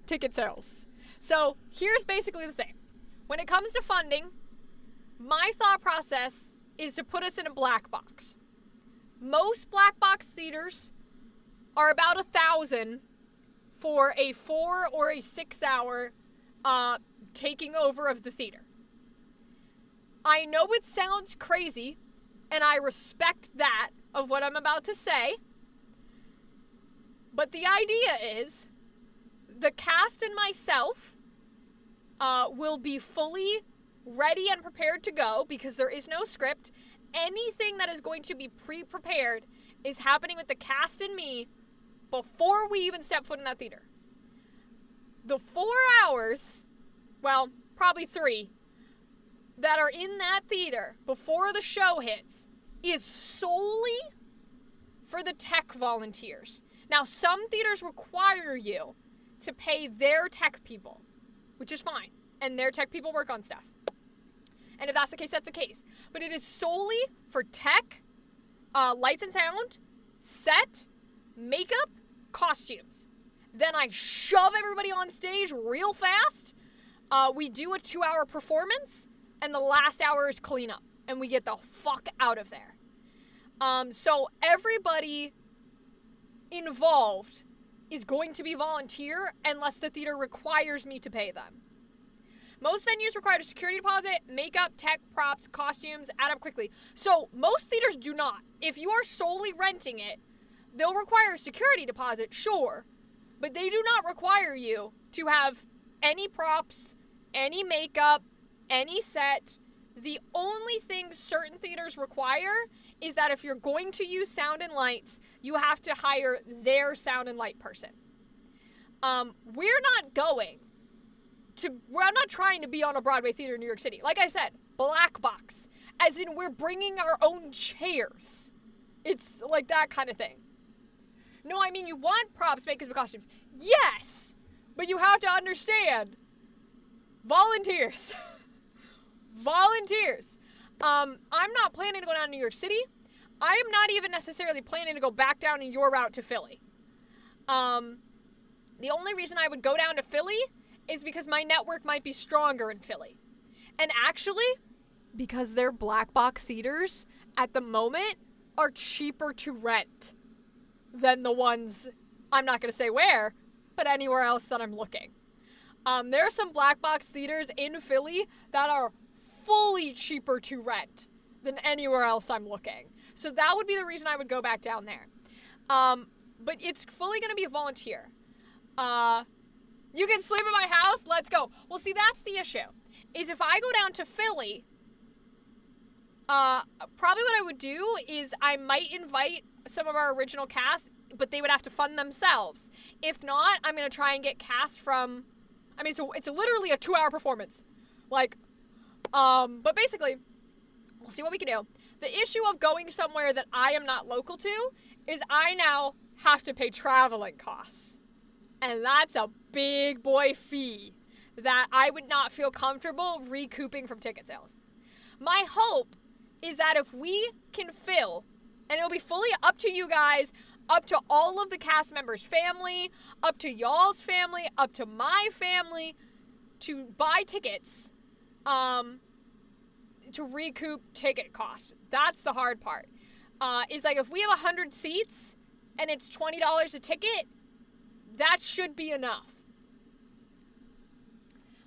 Ticket sales. So here's basically the thing. When it comes to funding, my thought process is to put us in a black box. Most black box theaters are about $1,000 for a 4 or a 6 hour taking over of the theater. I know it sounds crazy, and I respect that of what I'm about to say, but the idea is the cast and myself will be fully ready and prepared to go because there is no script. Anything that is going to be pre-prepared is happening with the cast and me before we even step foot in that theater. The 4 hours well, probably 3, that are in that theater before the show hits is solely for the tech volunteers. Now, some theaters require you to pay their tech people, which is fine, and their tech people work on stuff. And if that's the case, that's the case. But it is solely for tech, lights and sound, set, makeup, costumes. Then I shove everybody on stage real fast. We do a 2-hour performance, and the last hour is cleanup, and we get the fuck out of there. So everybody involved is going to be volunteer unless the theater requires me to pay them. Most venues require a security deposit, makeup, tech, props, costumes, add up quickly. So most theaters do not. If you are solely renting it, they'll require a security deposit, sure, but they do not require you to have any props, any makeup, any set. The only thing certain theaters require is that if you're going to use sound and lights, you have to hire their sound and light person. We're not trying to be on a Broadway theater in New York City. Like I said, black box. As in, we're bringing our own chairs. It's like that kind of thing. No, I mean, you want props, makeup, and costumes. Yes! But you have to understand. Volunteers. Volunteers. I'm not planning to go down to New York City. I am not even necessarily planning to go back down in your route to Philly. The only reason I would go down to Philly is because my network might be stronger in Philly. And actually, because their black box theaters at the moment are cheaper to rent than the ones, I'm not going to say where, but anywhere else that I'm looking. There are some black box theaters in Philly that are fully cheaper to rent than anywhere else I'm looking. So that would be the reason I would go back down there. But it's fully going to be a volunteer. You can sleep at my house? Let's go. Well, see, that's the issue. Is if I go down to Philly, probably what I would do is I might invite some of our original cast, but they would have to fund themselves. If not, I'm going to try and get cast from, I mean, it's literally a 2-hour performance. But basically, we'll see what we can do. The issue of going somewhere that I am not local to is I now have to pay traveling costs. And that's a big boy fee that I would not feel comfortable recouping from ticket sales. My hope is that if we can fill, and it'll be fully up to you guys, up to all of the cast members' family, up to y'all's family, up to my family, to buy tickets, to recoup ticket costs. That's the hard part. Is like if we have 100 seats and it's $20 a ticket, that should be enough.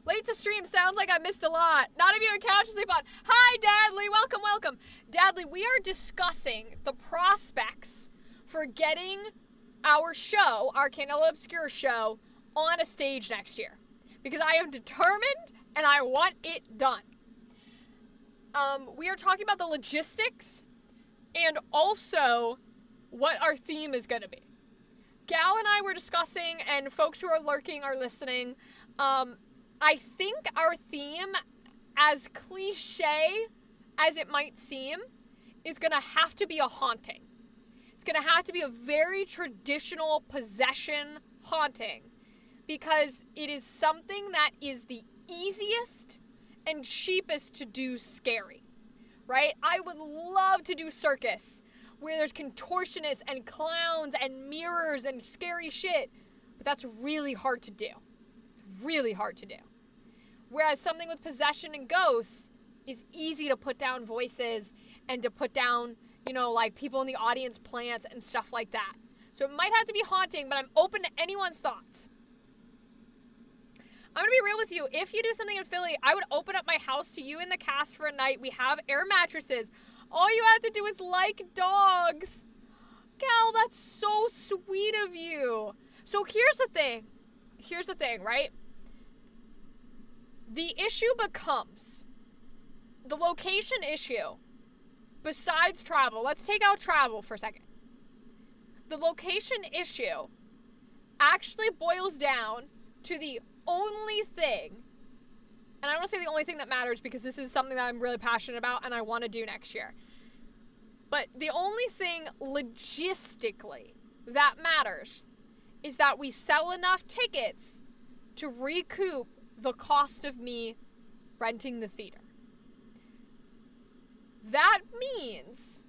Late to stream, sounds like I missed a lot. Not even a couch to sleep on. Hi, Dadley. Welcome, welcome. Dadley, we are discussing the prospects for getting our show, our Candela Obscura show, on a stage next year. Because I am determined and I want it done. We are talking about the logistics and also what our theme is going to be. Gal and I were discussing, and folks who are lurking are listening. I think our theme, as cliche as it might seem, is going to have to be a haunting. It's going to have to be a very traditional possession haunting because it is something that is the easiest and cheapest to do scary, right? I would love to do circus where there's contortionists and clowns and mirrors and scary shit, but that's really hard to do. It's really hard to do. Whereas something with possession and ghosts is easy to put down voices and to put down, like people in the audience plants and stuff like that. So it might have to be haunting, but I'm open to anyone's thoughts. I'm going to be real with you. If you do something in Philly, I would open up my house to you and the cast for a night. We have air mattresses. All you have to do is like dogs. Gal, that's so sweet of you. So here's the thing, right? The issue becomes the location issue. Besides travel, let's take out travel for a second. The location issue actually boils down to the only thing and I don't want to say the only thing that matters because this is something that I'm really passionate about and I want to do next year. But the only thing logistically that matters is that we sell enough tickets to recoup the cost of me renting the theater. That means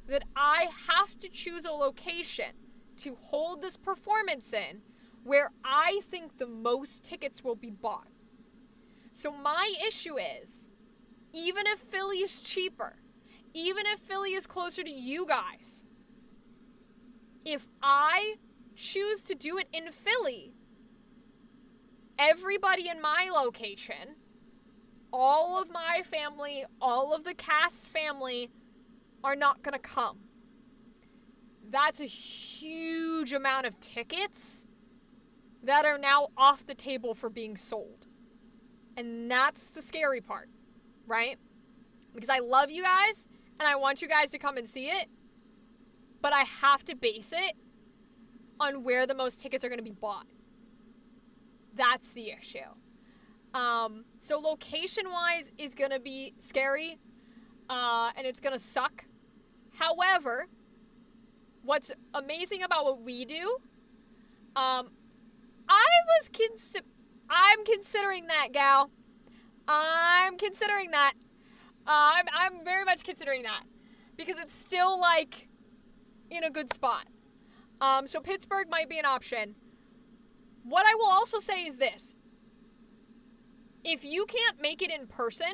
that I have to choose a location to hold this performance in where I think the most tickets will be bought. So my issue is, even if Philly is cheaper, even if Philly is closer to you guys, if I choose to do it in Philly, everybody in my location, all of my family, all of the cast family are not going to come. That's a huge amount of tickets that are now off the table for being sold. And that's the scary part, right? Because I love you guys and I want you guys to come and see it, but I have to base it on where the most tickets are going to be bought. That's the issue. So location-wise is going to be scary, and it's going to suck. However, what's amazing about what we do, I'm considering that, gal. I'm considering that. I'm very much considering that because it's still like in a good spot. So Pittsburgh might be an option. What I will also say is this. If you can't make it in person,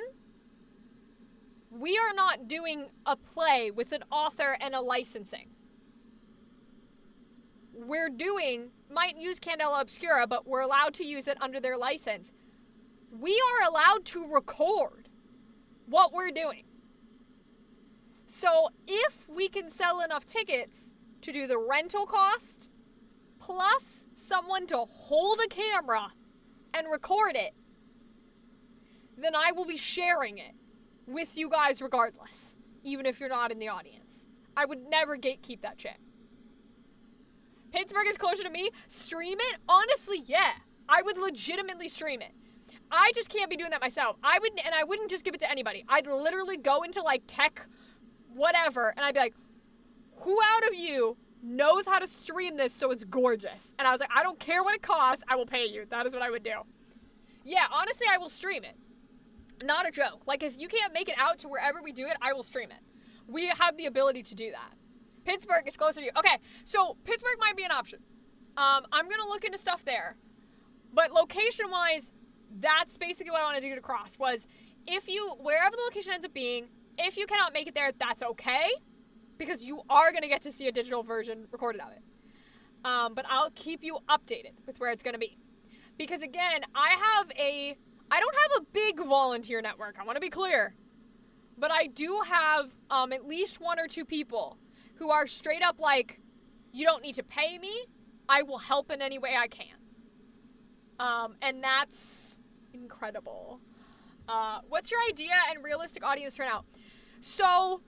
we are not doing a play with an author and a licensing. Might use Candela Obscura, but we're allowed to use it under their license. We are allowed to record what we're doing. So if we can sell enough tickets to do the rental cost, plus someone to hold a camera and record it, then I will be sharing it with you guys regardless, even if you're not in the audience. I would never gatekeep that shit. Pittsburgh is closer to me. Stream it? Honestly, yeah. I would legitimately stream it. I just can't be doing that myself. I wouldn't just give it to anybody. I'd literally go into like tech, whatever, and I'd be like, who out of you knows how to stream this so it's gorgeous? And I was like, I don't care what it costs. I will pay you. That is what I would do. Yeah, honestly, I will stream it. Not a joke. Like, if you can't make it out to wherever we do it, I will stream it. We have the ability to do that. Pittsburgh is closer to you. Okay, so Pittsburgh might be an option. I'm going to look into stuff there. But location-wise, that's basically what I want to do to Cross, was wherever the location ends up being, if you cannot make it there, that's okay. Because you are going to get to see a digital version recorded of it. But I'll keep you updated with where it's going to be. Because again, I don't have a big volunteer network. I want to be clear. But I do have at least one or two people who are straight up like, you don't need to pay me. I will help in any way I can. And that's incredible. What's your idea and realistic audience turnout? So,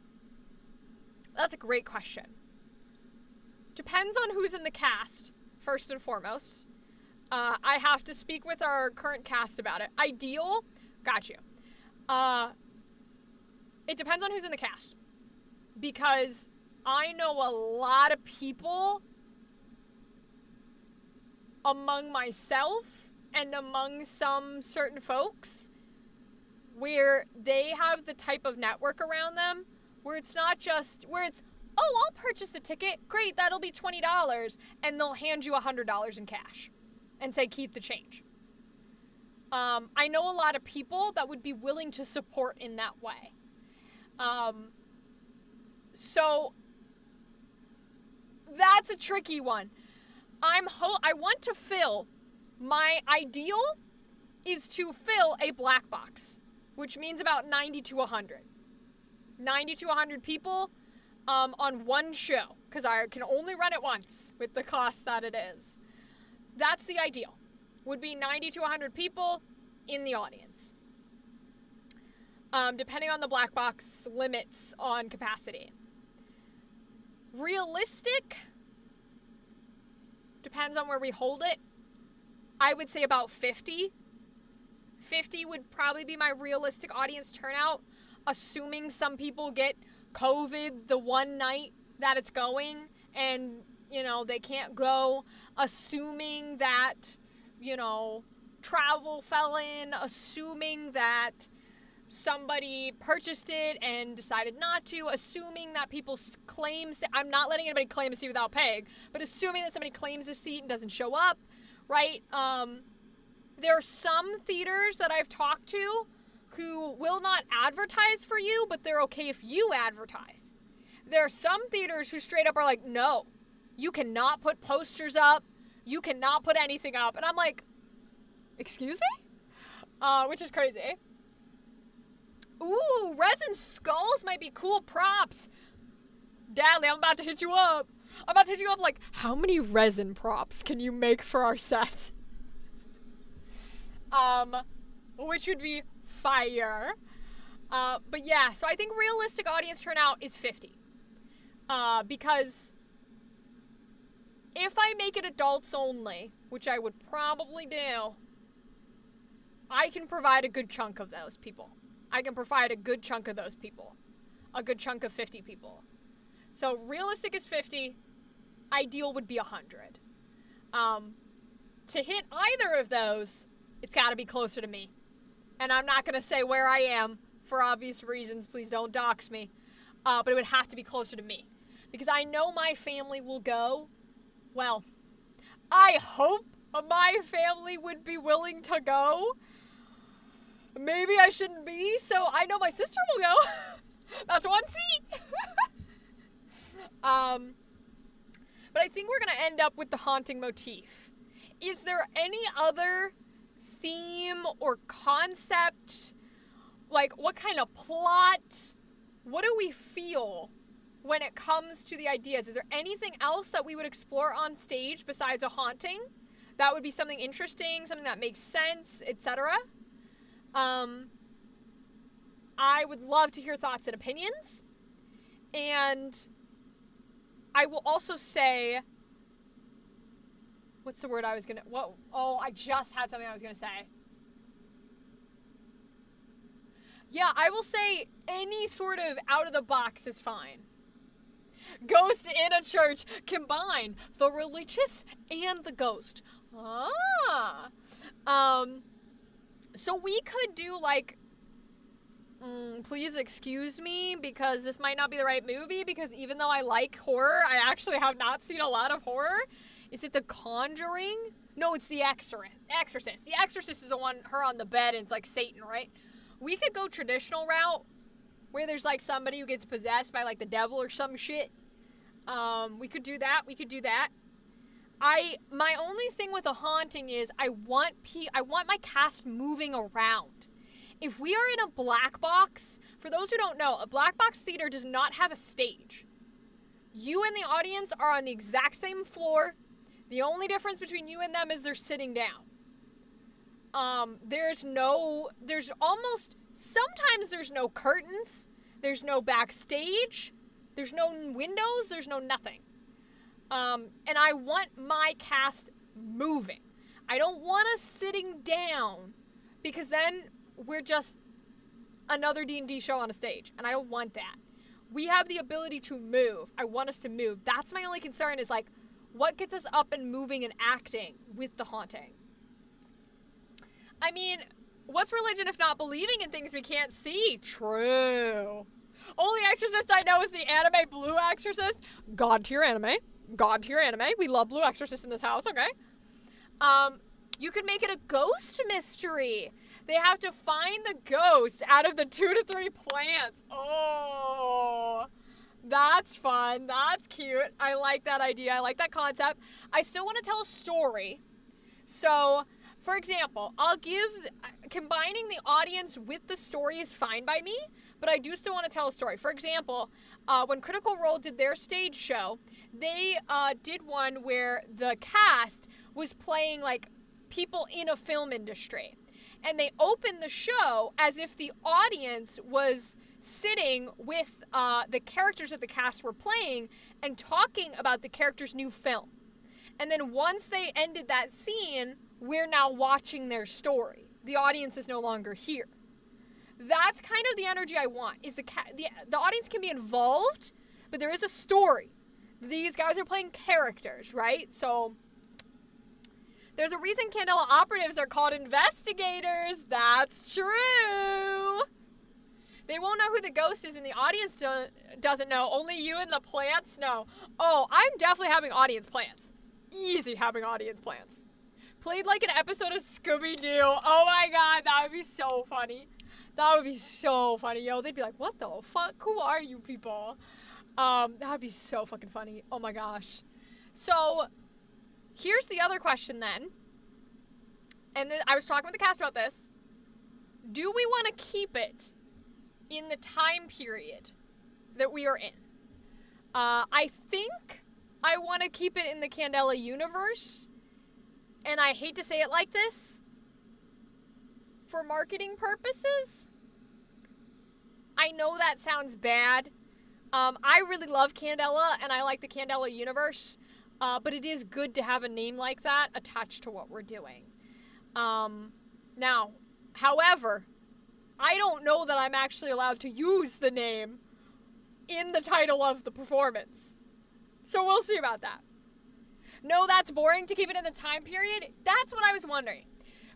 that's a great question. Depends on who's in the cast, first and foremost. I have to speak with our current cast about it. Ideal, got you. It depends on who's in the cast. Because I know a lot of people among myself and among some certain folks where they have the type of network around them where it's not just, where it's, oh, I'll purchase a ticket. Great, that'll be $20. And they'll hand you $100 in cash and say, keep the change. I know a lot of people that would be willing to support in that way. So that's a tricky one. I want to fill, my ideal is to fill a black box, which means about 90 to 100. 90 to 100 people on one show, because I can only run it once with the cost that it is. That's the ideal. Would be 90 to 100 people in the audience. Depending on the black box limits on capacity. Realistic depends on where we hold it. I would say about 50 50 would probably be my realistic audience turnout, assuming some people get COVID the one night that it's going and, you know, they can't go, assuming that, you know, travel fell in, assuming that somebody purchased it and decided not to, assuming that people claim, I'm not letting anybody claim a seat without paying, but assuming that somebody claims a seat and doesn't show up, right? There are some theaters that I've talked to who will not advertise for you, but they're okay if you advertise. There are some theaters who straight up are like, no, you cannot put posters up, you cannot put anything up, and I'm like, excuse me? Which is crazy. Ooh, resin skulls might be cool props. Dadley, I'm about to hit you up. I'm about to hit you up like, how many resin props can you make for our set? Which would be fire. But yeah, so I think realistic audience turnout is 50. Because if I make it adults only, which I would probably do, I can provide a good chunk of those people. I can provide a good chunk of those people. A good chunk of 50 people. So realistic is 50. Ideal would be 100. To hit either of those, it's got to be closer to me. And I'm not going to say where I am for obvious reasons. Please don't dox me. But it would have to be closer to me. Because I know my family will go. Well, I hope my family would be willing to go. Maybe I shouldn't be, so I know my sister will go. That's one seat. But I think we're going to end up with the haunting motif. Is there any other theme or concept? Like, what kind of plot? What do we feel when it comes to the ideas? Is there anything else that we would explore on stage besides a haunting? That would be something interesting, something that makes sense, etc. I would love to hear thoughts and opinions. And I will also say, what's the word I was gonna, I just had something I was gonna say. Yeah, I will say any sort of out of the box is fine. Ghost in a church, combine the religious and the ghost. So we could do like, please excuse me, because this might not be the right movie, because even though I like horror, I actually have not seen a lot of horror. Is it The Conjuring? No, it's The Exorcist. The Exorcist is the one, her on the bed, and it's like Satan, right? We could go traditional route, where there's like somebody who gets possessed by like the devil or some shit. We could do that. My only thing with a haunting is I want my cast moving around. If we are in a black box, for those who don't know, a black box theater does not have a stage. You and the audience are on the exact same floor. The only difference between you and them is they're sitting down. Sometimes there's no curtains. There's no backstage. There's no windows. There's no nothing. And I want my cast moving. I don't want us sitting down, because then we're just another D&D show on a stage, and I don't want that. We have the ability to move. I want us to move. That's my only concern, is like, what gets us up and moving and acting with the haunting? I mean, what's religion if not believing in things we can't see? True. Only exorcist I know is the anime Blue Exorcist. God tier anime. We love Blue Exorcist in this house, okay? You could make it a ghost mystery. They have to find the ghost out of the 2 to 3 plants. Oh, that's fun. That's cute. I like that idea. I like that concept. I still want to tell a story. So, for example, combining the audience with the story is fine by me, but I do still want to tell a story. For example, when Critical Role did their stage show, they did one where the cast was playing like people in a film industry. And they opened the show as if the audience was sitting with the characters that the cast were playing and talking about the character's new film. And then once they ended that scene, we're now watching their story. the audience is no longer here. That's kind of the energy I want, is the audience can be involved, but there is a story. These guys are playing characters, right? So there's a reason Candela operatives are called investigators. That's true. They won't know who the ghost is, and the audience doesn't know. Only you and the plants know. Oh, I'm definitely having audience plants. Easy having audience plants. Played like an episode of Scooby-Doo. Oh my god, that would be so funny. That would be so funny. Yo, they'd be like, what the fuck? Who are you people? That would be so fucking funny. Oh my gosh. So, here's the other question then. And I was talking with the cast about this. Do we want to keep it in the time period that we are in? I think I want to keep it in the Candela universe. And I hate to say it like this. For marketing purposes. I know that sounds bad. I really love Candela, and I like the Candela universe. But it is good to have a name like that attached to what we're doing. Now, however, I don't know that I'm actually allowed to use the name in the title of the performance. So we'll see about that. No, that's boring to keep it in the time period. That's what I was wondering.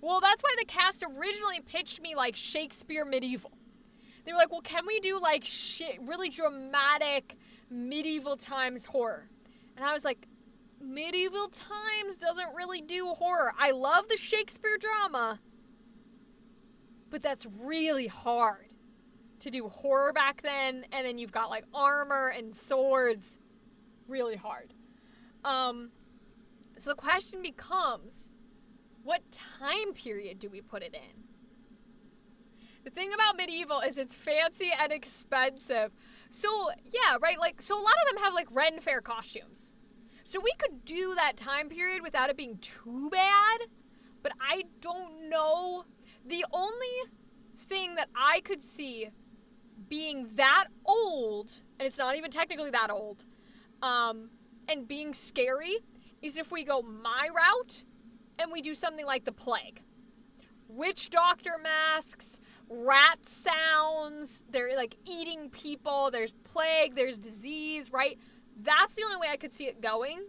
Well, that's why the cast originally pitched me like Shakespeare medieval. They were like, well, can we do like really dramatic medieval times horror? And I was like, medieval times doesn't really do horror. I love the Shakespeare drama, but that's really hard to do horror back then. And then you've got like armor and swords. Really hard. So the question becomes, what time period do we put it in? The thing about medieval is it's fancy and expensive. So, yeah, right? Like, so a lot of them have, like, Ren Fair costumes. So we could do that time period without it being too bad. But I don't know. The only thing that I could see being that old, and it's not even technically that old, and being scary, is if we go my route and we do something like the plague. Witch doctor masks, rat sounds, they're like eating people, there's plague, there's disease, right? That's the only way I could see it going,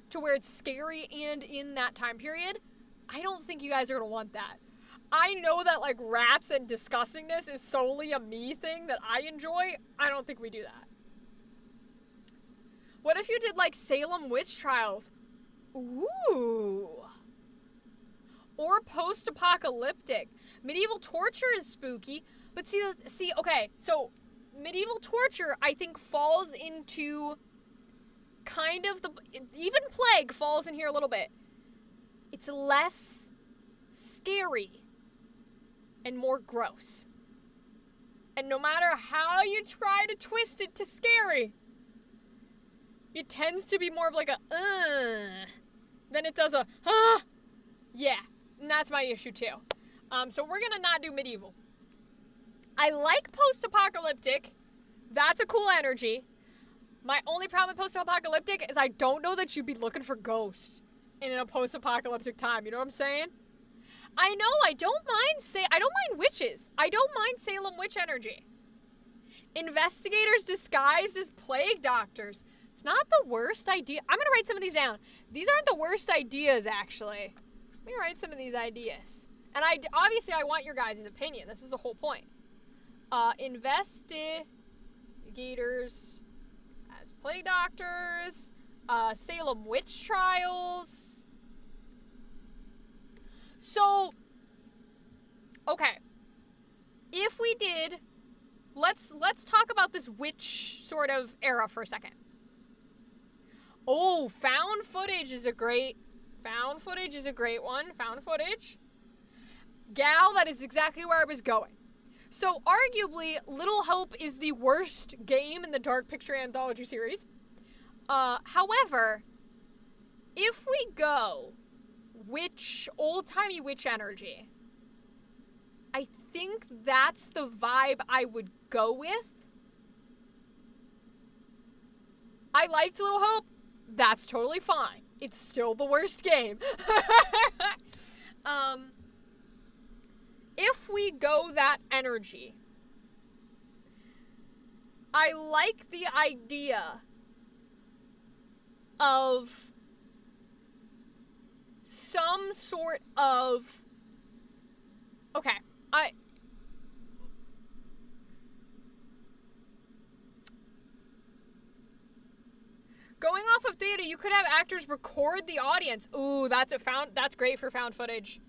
to where it's scary and in that time period. I don't think you guys are going to want that. I know that like rats and disgustingness is solely a me thing that I enjoy. I don't think we do that. What if you did like Salem witch trials? Ooh. Or post-apocalyptic. Medieval torture is spooky, but see, okay, so medieval torture, I think, falls into kind of even plague falls in here a little bit. It's less scary and more gross. And no matter how you try to twist it to scary, it tends to be more of like a, than it does a, yeah. And that's my issue too. So we're gonna not do medieval. I like post-apocalyptic. That's a cool energy. My only problem with post-apocalyptic is I don't know that you'd be looking for ghosts in a post-apocalyptic time. You know what I'm saying? I know, I don't mind witches. I don't mind Salem witch energy. Investigators disguised as plague doctors. It's not the worst idea. I'm gonna write some of these down. These aren't the worst ideas, actually. Let me write some of these ideas. And obviously I want your guys' opinion. This is the whole point. Investigators as plague doctors. Salem witch trials. So, okay. If we did, let's talk about this witch sort of era for a second. Oh, found footage is a great one. Found footage. Gal, that is exactly where I was going. So, arguably, Little Hope is the worst game in the Dark Picture Anthology series. However, if we go old-timey witch energy, I think that's the vibe I would go with. I liked Little Hope. That's totally fine. It's still the worst game. if we go that energy, I like the idea of some sort of, okay, going off of Theta, you could have actors record the audience. Ooh, that's great for found footage.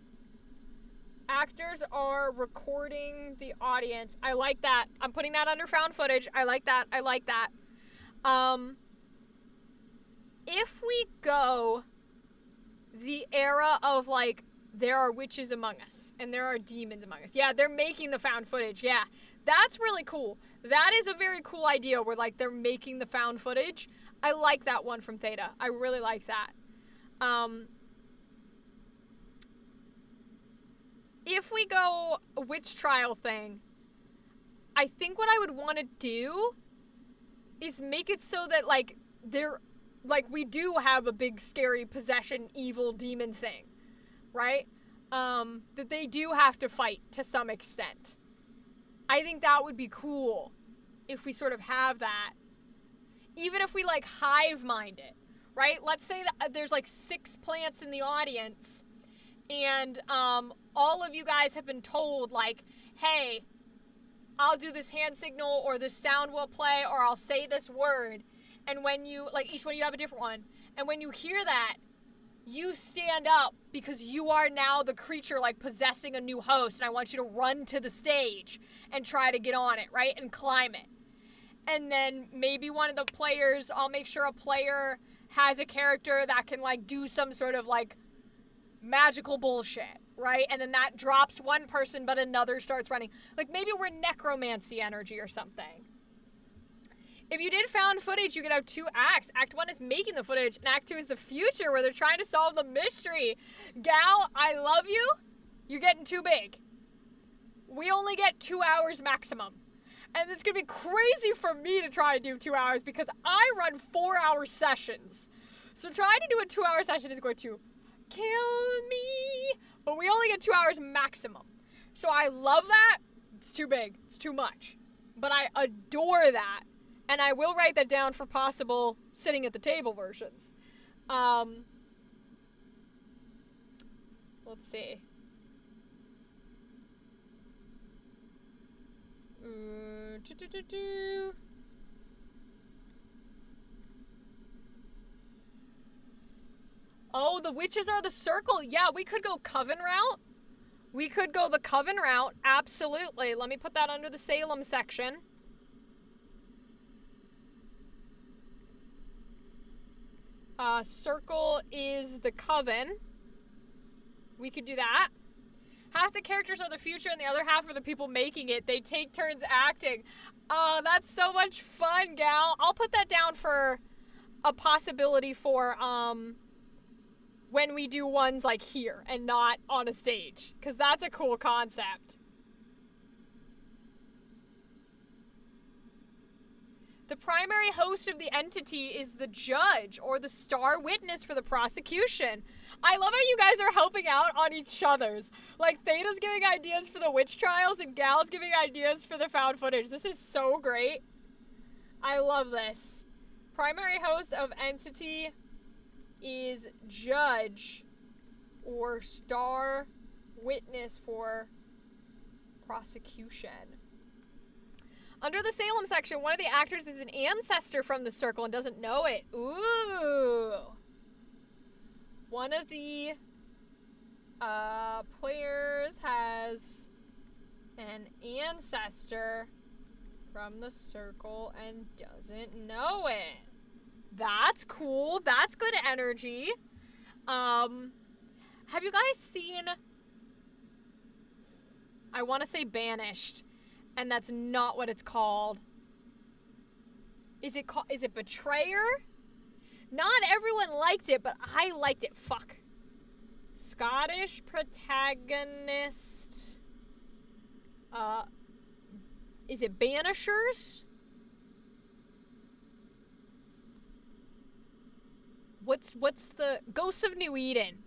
Actors are recording the audience. I like that. I'm putting that under found footage. I like that. If we go the era of, like, there are witches among us and there are demons among us. Yeah, they're making the found footage. Yeah, that's really cool. That is a very cool idea where, like, they're making the found footage. I like that one from Theta. I really like that. If we go a witch trial thing, I think what I would want to do is make it so that, like, we do have a big scary possession evil demon thing, right? That they do have to fight to some extent. I think that would be cool if we sort of have that. Even if we, like, hive mind it, right? Let's say that there's, like, 6 plants in the audience, and all of you guys have been told, like, hey, I'll do this hand signal, or this sound will play, or I'll say this word. And when you, like, each one of you have a different one. And when you hear that, you stand up because you are now the creature, like, possessing a new host. And I want you to run to the stage and try to get on it, right? And climb it. And then maybe one of the players, I'll make sure a player has a character that can, like, do some sort of, like, magical bullshit, right? And then that drops one person, but another starts running. Like, maybe we're necromancy energy or something. If you did found footage, you could have 2 acts. Act 1 is making the footage, and Act 2 is the future, where they're trying to solve the mystery. Gal, I love you. You're getting too big. We only get 2 hours maximum. And it's going to be crazy for me to try and do 2 hours because I run 4-hour sessions. So trying to do a 2-hour session is going to kill me. But we only get 2 hours maximum. So I love that. It's too big. It's too much. But I adore that. And I will write that down for possible sitting at the table versions. Let's see. Oh, the witches are the circle. Yeah, we could go Coven route. We could go the Coven route. Absolutely. Let me put that under the Salem section. Circle is the Coven. We could do that. Half the characters are the future and the other half are the people making it. They take turns acting. Oh, that's so much fun, gal. I'll put that down for a possibility for when we do ones like here and not on a stage, because that's a cool concept. The primary host of the entity is the judge or the star witness for the prosecution. I love how you guys are helping out on each other's. Like, Theta's giving ideas for the witch trials and Gal's giving ideas for the found footage. This is so great. I love this. Primary host of entity is judge or star witness for prosecution. Under the Salem section, one of the actors is an ancestor from the circle and doesn't know it. Ooh. One of the players has an ancestor from the circle and doesn't know it. That's cool. That's good energy. Have you guys seen... I want to say Banished. And that's not what it's called. Is it Betrayer? Not everyone liked it, but I liked it. Fuck. Scottish protagonist. Is it Banishers? What's the Ghosts of New Eden?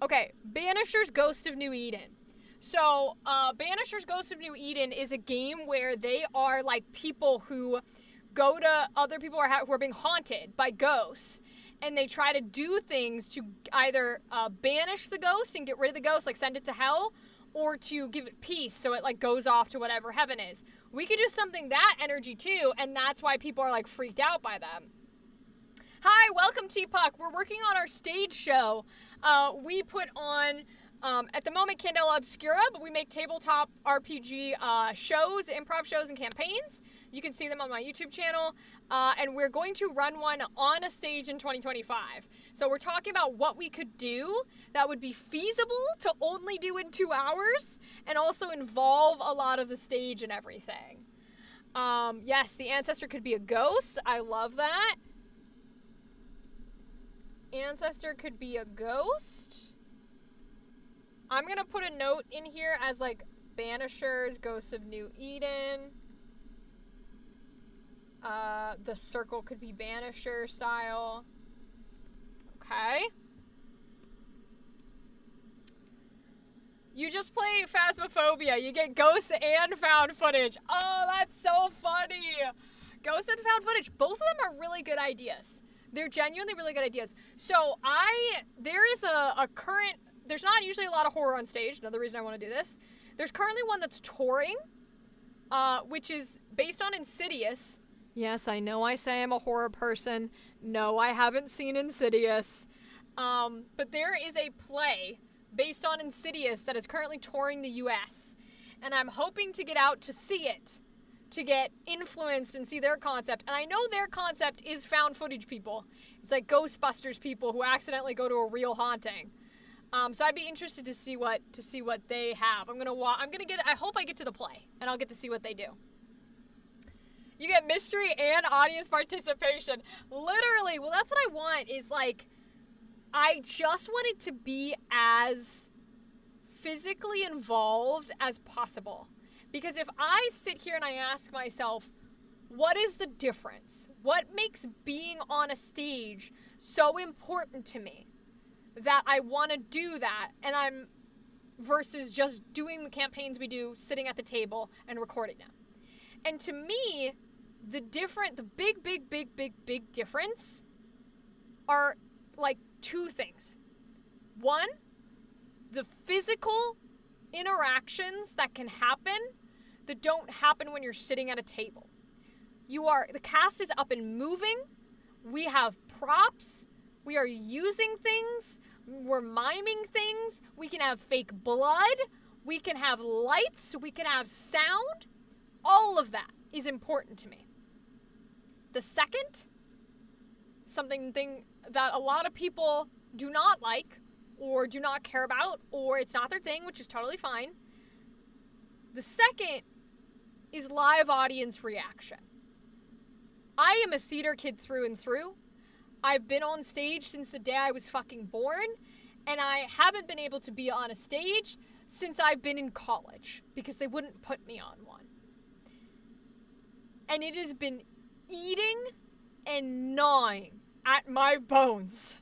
Okay, Banishers, Ghost of New Eden. So, Banishers Ghost of New Eden is a game where they are like people who go to other people who are being haunted by ghosts, and they try to do things to either banish the ghost and get rid of the ghost, like send it to hell, or to give it peace so it like goes off to whatever heaven is. We could do something that energy too, and that's why people are like freaked out by them. Hi, welcome T-Puck. We're working on our stage show. We put on, at the moment, Candela Obscura, but we make tabletop RPG shows, improv shows, and campaigns. You can see them on my YouTube channel. And we're going to run one on a stage in 2025. So we're talking about what we could do that would be feasible to only do in 2 hours and also involve a lot of the stage and everything. Yes, the ancestor could be a ghost. I love that. Ancestor could be a ghost. I'm gonna put a note in here as like Banishers, Ghosts of New Eden. The circle could be Banisher style. Okay. You just play Phasmophobia. You get ghosts and found footage. Oh, that's so funny. Ghosts and found footage. Both of them are really good ideas. They're genuinely really good ideas. So there is a current, there's not usually a lot of horror on stage. Another reason I want to do this. There's currently one that's touring, which is based on Insidious. Yes, I know I say I'm a horror person. No, I haven't seen Insidious. But there is a play based on Insidious that is currently touring the US. And I'm hoping to get out to see it, to get influenced and see their concept. And I know their concept is found footage people. It's like Ghostbusters people who accidentally go to a real haunting. So I'd be interested to see what they have. I hope I get to the play and I'll get to see what they do. You get mystery and audience participation. Literally, well, that's what I want, is like, I just want it to be as physically involved as possible. Because if I sit here and I ask myself, what is the difference? What makes being on a stage so important to me that I want to do that, and versus just doing the campaigns we do, sitting at the table and recording them. And to me, the big difference are like two things. One, the physical interactions that can happen that don't happen when you're sitting at a table. The cast is up and moving. We have props. We are using things. We're miming things. We can have fake blood. We can have lights. We can have sound. All of that is important to me. The second, something that a lot of people do not like or do not care about, or it's not their thing, which is totally fine. The second is live audience reaction. I am a theater kid through and through. I've been on stage since the day I was fucking born, and I haven't been able to be on a stage since I've been in college because they wouldn't put me on one. And it has been eating and gnawing at my bones.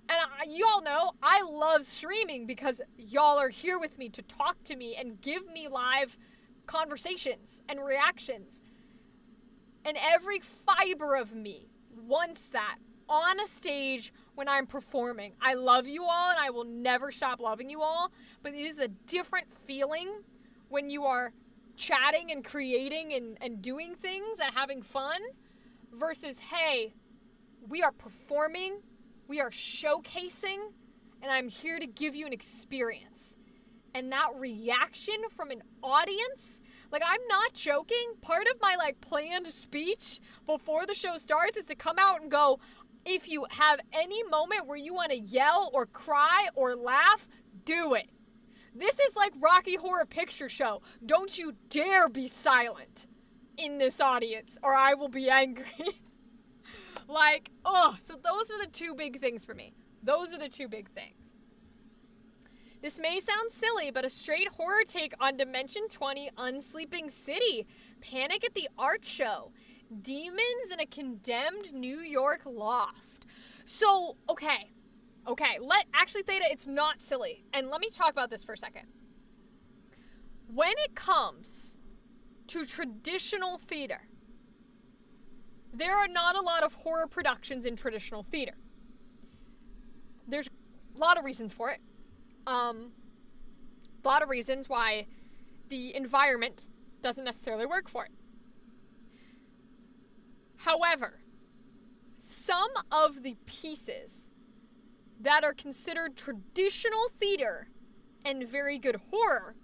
And you all know I love streaming because y'all are here with me to talk to me and give me live conversations and reactions. And every fiber of me wants that on a stage when I'm performing. I love you all and I will never stop loving you all, but it is a different feeling when you are chatting and creating and doing things and having fun versus, hey, we are performing, we are showcasing, and I'm here to give you an experience. And that reaction from an audience, like, I'm not joking. Part of my like planned speech before the show starts is to come out and go, if you have any moment where you want to yell or cry or laugh, do it. This is like Rocky Horror Picture Show. Don't you dare be silent in this audience or I will be angry. So those are the two big things for me. Those are the two big things. This may sound silly, but a straight horror take on Dimension 20 Unsleeping City. Panic at the Art Show. Demons in a condemned New York loft. So, okay. Actually, Theta, it's not silly. And let me talk about this for a second. when it comes to traditional theater, there are not a lot of horror productions in traditional theater. There's a lot of reasons for it. A lot of reasons why the environment doesn't necessarily work for it. However, some of the pieces that are considered traditional theater and very good horror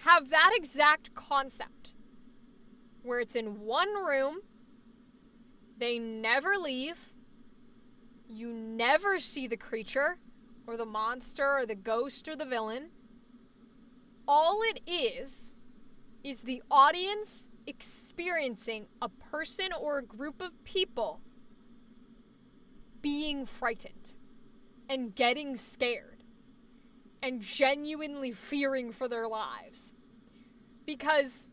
have that exact concept, where it's in one room, they never leave, you never see the creature or the monster or the ghost or the villain. All it is the audience experiencing a person or a group of people being frightened and getting scared and genuinely fearing for their lives. Because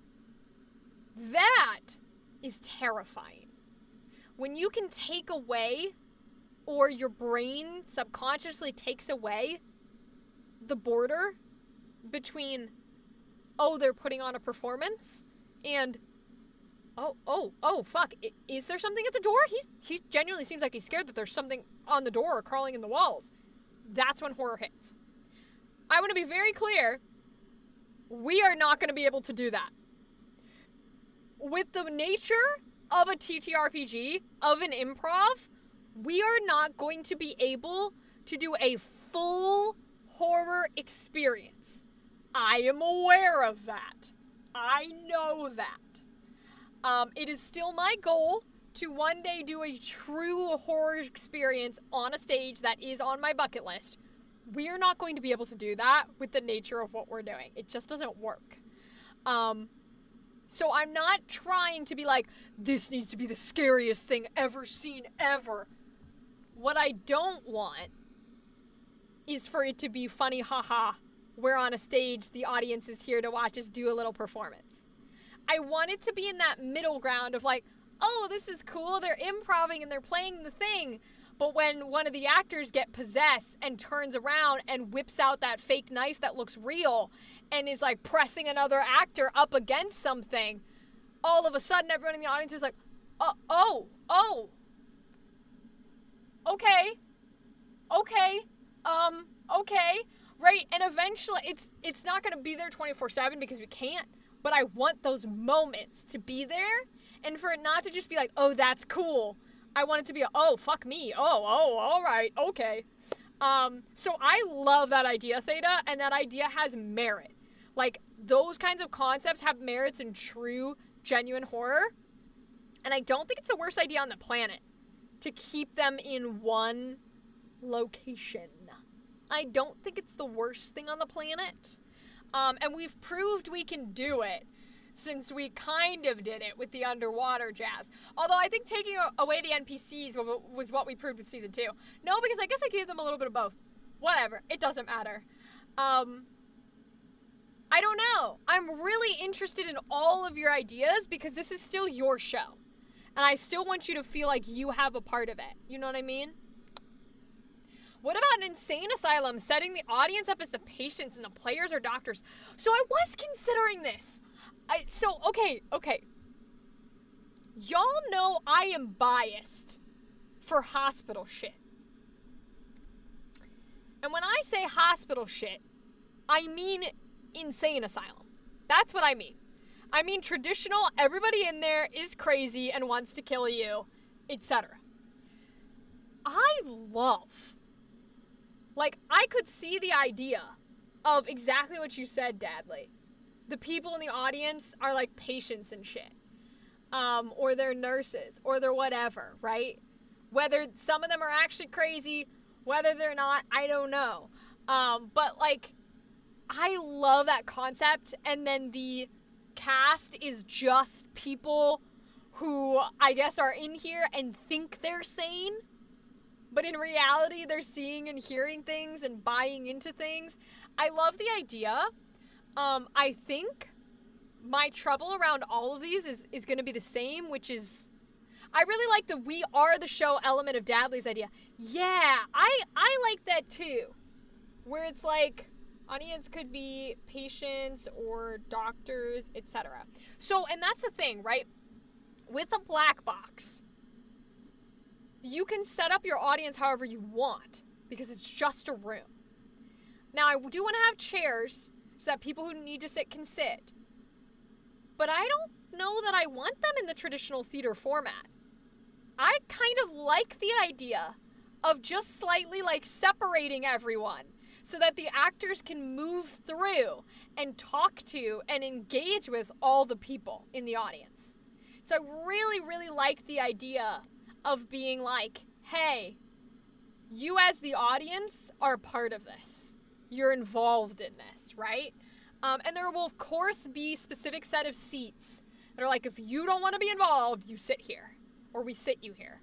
that is terrifying. When you can take away, or your brain subconsciously takes away, the border between, oh, they're putting on a performance, and oh, fuck, is there something at the door? He genuinely seems like he's scared that there's something on the door or crawling in the walls. That's when horror hits. I want to be very clear, we are not going to be able to do that. With the nature of a TTRPG, of an improv, we are not going to be able to do a full horror experience. I am aware of that. I know that. It is still my goal to one day do a true horror experience on a stage that is on my bucket list. We are not going to be able to do that with the nature of what we're doing. It just doesn't work. So I'm not trying to be like, this needs to be the scariest thing ever seen ever. What I don't want is for it to be funny, haha. We're on a stage, the audience is here to watch us do a little performance. I want it to be in that middle ground of like, oh, this is cool, they're improvising and they're playing the thing. But when one of the actors get possessed and turns around and whips out that fake knife that looks real and is like pressing another actor up against something, all of a sudden everyone in the audience is like, okay, right? And eventually it's not going to be there 24/7 because we can't, but I want those moments to be there and for it not to just be like, oh, that's cool. I want it to be, oh, fuck me. Oh, all right, okay. So I love that idea, Theta, and that idea has merit. Like, those kinds of concepts have merits in true, genuine horror, and I don't think it's the worst idea on the planet to keep them in one location. I don't think it's the worst thing on the planet. And we've proved we can do it since we kind of did it with the underwater jazz. Although I think taking away the NPCs was what we proved with season 2. No, because I guess I gave them a little bit of both. Whatever. It doesn't matter. I don't know. I'm really interested in all of your ideas because this is still your show. And I still want you to feel like you have a part of it. You know what I mean? What about an insane asylum setting the audience up as the patients and the players are doctors? So I was considering this. Okay. Y'all know I am biased for hospital shit. And when I say hospital shit, I mean insane asylum. That's what I mean. I mean traditional, everybody in there is crazy and wants to kill you, etc. I could see the idea of exactly what you said, Dadley. The people in the audience are like patients and shit. Or they're nurses, or they're whatever, right? Whether some of them are actually crazy, whether they're not, I don't know. But like, I love that concept. And then the cast is just people who I guess are in here and think they're sane. But in reality, they're seeing and hearing things and buying into things. I love the idea. I think my trouble around all of these is going to be the same, which is, I really like the we are the show element of Dadley's idea. Yeah, I like that too. Where it's like, Audience could be patients or doctors, etc. So, and that's the thing, right? With a black box, you can set up your audience however you want because it's just a room. Now, I do want to have chairs so that people who need to sit can sit. But I don't know that I want them in the traditional theater format. I kind of like the idea of just slightly like separating everyone so that the actors can move through and talk to and engage with all the people in the audience. So I really, really like the idea of being like, hey, you as the audience are part of this. You're involved in this, right? And there will, of course, be specific set of seats that are like, if you don't want to be involved, you sit here. Or we sit you here.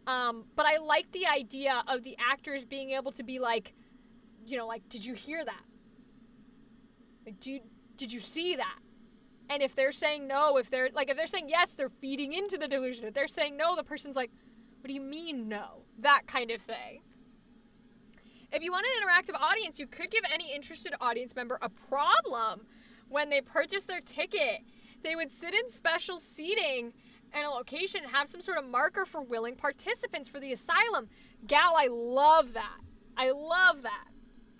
But I like the idea of the actors being able to be like, you know, like, did you hear that? Like, did you see that? And if they're saying no, if they're saying yes, they're feeding into the delusion. If they're saying no, the person's like, what do you mean no? That kind of thing. If you want an interactive audience, you could give any interested audience member a problem when they purchase their ticket. They would sit in special seating and a location and have some sort of marker for willing participants for the asylum. Gal, I love that. I love that.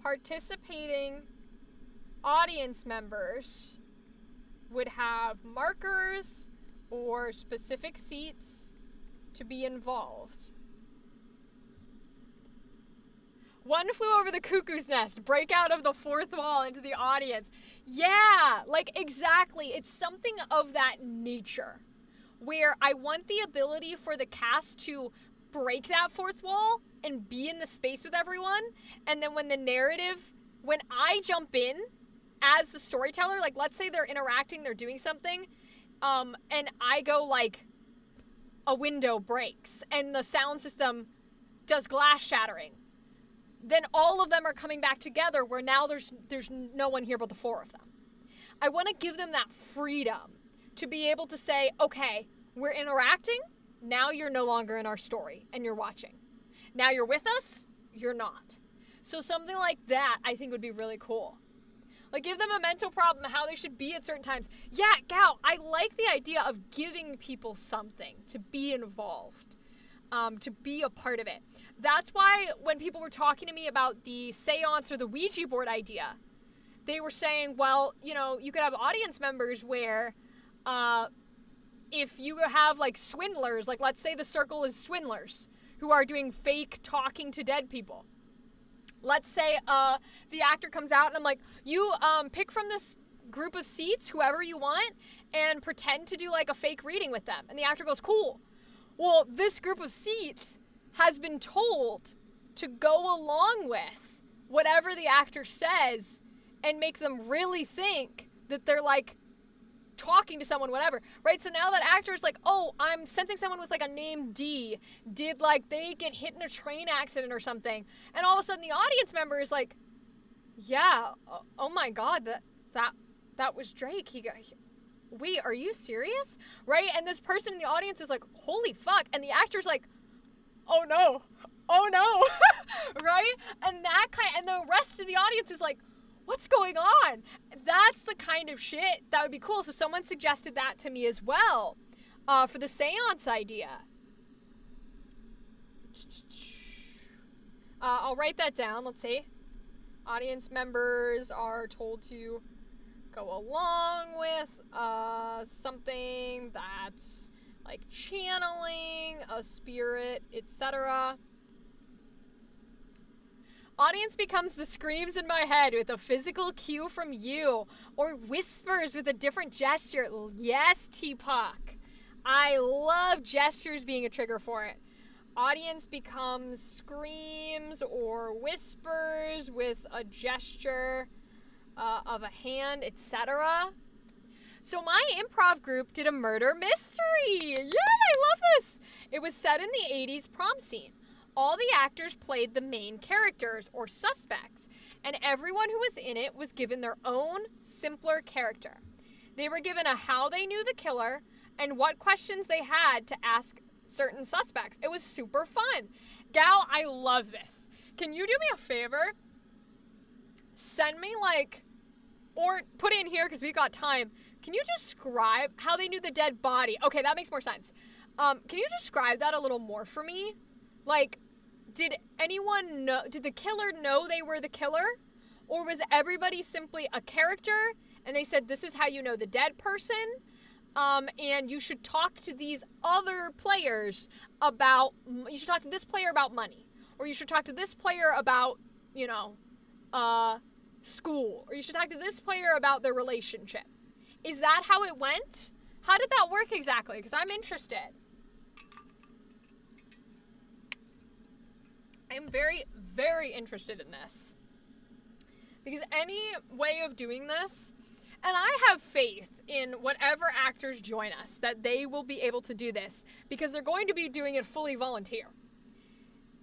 Participating audience members would have markers or specific seats to be involved. One Flew Over the Cuckoo's Nest, break out of the fourth wall into the audience. Yeah, like exactly. It's something of that nature where I want the ability for the cast to break that fourth wall and be in the space with everyone. And then when I jump in as the storyteller, like let's say they're interacting, they're doing something, and I go like, a window breaks and the sound system does glass shattering. Then all of them are coming back together where now there's no one here but the four of them. I want to give them that freedom to be able to say, okay, we're interacting, now you're no longer in our story and you're watching. Now you're with us, you're not. So something like that I think would be really cool. Like give them a mental problem, how they should be at certain times. Yeah, Gal, I like the idea of giving people something to be involved, to be a part of it. That's why when people were talking to me about the seance or the Ouija board idea, they were saying, well, you know, you could have audience members where if you have like swindlers, like let's say the circle is swindlers who are doing fake talking to dead people. Let's say the actor comes out and I'm like, you pick from this group of seats, whoever you want, and pretend to do like a fake reading with them. And the actor goes, cool. Well, this group of seats has been told to go along with whatever the actor says and make them really think that they're like talking to someone, whatever, right? So now that actor's like, oh, I'm sensing someone with like a name D. Did like they get hit in a train accident or something? And all of a sudden the audience member is like, yeah, oh my God, that was Drake. Wait, are you serious? Right? And this person in the audience is like, holy fuck. And the actor's like, oh no, right? And and the rest of the audience is like, what's going on? That's the kind of shit that would be cool. So someone suggested that to me as well for the seance idea. I'll write that down. Let's see. Audience members are told to go along with something that's like channeling a spirit, etc. Audience becomes the screams in my head with a physical cue from you, or whispers with a different gesture. Yes, T-Puck. I love gestures being a trigger for it. Audience becomes screams or whispers with a gesture of a hand, etc. So my improv group did a murder mystery. Yay, I love this. It was set in the 80s prom scene. All the actors played the main characters or suspects, and everyone who was in it was given their own simpler character. They were given a how they knew the killer and what questions they had to ask certain suspects. It was super fun. Gal, I love this. Can you do me a favor? send me, like, or put it in here because we got time. Can you describe how they knew the dead body? Okay, that makes more sense. Can you describe that a little more for me? Like, did anyone know, did the killer know they were the killer? Or was everybody simply a character and they said, this is how you know the dead person? And you should talk to these other players about, you should talk to this player about money. Or you should talk to this player about, you know, school. Or you should talk to this player about their relationship. Is that how it went? How did that work exactly? Because I'm interested. I'm very, very interested in this. Because any way of doing this, and I have faith in whatever actors join us, that they will be able to do this, because they're going to be doing it fully volunteer.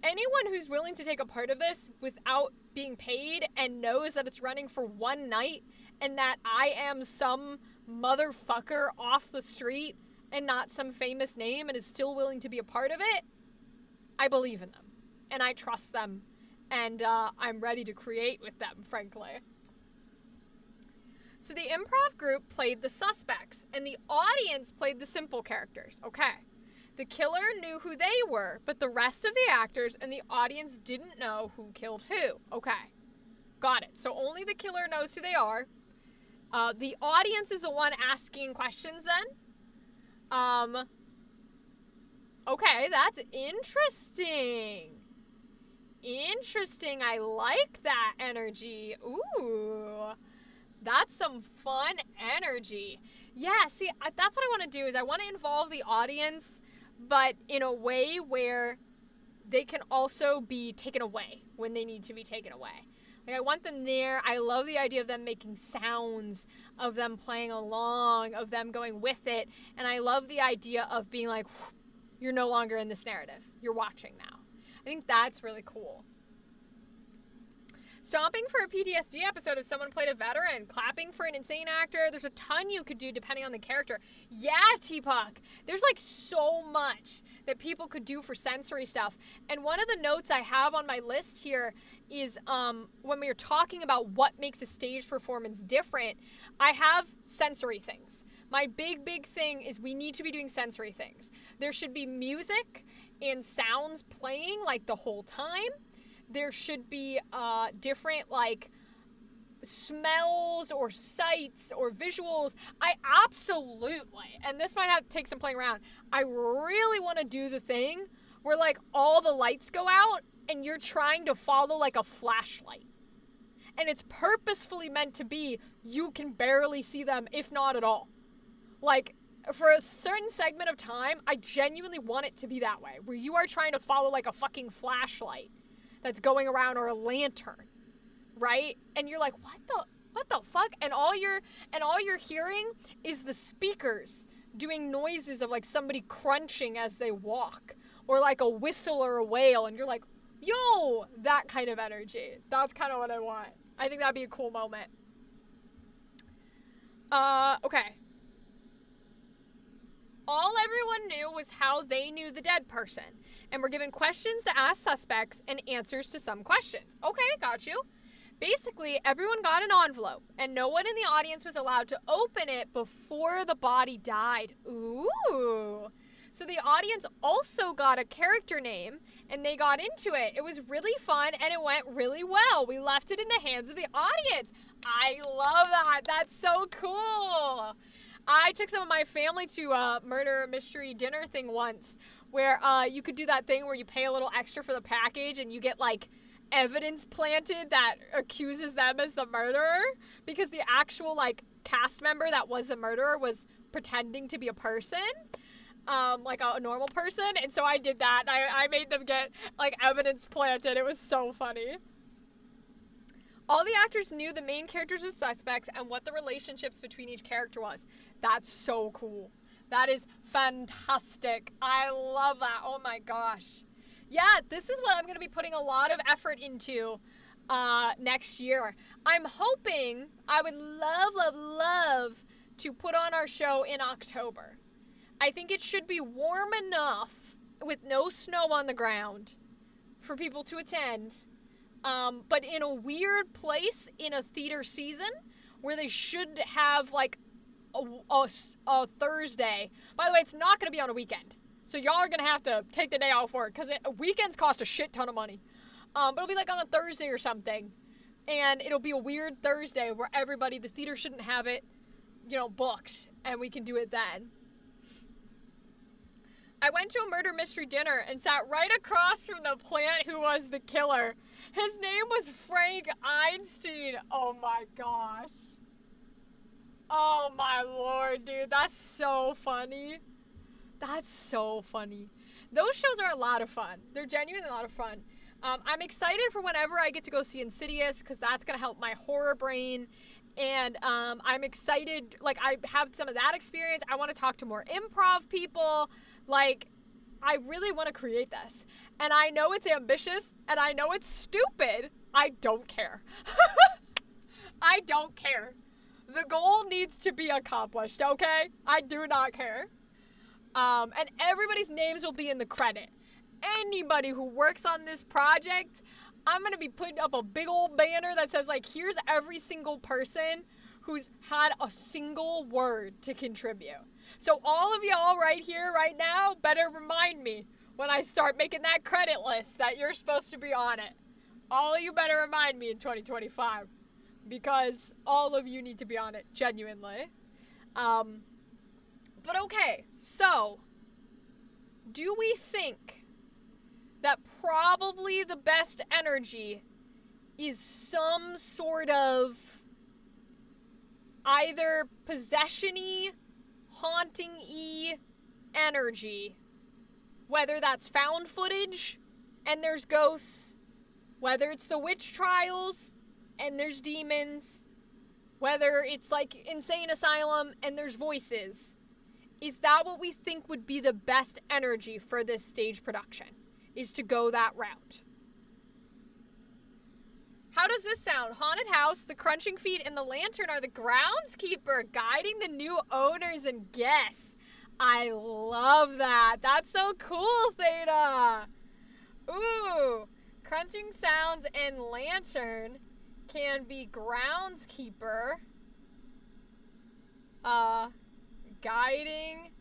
Anyone who's willing to take a part of this without being paid and knows that it's running for one night and that I am some motherfucker off the street and not some famous name and is still willing to be a part of it, I believe in them. And I trust them. And I'm ready to create with them, frankly. So the improv group played the suspects, and the audience played the simple characters. Okay. The killer knew who they were, but the rest of the actors and the audience didn't know who killed who. Okay. Got it. So only the killer knows who they are. The audience is the one asking questions then. Okay, that's interesting. Interesting. I like that energy. Ooh. That's some fun energy. Yeah, see, that's what I want to do is I want to involve the audience, but in a way where they can also be taken away when they need to be taken away. Like, I want them there. I love the idea of them making sounds, of them playing along, of them going with it. And I love the idea of being like, you're no longer in this narrative. You're watching now. I think that's really cool. Stomping for a PTSD episode if someone played a veteran. Clapping for an insane actor. There's a ton you could do depending on the character. Yeah, T-Puck. There's like so much that people could do for sensory stuff. And one of the notes I have on my list here is when we were talking about what makes a stage performance different, I have sensory things. My big thing is we need to be doing sensory things. There should be music and sounds playing like the whole time. There should be different like smells or sights or visuals. I absolutely, and this might have to take some playing around, I really want to do the thing where like all the lights go out and you're trying to follow like a flashlight. And it's purposefully meant to be you can barely see them, if not at all. Like, for a certain segment of time, I genuinely want it to be that way, where you are trying to follow like a fucking flashlight that's going around, or a lantern, right? And you're like, what the fuck? And all you're hearing is the speakers doing noises of like somebody crunching as they walk, or like a whistle or a wail, and you're like, yo, that kind of energy. That's kind of what I want. I think that'd be a cool moment. Okay. All everyone knew was how they knew the dead person, and were given questions to ask suspects and answers to some questions. Okay, got you. Basically, everyone got an envelope, and no one in the audience was allowed to open it before the body died. Ooh. So the audience also got a character name, and they got into it. It was really fun, and it went really well. We left it in the hands of the audience. I love that. That's so cool. I took some of my family to a murder mystery dinner thing once, where you could do that thing where you pay a little extra for the package and you get like evidence planted that accuses them as the murderer, because the actual like cast member that was the murderer was pretending to be a person, like a normal person. And so I did that. I made them get like evidence planted. It was so funny. All the actors knew the main characters as suspects and what the relationships between each character was. That's so cool. That is fantastic. I love that. Oh my gosh. Yeah, this is what I'm going to be putting a lot of effort into next year. I'm hoping, I would love to put on our show in October. I think it should be warm enough with no snow on the ground for people to attend, but in a weird place in a theater season where they should have like a Thursday. By the way, it's not going to be on a weekend. So y'all are going to have to take the day off work because weekends cost a shit ton of money. But it'll be like on a Thursday or something. And it'll be a weird Thursday where the theater shouldn't have it, booked. And we can do it then. I went to a murder mystery dinner and sat right across from the plant who was the killer. His name was Frank Einstein. Oh my gosh. Oh my lord, dude. That's so funny. That's so funny. Those shows are a lot of fun. They're genuinely a lot of fun. I'm excited for whenever I get to go see Insidious because that's going to help my horror brain. And I'm excited. Like, I have some of that experience. I want to talk to more improv people. Like, I really want to create this. And I know it's ambitious and I know it's stupid. I don't care. I don't care. The goal needs to be accomplished, okay? I do not care. And everybody's names will be in the credit. Anybody who works on this project, I'm going to be putting up a big old banner that says, like, here's every single person who's had a single word to contribute. So all of y'all right here, right now, better remind me when I start making that credit list that you're supposed to be on it. All of you better remind me in 2025 because all of you need to be on it, genuinely. But okay, so do we think that probably the best energy is some sort of either possession-y, haunting-y energy? Whether that's found footage and there's ghosts, whether it's the witch trials and there's demons, whether it's like insane asylum and there's voices. Is that what we think would be the best energy for this stage production? Is to go that route? How does this sound? Haunted house, the crunching feet, and the lantern are the groundskeeper guiding the new owners and guests. I love that. That's so cool, Theta. Ooh. Crunching sounds and lantern can be groundskeeper. Guiding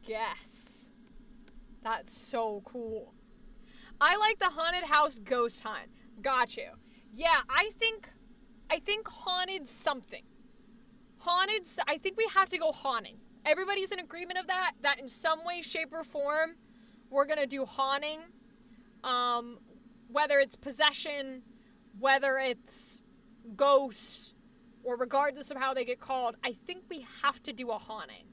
guests. That's so cool. I like the haunted house ghost hunt. Got you. Yeah, I think haunted something. Haunted, I think we have to go haunting. Everybody's in agreement of that in some way, shape, or form, we're going to do haunting. Whether it's possession, whether it's ghosts, or regardless of how they get called, I think we have to do a haunting.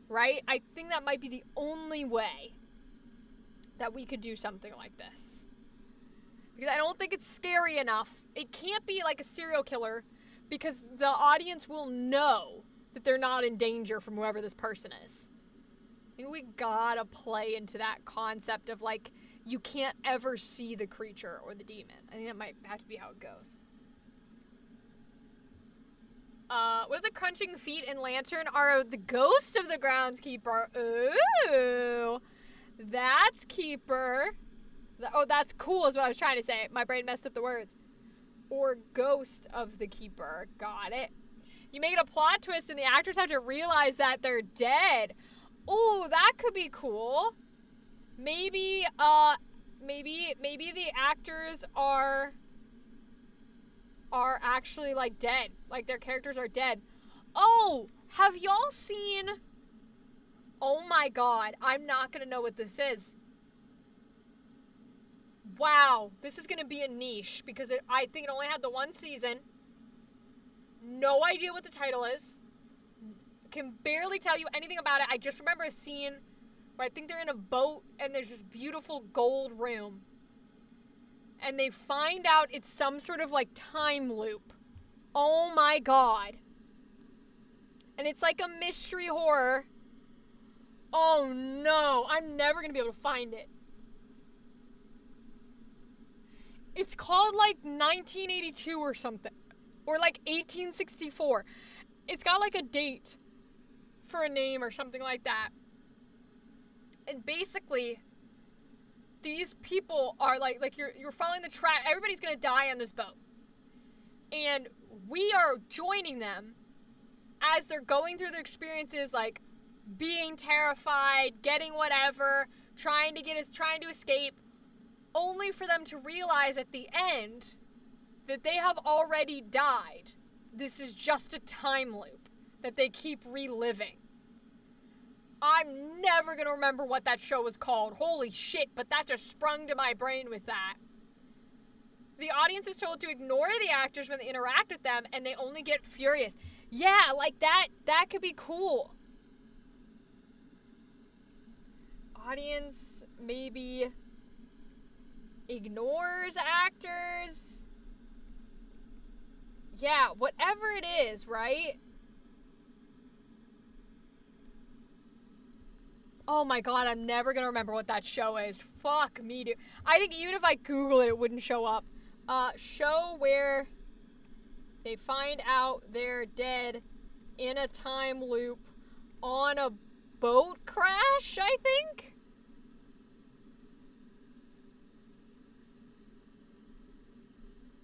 Right? I think that might be the only way that we could do something like this. Because I don't think it's scary enough. It can't be like a serial killer because the audience will know that they're not in danger from whoever this person is. I think we gotta play into that concept of like, you can't ever see the creature or the demon. I think that might have to be how it goes. What are the crunching feet and lantern are the ghost of the groundskeeper. Ooh. That's keeper. Oh, that's cool is what I was trying to say. My brain messed up the words. Or ghost of the keeper. Got it. You make it a plot twist and the actors have to realize that they're dead. Ooh, that could be cool. Maybe the actors are actually like dead. Like their characters are dead. Oh, have y'all seen... Oh my god, I'm not gonna know what this is. Wow, this is gonna be a niche because I think it only had the one season. No idea what the title is. Can barely tell you anything about it. I just remember a scene where I think they're in a boat and there's this beautiful gold room. And they find out it's some sort of like time loop. Oh my god. And it's like a mystery horror. Oh no, I'm never gonna be able to find it. It's called like 1982 or something. Or like 1864. It's got like a date for a name or something like that. And basically, these people are like you're following the track. Everybody's gonna die on this boat, and we are joining them as they're going through their experiences, like being terrified, getting whatever, trying to escape, only for them to realize at the end that they have already died. This is just a time loop that they keep reliving. I'm never going to remember what that show was called. Holy shit, but that just sprung to my brain with that. The audience is told to ignore the actors when they interact with them, and they only get furious. Yeah, like that could be cool. Audience maybe ignores actors. Yeah, whatever it is, right? Oh my god, I'm never gonna remember what that show is. Fuck me, dude. I think even if I Google it, it wouldn't show up. Show where they find out they're dead in a time loop on a boat crash, I think?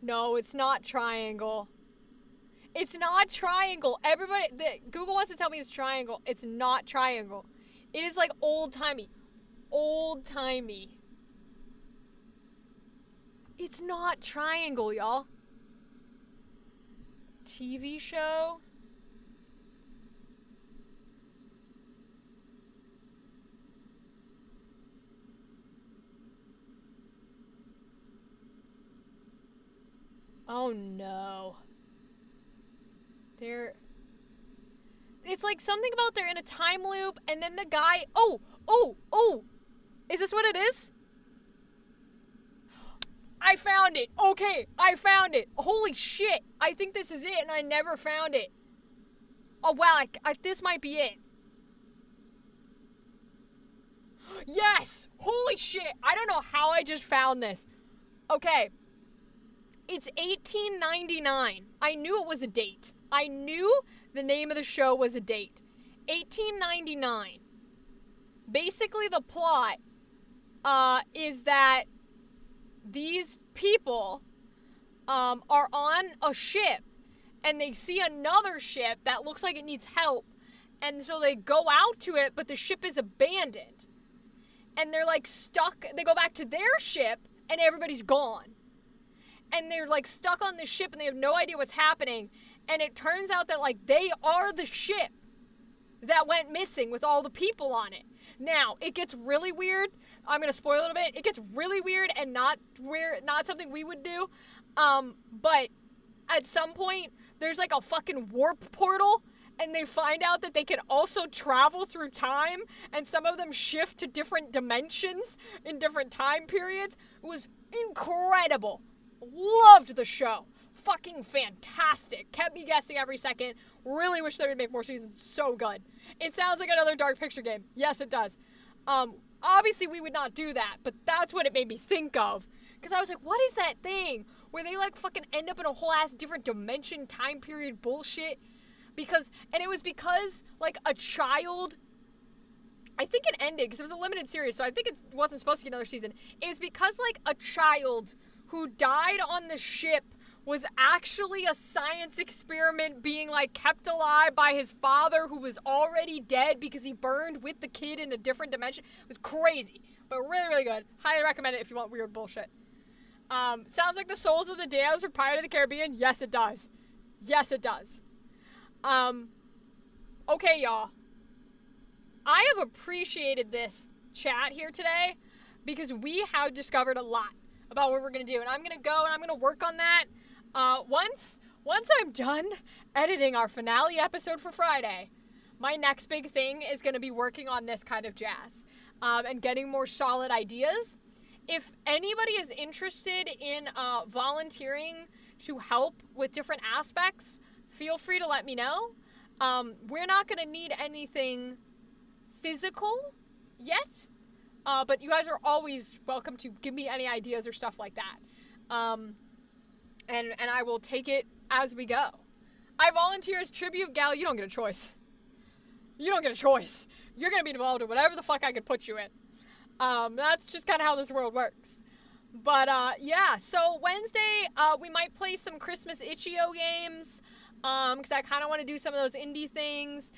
No, it's not Triangle. It's not Triangle. Google wants to tell me it's Triangle. It's not Triangle. It is like old-timey. Old-timey. It's not Triangle, y'all. TV show? Oh no. It's like something about they're in a time loop and then the guy, oh! Is this what it is? I found it. Okay, I found it. Holy shit. I think this is it and I never found it. Oh wow, this might be it. Yes! Holy shit. I don't know how I just found this. Okay. It's 1899. I knew it was a date. I knew the name of the show was a date. 1899. Basically, the plot is that these people are on a ship and they see another ship that looks like it needs help. And so they go out to it, but the ship is abandoned. And they're like stuck. They go back to their ship and everybody's gone. And they're like stuck on the ship and they have no idea what's happening. And it turns out that like they are the ship that went missing with all the people on it. Now, it gets really weird. I'm going to spoil a little bit. It gets really weird and not something we would do. But at some point, there's like a fucking warp portal and they find out that they can also travel through time and some of them shift to different dimensions in different time periods. It was incredible. Loved the show. Fucking fantastic. Kept me guessing every second. Really wish they would make more seasons. So good. It sounds like another Dark Picture game. Yes, it does. Obviously we would not do that, but that's what it made me think of. Because I was like, what is that thing? Where they like fucking end up in a whole ass different dimension, time period bullshit. And it was because like a child, I think it ended because it was a limited series, so I think it wasn't supposed to get another season. It was because like a child who died on the ship was actually a science experiment being like kept alive by his father who was already dead because he burned with the kid in a different dimension. It was crazy, but really, really good. Highly recommend it if you want weird bullshit. Sounds like the Souls of the Damned for Pirates of the Caribbean. Yes, it does. Yes, it does. Okay, y'all. I have appreciated this chat here today because we have discovered a lot about what we're going to do. And I'm going to go and I'm going to work on that. Once I'm done editing our finale episode for Friday, my next big thing is going to be working on this kind of jazz and getting more solid ideas. If anybody is interested in volunteering to help with different aspects, feel free to let me know. We're not going to need anything physical yet, but you guys are always welcome to give me any ideas or stuff like that. And I will take it as we go. I volunteer as tribute. Gal, you don't get a choice. You don't get a choice. You're going to be involved in whatever the fuck I could put you in. That's just kind of how this world works. But, yeah, so Wednesday, we might play some Christmas itch.io games, because I kind of want to do some of those indie things.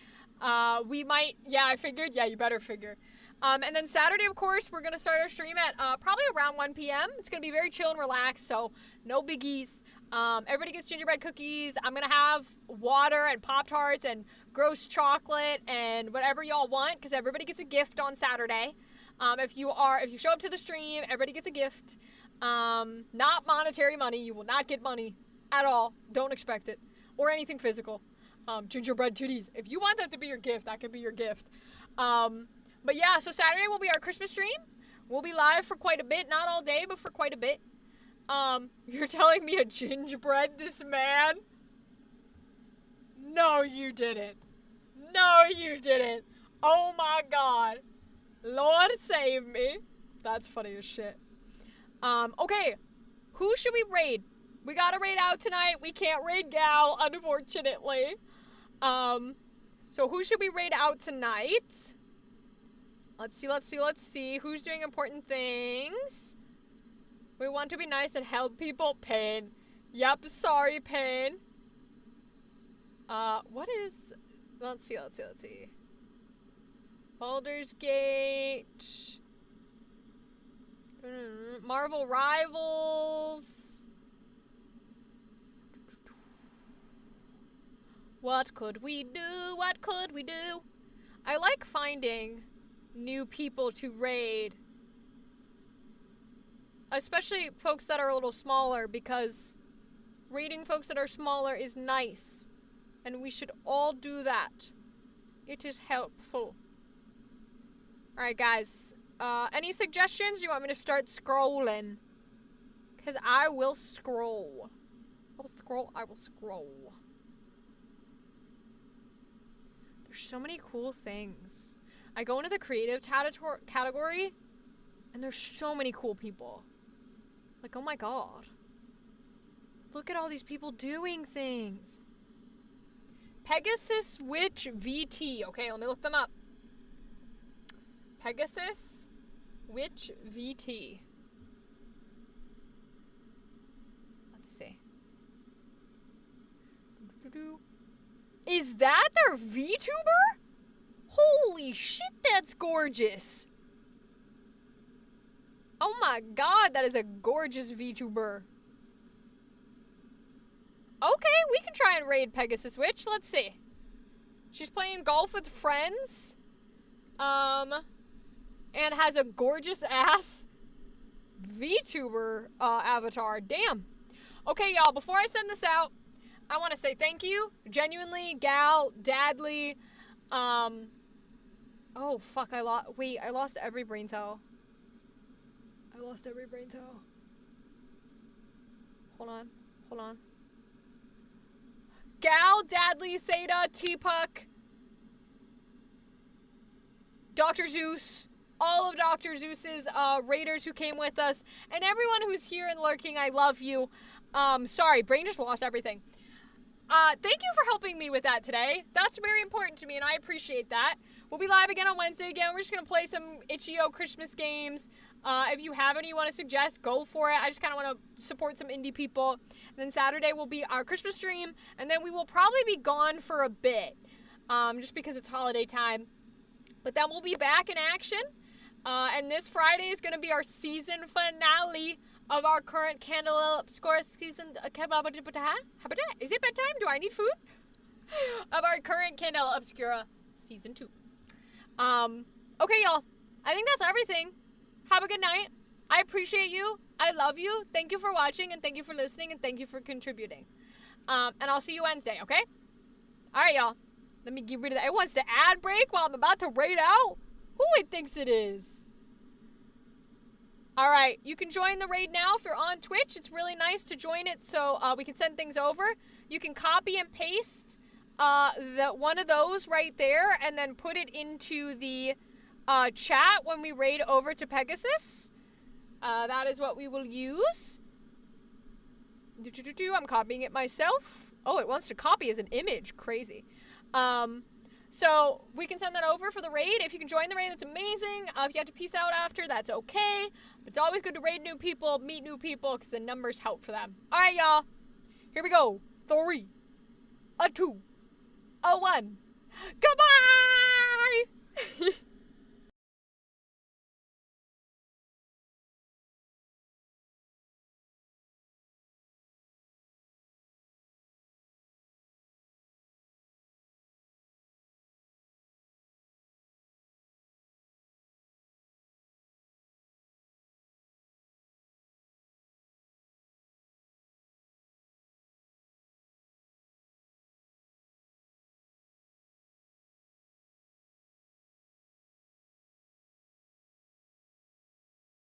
We might, yeah, I figured, yeah, you better figure. And then Saturday, of course, we're going to start our stream at, probably around 1 p.m. It's going to be very chill and relaxed, so no biggies. Everybody gets gingerbread cookies. I'm going to have water and Pop-Tarts and gross chocolate and whatever y'all want, because everybody gets a gift on Saturday. If you show up to the stream, everybody gets a gift. Not monetary money. You will not get money at all. Don't expect it. Or anything physical. Gingerbread titties. If you want that to be your gift, that could be your gift. But yeah, so Saturday will be our Christmas stream. We'll be live for quite a bit. Not all day, but for quite a bit. You're telling me a gingerbread this man? No, you didn't. No, you didn't. Oh my god. Lord save me. That's funny as shit. Okay. Who should we raid? We gotta raid out tonight. We can't raid Gal, unfortunately. So who should we raid out tonight? Let's see. Who's doing important things? We want to be nice and help people. Pain. Yep, sorry, Pain. What is... Let's see. Baldur's Gate. Marvel Rivals. What could we do? I like finding new people to raid. Especially folks that are a little smaller, because raiding folks that are smaller is nice. And we should all do that. It is helpful. Alright, guys. Any suggestions? You want me to start scrolling? Because I will scroll. I will scroll. There's so many cool things. I go into the creative category, and there's so many cool people. Like, oh my god. Look at all these people doing things. Pegasus Witch VT. Okay, let me look them up. Pegasus Witch VT. Let's see. Is that their VTuber? Holy shit, that's gorgeous. Oh my god, that is a gorgeous VTuber. Okay, we can try and raid Pegasus Witch. Let's see. She's playing golf with friends. And has a gorgeous ass VTuber avatar. Damn. Okay, y'all, before I send this out, I want to say thank you. Genuinely, Gal, Dadley, oh, fuck, I lost every brain cell. Hold on. Gal, Dadley, Theta, T-Puck, Dr. Zeus, all of Dr. Zeus's raiders who came with us, and everyone who's here and lurking, I love you. Sorry, brain just lost everything. Thank you for helping me with that today. That's very important to me, and I appreciate that. We'll be live again on Wednesday again. We're just going to play some itch.io Christmas games. If you have any you want to suggest, go for it. I just kind of want to support some indie people. And then Saturday will be our Christmas stream, and then we will probably be gone for a bit, just because it's holiday time. But then we'll be back in action, and this Friday is going to be our season finale of our current Candle Obscura season. Is it bedtime? Do I need food? Of our current Candle Obscura season 2. Okay, y'all. I think that's everything. Have a good night. I appreciate you. I love you. Thank you for watching, and thank you for listening, and thank you for contributing. And I'll see you Wednesday, okay? Alright, y'all. Let me get rid of that. It wants to ad break while I'm about to raid out? Who it thinks it is? Alright, you can join the raid now if you're on Twitch. It's really nice to join it so we can send things over. You can copy and paste one of those right there and then put it into the chat when we raid over to Pegasus. That is what we will use. I'm copying it myself. Oh, it wants to copy as an image. Crazy. So we can send that over for the raid. If you can join the raid, that's amazing. If you have to peace out after, that's okay. But it's always good to raid new people, meet new people, because the numbers help for them. All right, y'all. Here we go. 3, a 2, a 1. Goodbye!